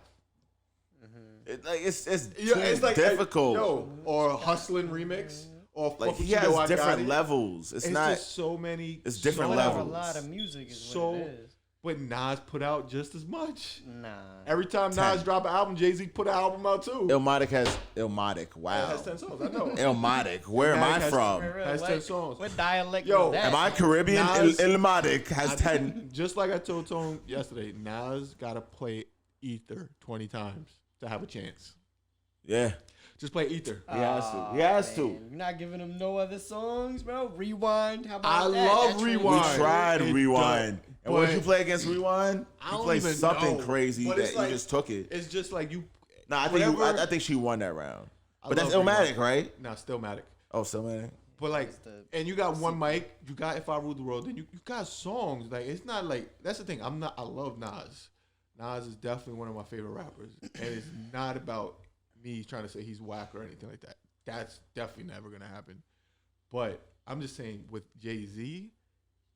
It's like difficult. Or Hustlin' Remix. Or like he has different levels. It's not just so many. It's different levels. A lot of music is what it is. But Nas put out just as much. Nah. Every time Nas drop an album, Jay-Z put an album out too. Illmatic. Wow. It has 10 songs. I know. Illmatic. Where am I from? Has 10 songs. What dialect? Yo, is that? am I Caribbean? Illmatic has 10. Just like I told Tone yesterday, Nas gotta play Ether 20 times to have a chance. Yeah. Just play Ether. He has to. You're not giving him no other songs, bro. Rewind. How about I that? love Rewind. We tried Rewind. And what did you play against Rewind? You played something crazy that you just took it. It's just like you. Nah, I think she won that round. But that's Illmatic, right? No, Stillmatic. Oh, Stillmatic. But like, and you got one mic. You got If I Ruled the World. Then you got songs. Like it's not like that's the thing. I love Nas. Nas is definitely one of my favorite rappers, and it's not about me trying to say he's whack or anything like that. That's definitely never gonna happen. But I'm just saying with Jay-Z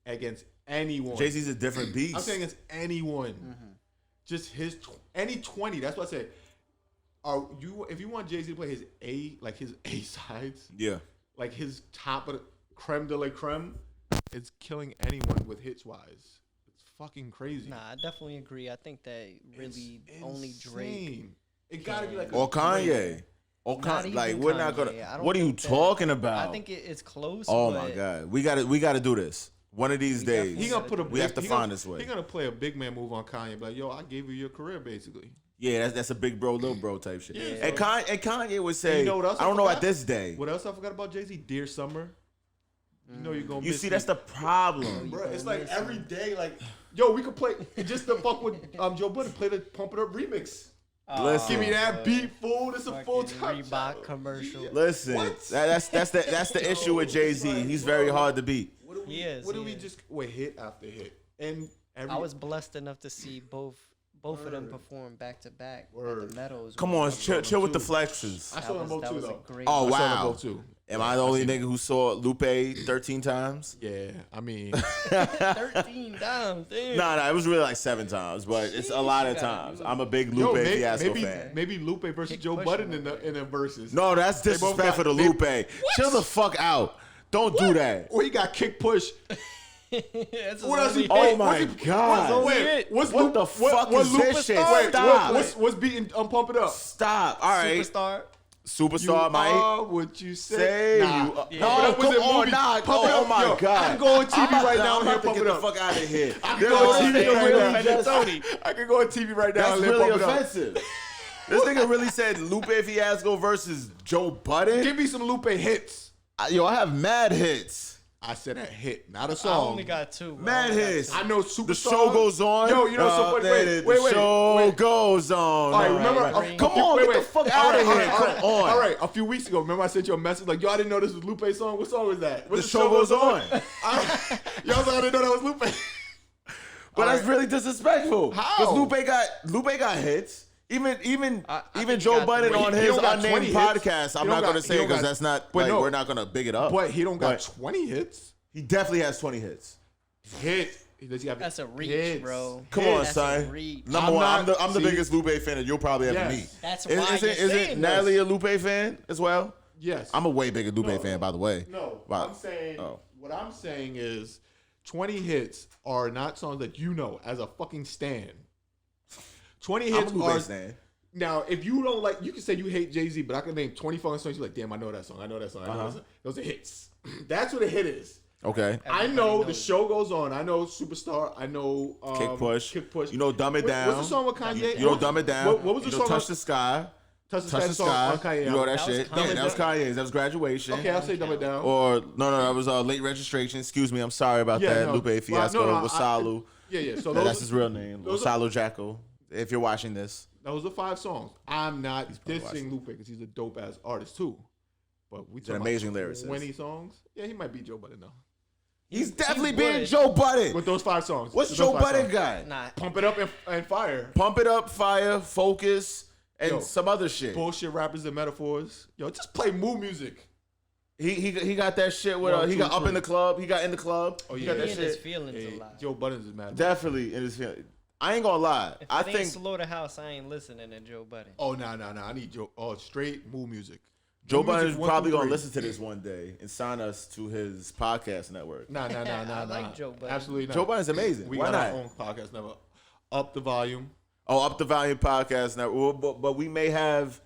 against anyone. Jay-Z's a different beast. I'm saying against anyone. Mm-hmm. Just any 20. That's what I say. If you want Jay-Z to play his A sides, yeah, like his top of the creme de la creme, it's killing anyone with hits wise. It's fucking crazy. Nah, I definitely agree. I think that really only Drake. It gotta be like or Kanye. Or like we're not gonna. What are you talking about? I think it's close. Oh my god, we gotta do this. One of these days, we have to find this way. He's gonna play a big man move on Kanye, like yo, I gave you your career basically. Yeah, that's a big bro, little bro type shit. Yeah, and Kanye would say, you know what else I don't know at this day. What else I forgot about Jay-Z? Dear Summer. You know you're gonna. You see, that's the problem, bro. It's like every day, like yo, we could play just to fuck with Joe Budden. Play the Pump It Up remix. Listen, give me that beat, fool. This is a full time Reebok commercial. Listen, that's the issue with Jay-Z. He's very hard to beat. What do we just hit after hit? And I was blessed enough to see both of them perform back to back at the Meadows. Come on, chill with the flexes. I saw them both too, though. Oh wow. Am I the only nigga who saw Lupe 13 times? Yeah, I mean 13 times. Damn. Nah, it was really like 7 times, but it's a lot of times. I'm a big Lupe Fiasco fan. Maybe Lupe versus Joe Budden in the verses. No, that's disrespect for the Lupe. Chill the fuck out. Don't do that. Or he got kick push. What else he? Oh my god! What the fuck is this shit? Stop! What's beating? Pump It Up. Stop! All right. Superstar, Mike. What you say? No, come on, nah. Oh my god! I can go on TV right now and Pump It Up. Get the fuck out of here. I can go on TV right now. I can go on TV right now. That's really offensive. This nigga really said Lupe Fiasco versus Joe Budden. Give me some Lupe hits. Yo, I have mad hits. I said a hit, not a song. I only got 2. Mad hits. I know Superstar. The show goes on. Yo, you know somebody. Wait. The show goes on. All right, remember? Come on, get the fuck out of here. Come on. All right, a few weeks ago, remember I sent you a message like, yo, I didn't know this was Lupe's song. What song was that? The show goes on. Y'all thought I didn't know that was Lupe. But that's really disrespectful. How? Because Lupe got hits. Even Joe Budden on his unnamed podcast. I'm not gonna say it because that's not like we're not gonna big it up. But he don't got 20 hits. He definitely has 20 hits. That's a reach, bro. Come on, son. Number one, I'm the biggest Lupe fan that you'll probably ever meet. That's why isn't Natalie a Lupe fan as well? Yes. I'm a way bigger Lupe fan, by the way. No, But, I'm saying what I'm saying is 20 hits are not songs that you know as a fucking stan. 20 hits are stan. Now, if you don't like, you can say you hate Jay-Z, but I can name 20 fucking songs. You're like, damn, I know that song. I know that song. I know that song. Those are hits. That's what a hit is. Okay. I know The Show Goes On. I know Superstar. I know Kick Push. You know Dumb It Down. What's the song with Kanye? You know Dumb It Down. What was the song? Touch the Sky. Touch the Sky. On Kanye. You know that shit. Yeah, that was Kanye's. That was Graduation. Okay, I'll say Dumb It Down. Or no, that was Late Registration. Excuse me, I'm sorry about that. Lupe Fiasco. Wasalu. Yeah. So that's his real name. Wasalu Jacko. If you're watching this. Those are 5 songs. I'm not dissing Lupe because he's a dope ass artist too. But we talking an amazing lyricist. 20 songs. Yeah, he might be Joe Budden though. He's definitely being Joe Budden. With those 5 songs. What's Joe Budden got? Nah. Pump It Up and Fire. Pump It Up, Fire, Focus, and some other shit. Bullshit rappers and metaphors. Yo, just play mood music. He got that shit with he got Up in the Club. He got In the Club. Oh, yeah. He got that in shit. his feelings a lot. Joe Budden's is mad. Definitely in his feelings. I ain't gonna lie. If I it ain't think Slaughterhouse, I ain't listening to Joe Budden. Oh, no. I need Joe. Oh, straight mood music. Joe Budden is probably gonna listen to this one day and sign us to his podcast network. Nah. I like Joe Budden. Absolutely not. Joe Budden's amazing. We Why got not? our own podcast network. Up the volume. Oh, Up the Volume podcast network. But we may have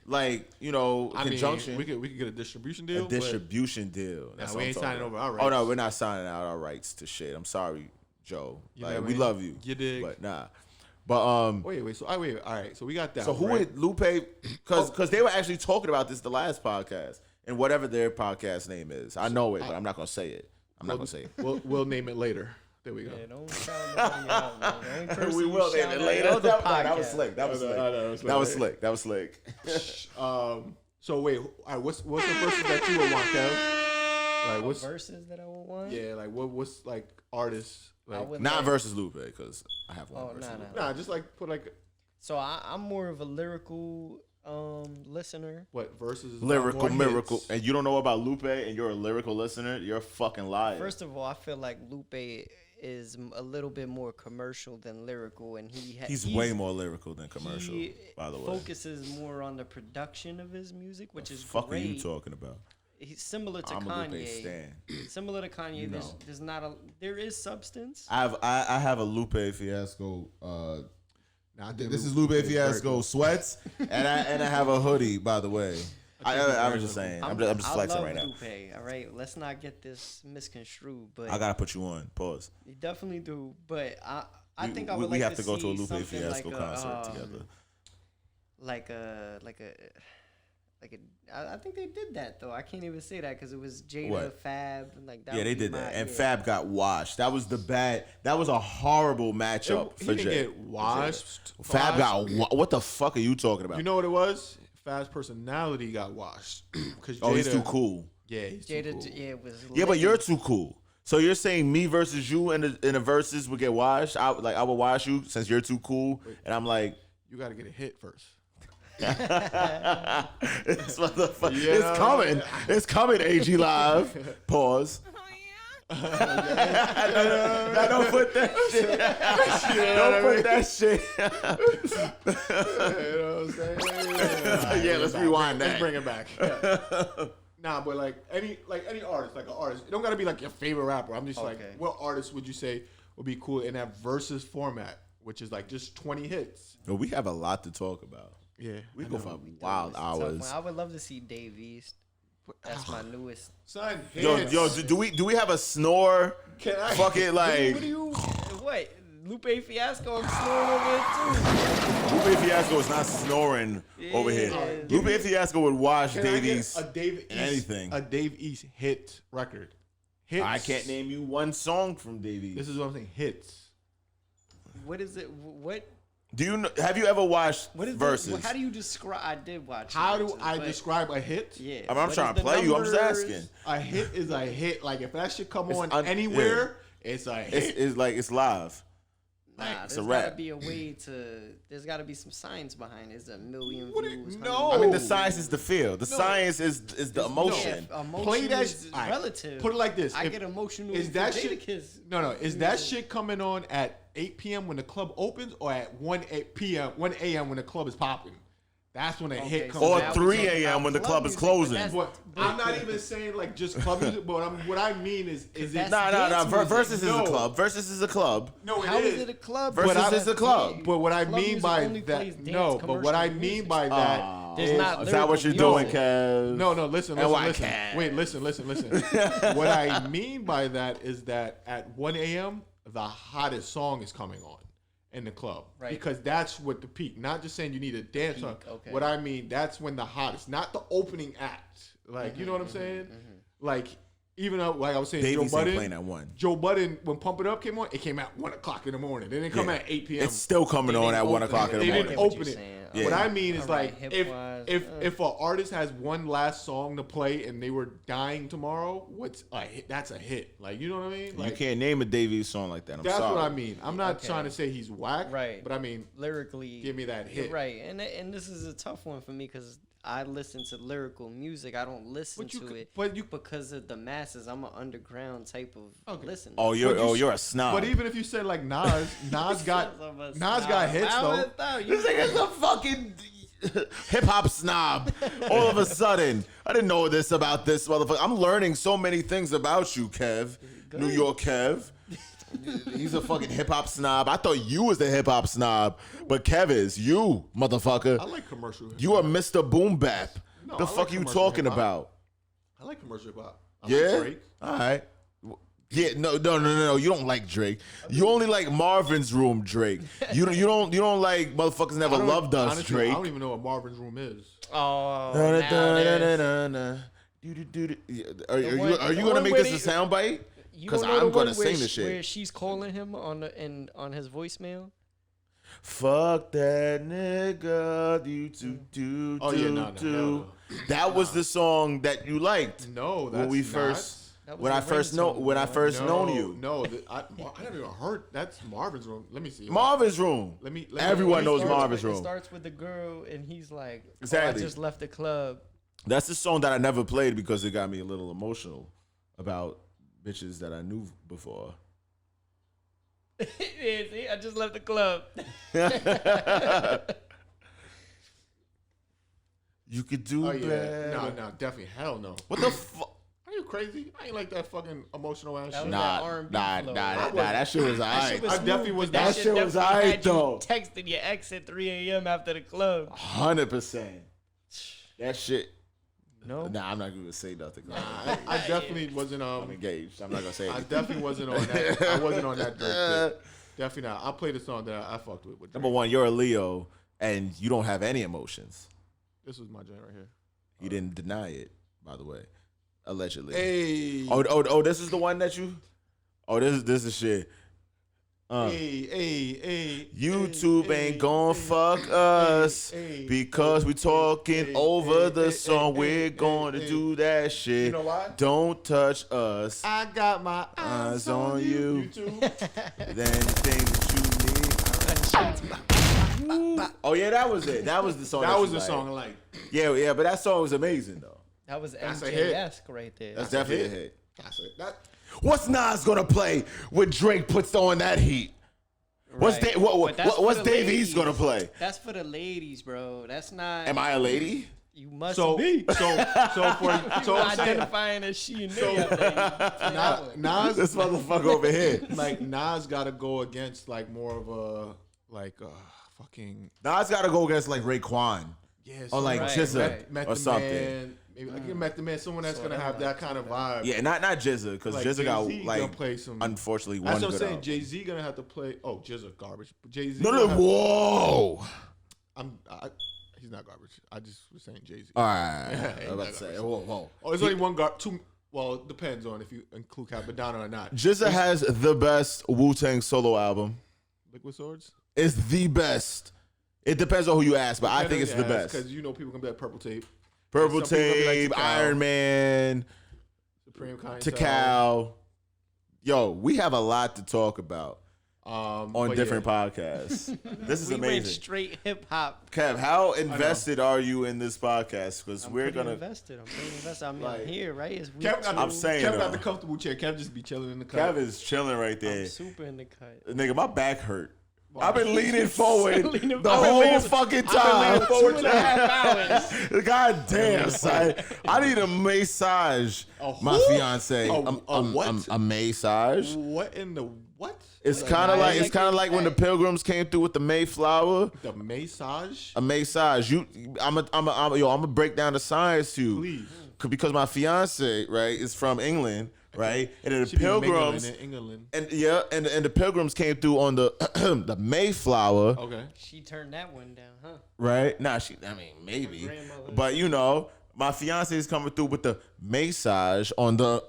conjunction. We could get a distribution deal. A distribution deal. That's we ain't signing over our rights. Oh no, we're not signing out our rights to shit. I'm sorry, Joe. We love you. You dig? But nah. But wait. So all right. So we got that. So who would Lupe? Because they were actually talking about this the last podcast and whatever their podcast name is. I know it, but I'm not gonna say it. We'll name it later. There we go. Yeah, don't shout nobody out, man. We will name it later. That was slick. That was slick. So wait, all right, what's the verses that you would want, Kev? Like what's verses that I would want? Yeah, like what's like artists? Like, not versus Lupe because I have one. Nah, just like put like. So I'm more of a lyrical listener. What verses? Lyrical miracle, hits. And you don't know about Lupe, and you're a lyrical listener. You're a fucking liar. First of all, I feel like Lupe is a little bit more commercial than lyrical, and he's way more lyrical than commercial. By the way, focuses more on the production of his music, which is fuck great. Are you talking about? He's similar to Kanye. Similar to Kanye, there's not there is substance. I have a Lupe Fiasco. This is Lupe Fiasco sweats, and I have a hoodie. By the way, I was just saying. I'm just flexing right now. Lupe, all right, let's not get this misconstrued. But I gotta put you on pause. You definitely do, but I think I we would like have to go to a see Lupe Fiasco concert together. I think they did that though. I can't even say that because it was Jada, Fab, and like that. Yeah, they did that, and Fab got washed. That was a horrible matchup for Jay. He didn't get washed. Fab got what the fuck are you talking about? You know what it was? Fab's personality got washed. He's too cool. Yeah, he's too cool. Yeah, it was. Yeah, but you're too cool. So you're saying me versus you in the verses would get washed? I would wash you since you're too cool, and I'm like, you got to get a hit first. This motherfucker. It's coming. It's coming, AG Live. Pause. Don't put that shit. Don't put that shit. You know what I'm saying? Yeah, let's rewind that. Let's bring it back. Yeah. Nah, but like any artist, like an artist, it don't gotta be like your favorite rapper. I'm just like, what artist would you say would be cool in that versus format, which is like just 20 hits? Well, we have a lot to talk about. Yeah, we go for wild hours. I would love to see Dave East. That's my newest. Son, yo, do we have a snore? Can I? Fuck it, like. What? Lupe Fiasco, I'm snoring over here too. Lupe Fiasco is not snoring over here. Lupe Fiasco would watch Dave East anything. A Dave East hit record. Hits. I can't name you one song from Dave East. This is what I'm saying. Hits. What is it? What? Do you have you ever watched Versus? How do you describe? I did watch. How do I describe a hit? Yeah, I'm trying to play you. I'm just asking. A hit is a hit. Like if that shit come on anywhere, it's a hit. It's like it's live. Nah, there's gotta be a way to. There's gotta be some science behind it. There's a million views. No, I mean the science is the feel. The science is the emotion. Yeah, emotion play that. Is relative. Put it like this. I get emotional. Is that shit? No. Is that shit coming on at 8 p.m. when the club opens, or at 1 a.m. when the club is popping? That's when a hit comes or out. 3 a.m. when the club is closing. I'm not even saying like just club music, but what I mean is it? Nah. Versus is a club. Versus is a club. No, How is it a club? Versus is a club. But what I mean by that, no. But what I mean by that is that what you're doing, Kev? No. Listen. Wait, listen. What I mean by that is that at 1 a.m. the hottest song is coming on in the club, right? Because that's what the peak. Not just saying you need a dance song. Okay. What I mean, that's when the hottest, not the opening act. Like you know what I'm saying? Like even though, like I was saying, Davies Joe Budden playing at 1. Joe Budden, when Pump It Up came on, it came at 1 o'clock in the morning. It didn't come at 8 p.m. It's still coming on at 1 o'clock in the morning. They didn't open it. Yeah. What I mean is like if an artist has one last song to play and they were dying tomorrow, that's a hit. Like you know what I mean? Like, you can't name a Davies song like that. That's what I mean. I'm not trying to say he's whack, right? But I mean lyrically, give me that hit, right? And this is a tough one for me because I listen to lyrical music. I don't listen to it, because of the masses. I'm an underground type of listener. Oh, you're a snob. But even if you said like Nas got hits though. This nigga's a fucking hip hop snob. All of a sudden, I didn't know this about this motherfucker. I'm learning so many things about you, Kev. New York Kev. He's a fucking hip hop snob. I thought you was the hip hop snob, but Kev is you, motherfucker. I like commercial hip-hop. You are Mr. Boom Bap. The fuck you talking about? I like commercial hip hop. Yeah. Like Drake. All right. Yeah, no. You don't like Drake. You only like Marvin's Room Drake. You don't like Motherfuckers Never Loved Us honestly, Drake. I don't even know what Marvin's Room is. Oh. Are you gonna make this a soundbite? Because I'm gonna sing the shit. Where she's calling him on his voicemail. Fuck that nigga. That was the song that you liked. No, that's when we first. When I first known you. No, I never even heard. That's Marvin's Room. Let me see. Marvin's Room. Everyone knows Marvin's Room. It starts with the girl, and he's like, exactly. I just left the club. That's the song that I never played because it got me a little emotional about bitches that I knew before. Yeah, see, I just left the club. You could do better. No, definitely. Hell no. What the fuck? Are you crazy? I ain't like that fucking emotional ass shit. Nah, that shit was alright. I definitely was. That shit was alright though. Texting your ex at 3 a.m. after the club. 100%. That shit. No. Nah, I'm not gonna say nothing. I definitely wasn't. I'm engaged. I'm not gonna say anything. I definitely wasn't on that. I wasn't on that Drake. Definitely not. I played a song that I fucked with Drake. Number one, you're a Leo, and you don't have any emotions. This was my joint right here. You didn't deny it, by the way. Allegedly. Hey. Oh, this is the one that you. Oh, this is shit. Hey. YouTube ain't gon' fuck us because we talking over the song. We're going to do that shit. You know why? Don't touch us. I got my eyes on you. Then things that you need. Oh yeah, that was it. That was the song. That was the song I like. Yeah, but that song was amazing though. That was MJ-esque right there. That's definitely a hit. That's it. What's Nas gonna play when Drake puts on that heat? Right. What's Dave East gonna play? That's for the ladies, bro. That's not. Am I a lady? You must So be. identifying as she and Nas, this motherfucker over here. Like Nas gotta go against like more of a fucking. Nas gotta go against like Raekwon. Yes. Or like Jizza or something. Maybe like you met the man, someone that's gonna have that kind of vibe. Yeah, not Jizza, because like Jizza got like play some, unfortunately one. That's what I'm saying. Out. Jay-Z gonna have to play. Oh, Jizza garbage. Jay-Z. No, whoa. He's not garbage. I just was saying Jay-Z. All right. I was about to say. Whoa. Oh, there's only one two. Well, it depends on if you include Capadonna or not. Jizza has the best Wu-Tang solo album. Liquid Swords. It's the best. It depends on who you ask, but I think it's the best. Because people can be like Purple Tape. Purple Tape, like Iron Man, Supreme Takao. Yo, we have a lot to talk about on different podcasts. This is amazing. We went straight hip hop. Kev, how invested are you in this podcast? Because we're gonna invested. I'm pretty invested. I'm like, here, right? I'm saying, Kev got the comfortable chair. Kev just be chilling in the cut. Kev is chilling right there. I'm super in the cut. Nigga, my back hurt. I've been leaning forward the whole fucking time. I've been leaning forward 2.5 hours. God damn, son. I need a massage. My fiance. A massage. What in the what? It's kind of like when the Pilgrims came through with the Mayflower. The massage. A massage. I'm gonna break down the science to you. Please. Because my fiance, right, is from England. Right, and then the Pilgrims, and the Pilgrims came through on the the Mayflower. Okay, she turned that one down, huh? Right, maybe, but my fiance is coming through with the massage on the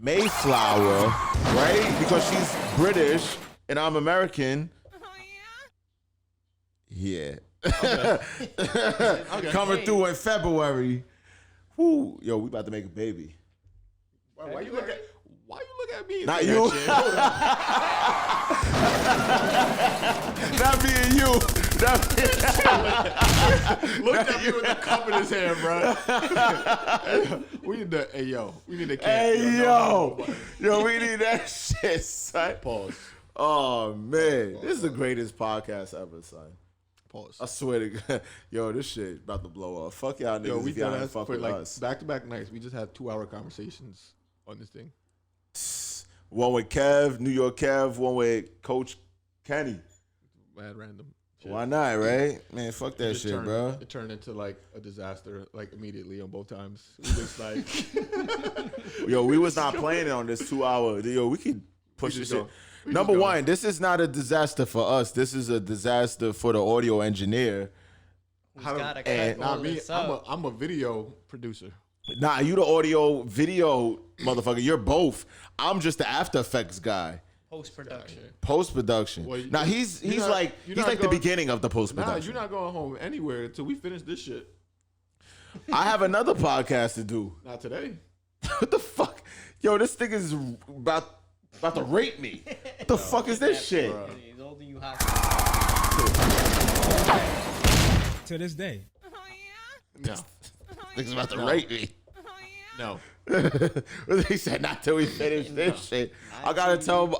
Mayflower, right? Because she's British and I'm American. Yeah. Okay. Coming through in February. Whoo, yo, we about to make a baby. Why you look at me? Not you. Not me and you. Looked at me with the cup in his hand, bro. We need the we need the cat. We need that shit, son. Pause. Oh man, this is the greatest podcast ever, son. Pause. I swear to God, this shit about to blow up. Fuck y'all niggas. We done that fuck for with like us. back-to-back nights. We just had 2-hour conversations on this thing. One with Kev, New York Kev. One with Coach Kenny. Mad random. Shit. Why not, right? Man, fuck that shit, bro. It turned into like a disaster, like immediately on both times. We just like, we was not planning on this 2 hour. We could push this shit. Number one, this is not a disaster for us. This is a disaster for the audio engineer. I'm a video producer. Nah, you the audio video motherfucker. You're both. I'm just the After Effects guy. Post-production. Well, he's like the beginning of the post-production. Nah, you're not going home anywhere until we finish this shit. I have another podcast to do. Not today. What the fuck? Yo, this thing is about to rape me. What the fuck is this shit? He's holding you hot. To this day. No. Nigga's about to rape me. No. He said not till we finish this shit. I gotta tell my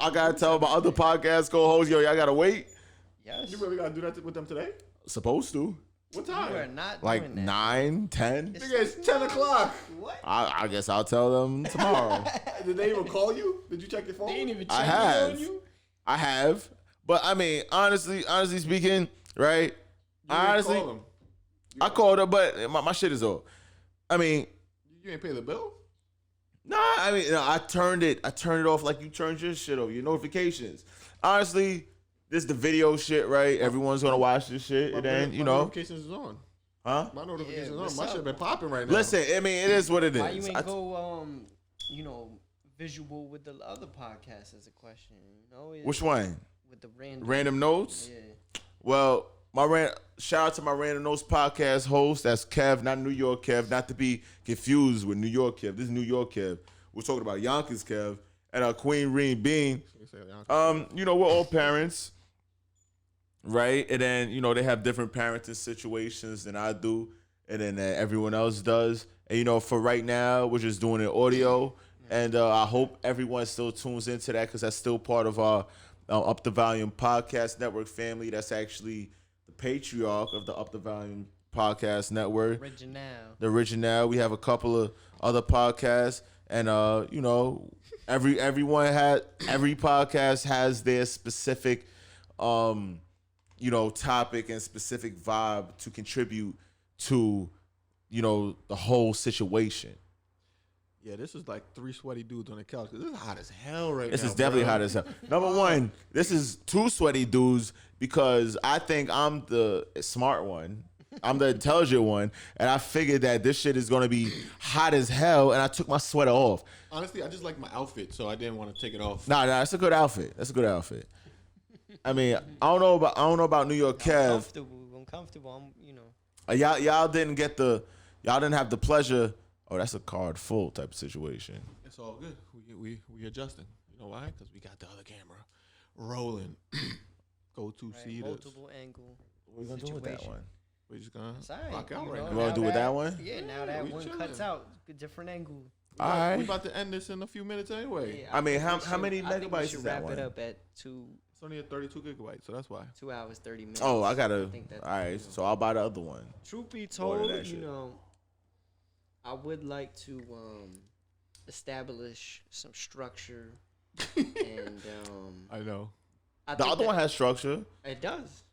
other podcast co-hosts, y'all gotta wait. Yes. You really gotta do that with them today? Supposed to. What time? You are not like doing that. 9, 10. Nigga, it's 10 o'clock. What? I guess I'll tell them tomorrow. Did they even call you? Did you check your phone? They didn't even check on you? I have. But honestly speaking, right? I called her, but my shit is off. You ain't pay the bill? Nah, I turned it off like you turned your shit off, your notifications. Honestly, this is the video shit, right? Everyone's gonna watch this shit, and then my notifications is on. Huh? My notifications is on. My shit been popping right now. Listen, it is what it is. Why you ain't go visual with the other podcast as a question? Which one? With the random notes. Yeah. Well, shout out to my Random Notes podcast host. That's Kev, not New York Kev, not to be confused with New York Kev. This is New York Kev. We're talking about Yonkers Kev and Queen Reen Bean. We're all parents, right? And then they have different parenting situations than I do, and then everyone else does. And for right now, we're just doing it audio, and I hope everyone still tunes into that because that's still part of our Up the Volume podcast network family. That's actually the patriarch of the Up the Volume podcast network. The original. We have a couple of other podcasts, and every podcast has their specific topic and specific vibe to contribute to the whole situation. Yeah, this is like 3 sweaty dudes on the couch. This is hot as hell right now. This is definitely hot as hell. Number one, this is 2 sweaty dudes because I think I'm the smart one. I'm the intelligent one. And I figured that this shit is going to be hot as hell. And I took my sweater off. Honestly, I just like my outfit, so I didn't want to take it off. Nah, that's a good outfit. I don't know about New York Kev. I'm comfortable. Y'all didn't have the pleasure. Oh, that's a card full type of situation. It's all good. We adjusting. You know why? Because we got the other camera rolling. Go to see multiple angle. What are we gonna do with that one? We're just gonna rock out right now. You wanna do with that one? Yeah, now that one cuts out a different angle. All right. We about to end this in a few minutes anyway. Yeah, how many megabytes is that one? Wrap it up at It's only at 32 gigabytes, so that's why. 2 hours, 30 minutes. Oh, I gotta. All right, so I'll buy the other one. Truth be told, I would like to establish some structure. And I know. The other one has structure. It does.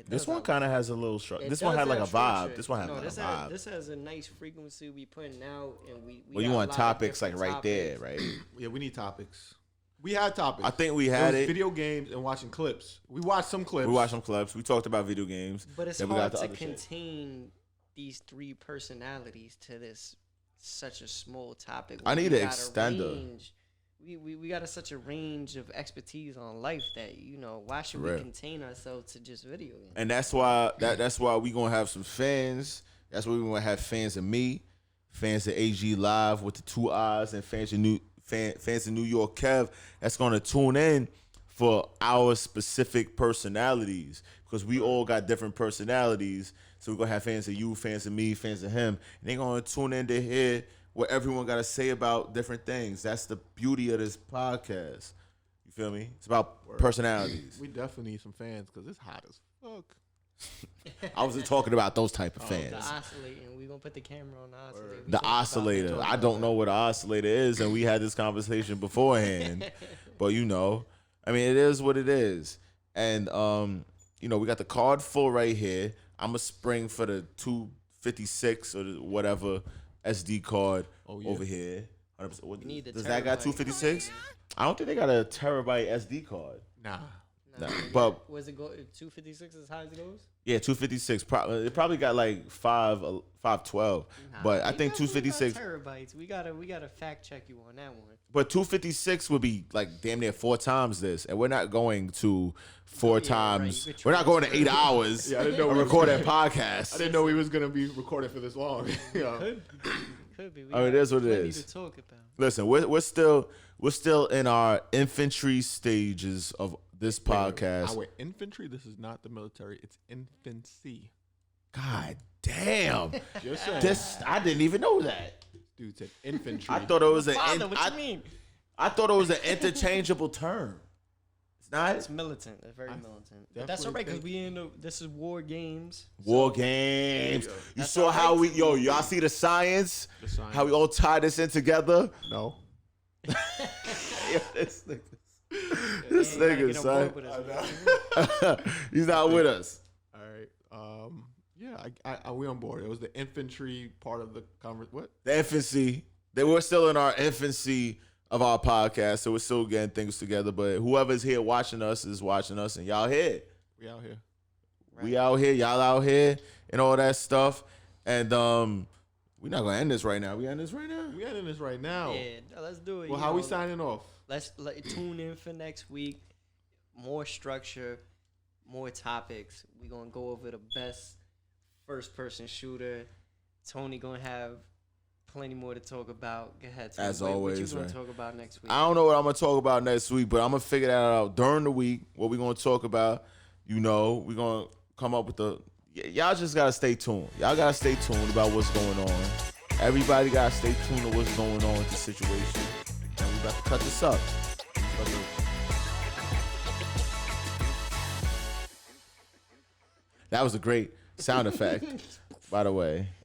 This one kind of has a little structure. This one had like a vibe. This one had like a vibe. This has a nice frequency we putting out, and we. Well, you want topics like right there, right? Yeah, we need topics. We had topics. I think we had it. Video games and watching clips. We watched some clips. We talked about video games. But it's hard to contain these three personalities to this such a small topic. I need an extender. We got such a range of expertise on life that why should we contain ourselves to just video games? And that's why we gonna have some fans. That's why we gonna have fans of me, fans of AG Live with the 2 eyes, and fans of New York Kev. That's gonna tune in for our specific personalities because we all got different personalities. So we're gonna have fans of you, fans of me, fans of him, and they're gonna tune in to hear what everyone got to say about different things. That's the beauty of this podcast. You feel me? It's about personalities. We definitely need some fans because it's hot as fuck. I wasn't talking about those type of fans. The oscillating. We're going to put the camera on the oscillator. The oscillator. I don't know what an oscillator is, and we had this conversation beforehand. But, I mean, it is what it is. And, we got the card full right here. I'm going to spring for the 256 or whatever SD card over here. 100%. Does that got 256? I don't think they got a terabyte SD card. Nah. But was it go 256 as high as it goes? Yeah, 256. It probably got like 512. But I think 256 terabytes. We gotta fact check you on that one. But 256 would be like damn near 4 times this, and we're not going to 4 times. Right. We're not going to 8 hours. I didn't know we record that podcast. I didn't know we was gonna be recording for this long. Could be. It is what it is. To talk about. Listen, we're still in our infantry stages of this podcast. Our infantry. This is not the military. It's infancy. God damn. Just saying. This I didn't even know that. Dude said infantry. I thought it was what you mean? I thought it was an interchangeable term. It's not. It's militant. It's very militant. But that's all right because this is war games. War games. You saw how y'all see the science? How we all tie this in together? No. This nigga, son. He's not with us. All right. Yeah, we on board. It was the infantry part of the conversation. What? The infancy. We're still in our infancy of our podcast, so we're still getting things together. But whoever's here watching us is watching us, and y'all here. We out here. Right. We out here. Y'all out here, and all that stuff. And we're not gonna end this right now. We ending this right now. We ending this right now. Yeah, let's do it. Well, how we signing off? Let's tune in for next week. More structure, more topics. We're gonna go over the best first-person shooter. Tony gonna have plenty more to talk about. Go ahead, Tony. As always, what you gonna talk about next week? I don't know what I'm gonna talk about next week, but I'm gonna figure that out during the week. What we gonna talk about? We're gonna come up with y'all just gotta stay tuned. Y'all gotta stay tuned about what's going on. Everybody gotta stay tuned to what's going on with the situation. And we about to cut this up. That was a great sound effect, by the way.